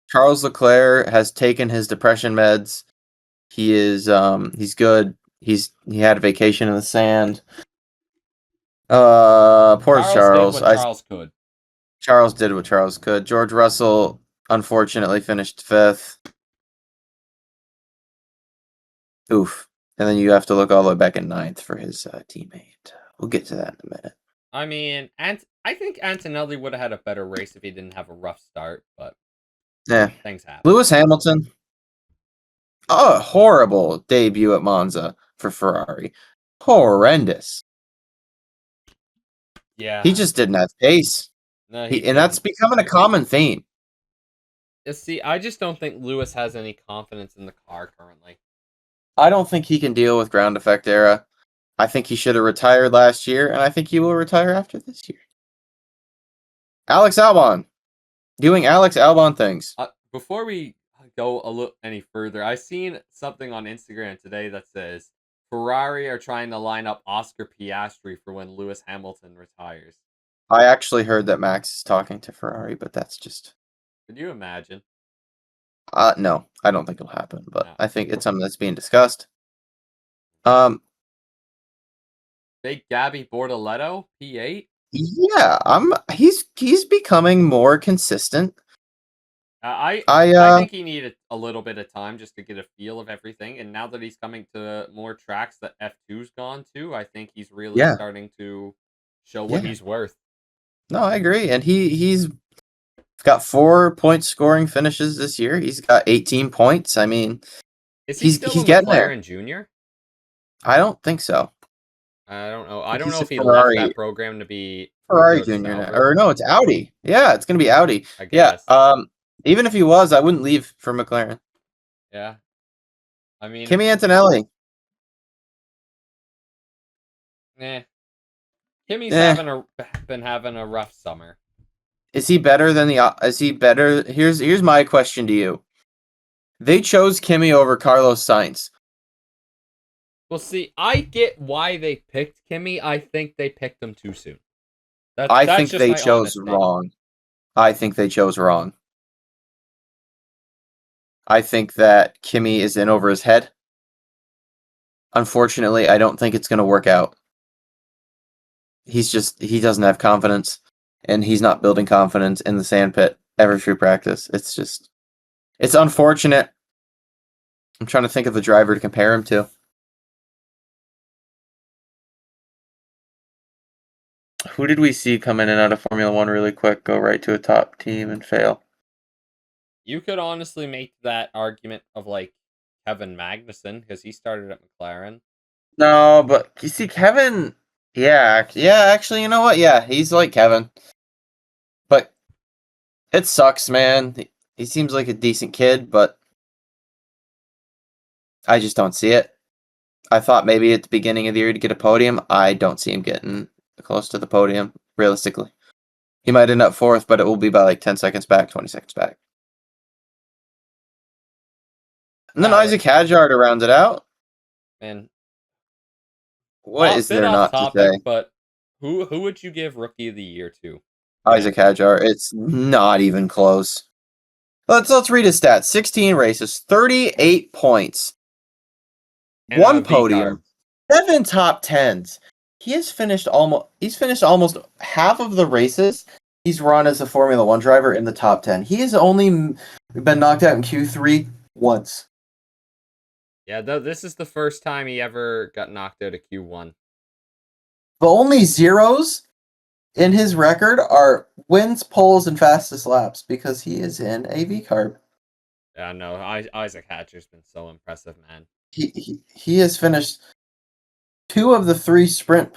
Charles Leclerc has taken his depression meds. He is he's good. He had a vacation in the sand. Poor Charles. Did what Charles could. Charles did what Charles could. George Russell unfortunately finished 5th. Oof. And then you have to look all the way back at 9th for his teammate. We'll get to that in a minute. I mean, I think Antonelli would have had a better race if he didn't have a rough start, but yeah, things happen. Lewis Hamilton. Oh, horrible debut at Monza for Ferrari. Horrendous. Yeah. He just didn't have pace. No, and that's becoming a common theme. See, I just don't think Lewis has any confidence in the car currently. I don't think he can deal with ground effect era. I think he should have retired last year, and I think he will retire after this year. Alex Albon. Doing Alex Albon things. Before we go a little any further, I seen something on Instagram today that says Ferrari are trying to line up Oscar Piastri for when Lewis Hamilton retires. I actually heard that Max is talking to Ferrari, but that's just... Could you imagine? No, I don't think it'll happen, but no. I think it's something that's being discussed. Big Gabby Bortoletto, P8. Yeah, he's becoming more consistent. I think he needed a little bit of time just to get a feel of everything, and now that he's coming to more tracks that F2's gone to, I think he's really starting to show what he's worth. No, I agree, and he's got 4 point scoring finishes this year. He's got 18 points. I mean, he's getting there. Junior? I don't think so. I don't know. I don't know if he left that program to be Ferrari Junior now. Or no, it's Audi. Yeah, it's gonna be Audi. I guess. Yeah. Even if he was, I wouldn't leave for McLaren. Yeah. I mean, Kimi Antonelli. Kimi's been having a rough summer. Is he better than is he better? Here's my question to you. They chose Kimi over Carlos Sainz. Well, see, I get why they picked Kimi. I think they picked him too soon. I think they chose wrong. I think they chose wrong. I think that Kimi is in over his head. Unfortunately, I don't think it's going to work out. He doesn't have confidence, and he's not building confidence in the sandpit ever through practice. It's unfortunate. I'm trying to think of the driver to compare him to. Who did we see come in and out of Formula One really quick, go right to a top team and fail? You could honestly make that argument of like Kevin Magnussen because he started at McLaren. No, but you see, Kevin. Yeah, actually, you know what? Yeah, he's like Kevin. But it sucks, man. He seems like a decent kid, but I just don't see it. I thought maybe at the beginning of the year to get a podium. I don't see him getting close to the podium, realistically. He might end up fourth, but it will be by like 10 seconds back, 20 seconds back. And then Isaac Hadjar to round it out. And What is bit there off not to topic, say? but who would you give Rookie of the Year to? Isaac Hadjar. It's not even close. Let's read his stats. 16 races, 38 points, And one V-carb. podium, 7 top 10s. He's finished almost half of the races he's run as a Formula 1 driver in the top 10. He has only been knocked out in Q3 once. Yeah, this is the first time he ever got knocked out of Q1. The only zeros in his record are wins, poles, and fastest laps because he is in a V-carb. Yeah, no, Isaac Hatcher's been so impressive, man. He has finished 2 of the 3 sprint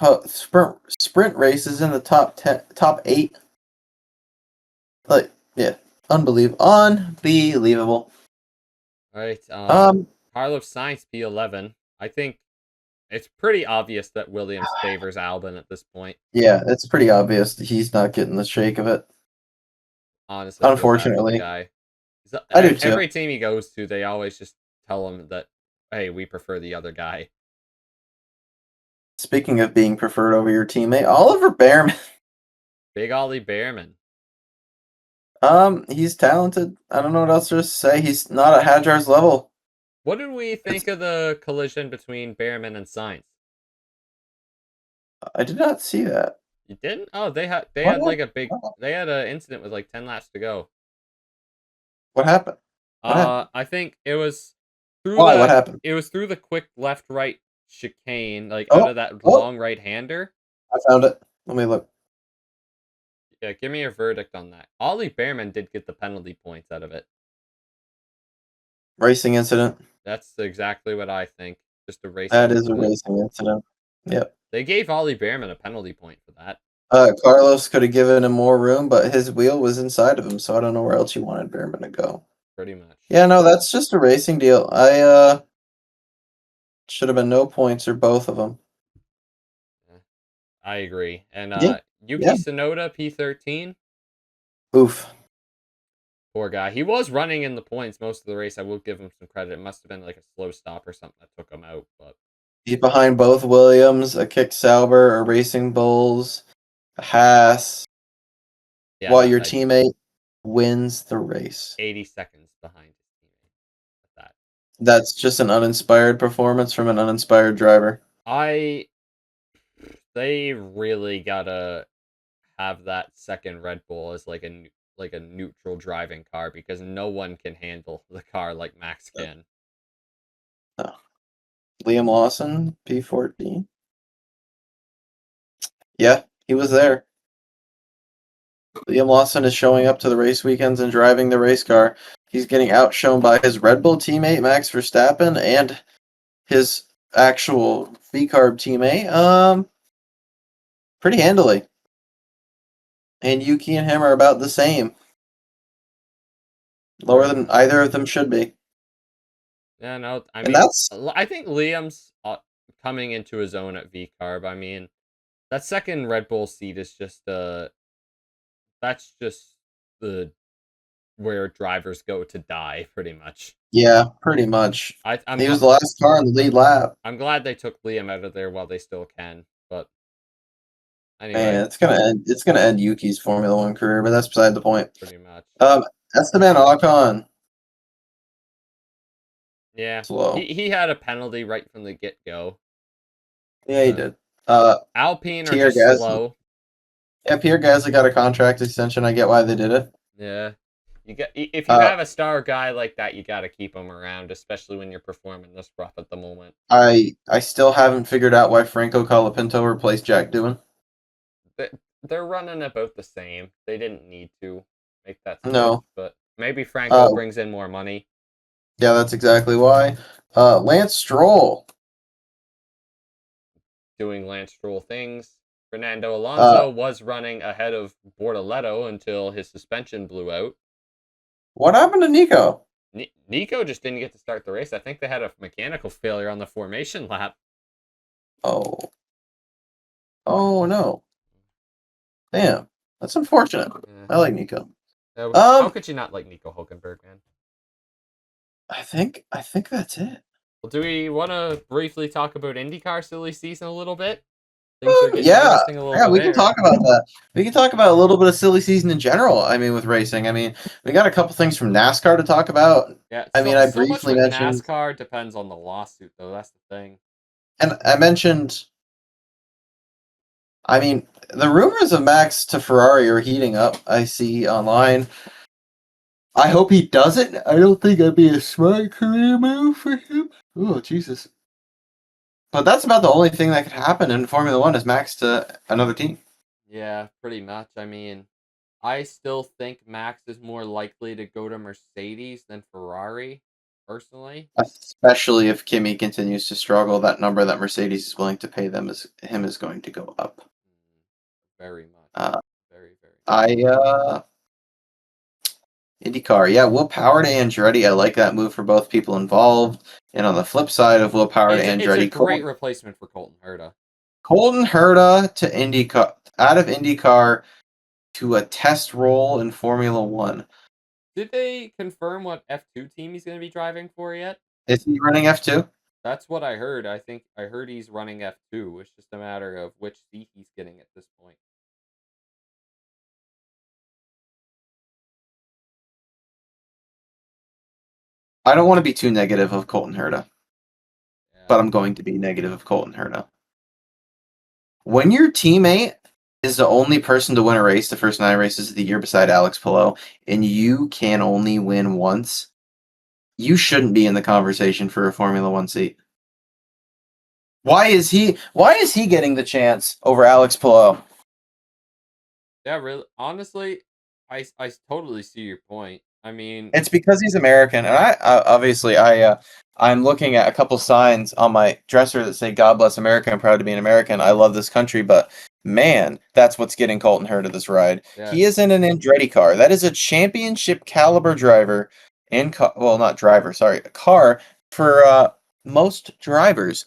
races in the top 8. Like, yeah, unbelievable. All right, Carlos Sainz P11. I think it's pretty obvious that Williams favors Albon at this point. Yeah, it's pretty obvious that he's not getting the shake of it. Honestly, I feel bad for the Unfortunately, guy. I do too. Every team he goes to, they always just tell him that, hey, we prefer the other guy. Speaking of being preferred over your teammate, Oliver Behrman. Big Ollie Behrman. He's talented. I don't know what else to say. He's not at Hadjar's level. What did we think of the collision between Behrman and Sainz? I did not see that. You didn't? Oh, they had like a big they had an incident with like 10 laps to go. What happened? I think it was through What happened? It was through the quick left right chicane, like out of that long right hander. I found it. Let me look. Yeah, give me a verdict on that. Ollie Behrman did get the penalty points out of it. Racing incident. That's exactly what I think. Just a racing That is incident. a racing incident. Yep. They gave Ollie Behrman a penalty point for that. Carlos could have given him more room, but his wheel was inside of him, so I don't know where else you wanted Behrman to go. Pretty much. Yeah, no, that's just a racing deal. I should have been no points or both of them. Yeah, I agree. And Yuki Yeah. Tsunoda P13. Oof. Poor guy. He was running in the points most of the race. I will give him some credit. It must have been like a slow stop or something that took him out. But He's behind both Williams, a Kick Sauber, a Racing Bulls, a Haas. yeah, while your teammate wins the race. 80 seconds behind his teammate. That. That's just an uninspired performance from an uninspired driver. They really gotta have that second Red Bull as like a neutral driving car because no one can handle the car like Max can. Oh. Liam Lawson, P14. Yeah, he was there. Liam Lawson is showing up to the race weekends and driving the race car. He's getting outshone by his Red Bull teammate Max Verstappen and his actual V-carb teammate. Pretty handily. And Yuki and him are about the same. Lower than either of them should be. Yeah, no, I mean, I think Liam's coming into his own at V-carb. I mean, that second Red Bull seat is just that's just the where drivers go to die, pretty much. Yeah, pretty much. He was the last car on the lead lap. I'm glad they took Liam out of there while they still can, but anyway. Man, it's gonna end Yuki's Formula One career, but that's beside the point. Pretty much. Esteban Ocon. Yeah, slow. he had a penalty right from the get go. Yeah, he Uh, did. Uh, Alpine are Pierre just Gasly. slow. Yeah, Pierre Gasly got a contract extension. I get why they did it. Yeah, if you Uh, have a star guy like that, you got to keep him around, especially when you're performing this rough at the moment. I still haven't figured out why Franco Colapinto replaced Jack Doohan. They're running about the same. They didn't need to make that switch, No. but maybe Franco Uh, brings in more money. yeah, that's exactly why. Lance Stroll. Doing Lance Stroll things. Fernando Uh, Alonso was running ahead of Bortoleto until his suspension blew out. what happened to Nico? Nico just didn't get to start the race. I think they had a mechanical failure on the formation lap. Oh, oh no. Damn, that's unfortunate. Yeah. I like Nico. How Um, could you not like Nico Hulkenberg, man? I think that's it. Well, do we want to briefly talk about IndyCar silly season a little bit? Things are getting Yeah, interesting a little yeah, bit we can there. talk about that. We can talk about a little bit of silly season in general. I mean, with racing. I mean, we got a couple things from NASCAR to talk about. Yeah, I mean, I so much briefly with mentioned, NASCAR depends on the lawsuit, though. That's the thing. and I mentioned. I mean, the rumors of Max to Ferrari are heating up. I see online. I hope he doesn't. I don't think that'd be a smart career move for him. Oh, Jesus. But that's about the only thing that could happen in Formula One is Max to another team. Yeah, pretty much. I mean, I still think Max is more likely to go to Mercedes than Ferrari, personally. Especially if Kimi continues to struggle, that number that Mercedes is willing to pay him is going to go up. Mm, very much. Uh, Very, very. I IndyCar, yeah, Will Power to Andretti. I like that move for both people involved. And on the flip side of Will Power to It's a Andretti, great replacement for Colton Herta. Colton Herta to IndyCar, out of IndyCar to a test role in Formula One. Did they confirm what F2 team he's going to be driving for yet? Is he running F2? That's what I heard. I think I heard he's running F2. It's just a matter of which seat he's getting at this point. I don't want to be too negative of Colton Herta, Yeah. but I'm going to be negative of Colton Herta. When your teammate is the only person to win a race the first 9 races of the year beside Alex Palou, and you can only win once, you shouldn't be in the conversation for a Formula One seat. Why is he getting the chance over Alex Palou? Yeah, really. Honestly, I totally see your point. I mean, It's because he's American, and I'm looking at a couple signs on my dresser that say "God bless America." I'm proud to be an American. I love this country, but man, that's what's getting Colton Herta this ride. yeah, He is in an Andretti car. That is a championship caliber driver well, not driver, sorry, a car for most drivers.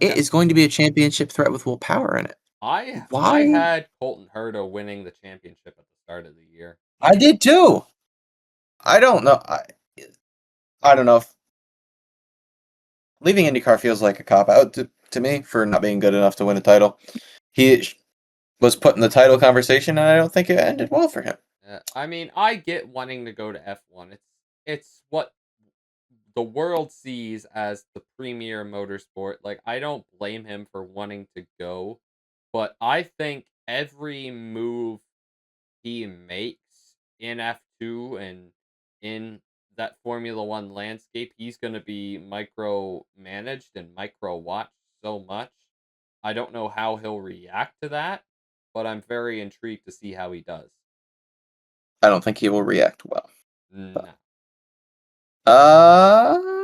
It yeah. is going to be a championship threat with Will Power in it. I Why? had Colton Herta winning the championship at the start of the year. I did too. I don't know. I don't know if leaving IndyCar feels like a cop out to me for not being good enough to win a title. He was put in the title conversation, and I don't think it ended well for him. I mean, I get wanting to go to F1. It's what the world sees as the premier motorsport. Like, I don't blame him for wanting to go, but I think every move he makes in F2 and in that Formula One landscape, he's going to be micro managed and micro watched so much. I don't know how he'll react to that, but I'm very intrigued to see how he does. I don't think he will react well. But, No. uh,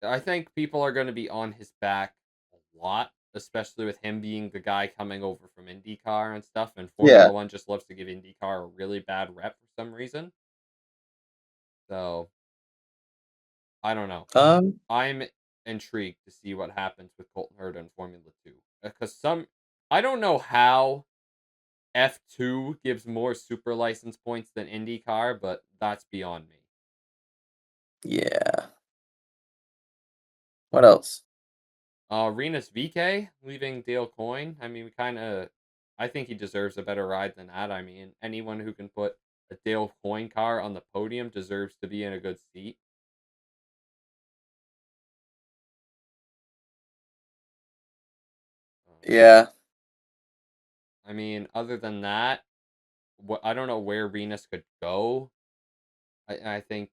I think people are going to be on his back a lot, especially with him being the guy coming over from IndyCar and stuff. And yeah. Formula One just loves to give IndyCar a really bad rep for some reason. So I don't know. Um, I'm intrigued to see what happens with Colton Herta in Formula Two because I don't know how F2 gives more super license points than IndyCar, but that's beyond me. yeah. What else? Renus VK leaving Dale Coyne. I mean, I think he deserves a better ride than that. I mean, anyone who can put a Dale Coyne car on the podium deserves to be in a good seat. Yeah. I mean, other than that, I don't know where Renus could go. I think,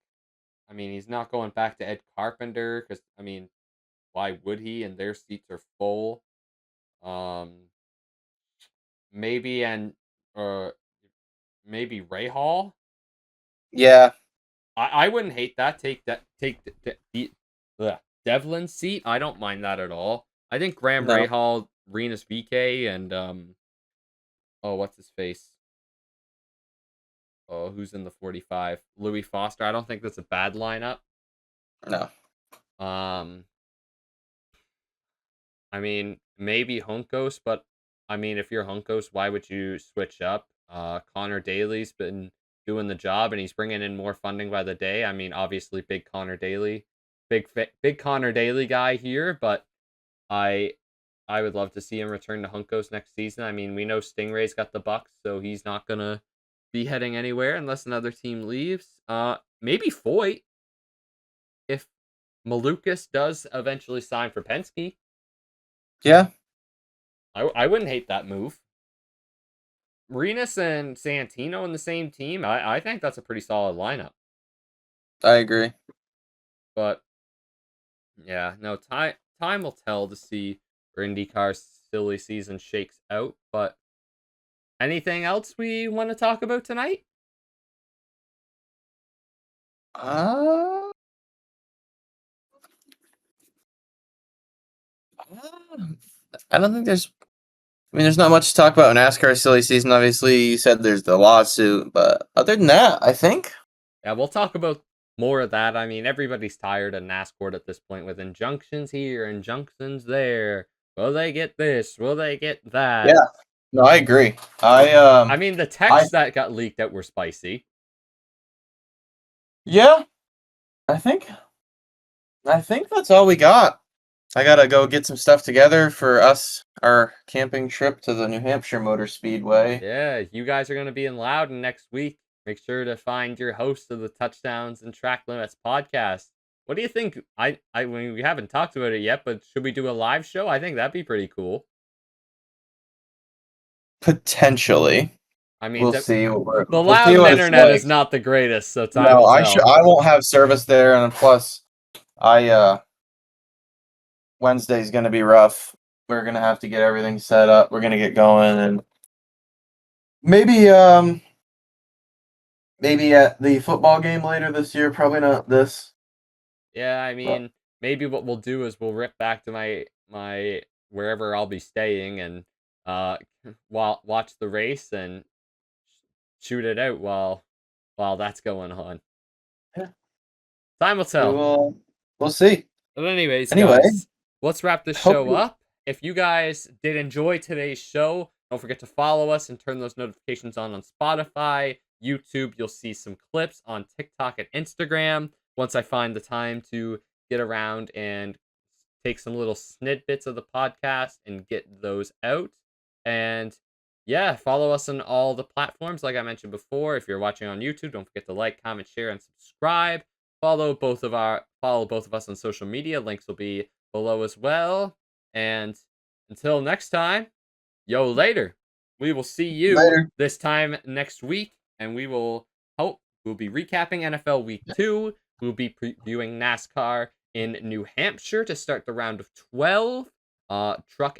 I mean, he's not going back to Ed Carpenter because, I mean, why would he? And their seats are full. Maybe uh maybe Ray Hall. Yeah. I wouldn't hate that. Take Devlin's seat. I don't mind that at all. I think Graham No. Rahal, Renus VK, and oh, what's his face? Oh, who's in the 45? Louis Foster. I don't think that's a bad lineup. No. Um, I mean, maybe Hunkos, but I mean, if you're Hunkos, why would you switch up? Connor Daly's been doing the job, and he's bringing in more funding by the day. I mean, obviously, big Connor Daly, big Connor Daly guy here, but I I would love to see him return to Hunkos next season. I mean, we know Stingray's got the Bucks, so he's not gonna be heading anywhere unless another team leaves. Maybe Foyt if Malukas does eventually sign for Penske. Yeah. I wouldn't hate that move. Renus and Santino in the same team. I think that's a pretty solid lineup. I agree. But yeah, no, time will tell to see where IndyCar's silly season shakes out. But anything else we want to talk about tonight? Uh, I don't think there's. I mean, there's not much to talk about in NASCAR silly season. Obviously, you said there's the lawsuit, but other than that, I think. Yeah, we'll talk about more of that. I mean, everybody's tired of NASCAR at this point with injunctions here, injunctions there. Will they get this? Will they get that? Yeah. No, I agree. I mean, the I texts that got leaked out were spicy. yeah. I think. I think that's all we got. I gotta go get some stuff together for our camping trip to the New Hampshire Motor Speedway. Yeah, you guys are going to be in Loudon next week. Make sure to find your host of the Touchdowns and Track Limits podcast. What do you think? I mean, we haven't talked about it yet, but should we do a live show? I think that'd be pretty cool. Potentially. I mean, We'll see. the We'll see Loudon what it's internet like. is not the greatest, so time No, will tell. I won't have service there, and plus, I Wednesday's gonna be rough. We're gonna have to get everything set up. We're gonna get going, and maybe maybe at the football game later this year. Probably not this. Yeah, I But mean, maybe what we'll do is we'll rip back to my wherever I'll be staying and uh while watch the race and shoot it out while that's going on. yeah, Time will we tell. will. We'll see. But anyways, Anyway, guys, let's wrap this hope show you. up. If you guys did enjoy today's show, don't forget to follow us and turn those notifications on Spotify, YouTube. You'll see some clips on TikTok and Instagram once I find the time to get around and take some little snippets of the podcast and get those out. And yeah, follow us on all the platforms like I mentioned before. If you're watching on YouTube, don't forget to like, comment, share, and subscribe. Follow both of us on social media. Links will be below as well. And until next time, yo later. We will see you Later. this time next week, and we'll be recapping NFL Week 2. We'll be previewing NASCAR in New Hampshire to start the round of 12. Truck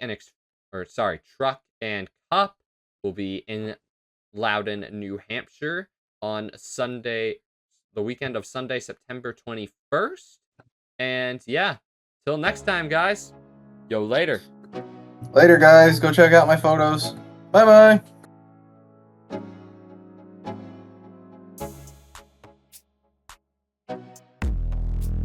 and Cup will be in Loudon, New Hampshire on Sunday, the weekend of Sunday, September 21st. And yeah, till next time, guys. Yo, later. Later, guys. Go check out my photos. Bye bye.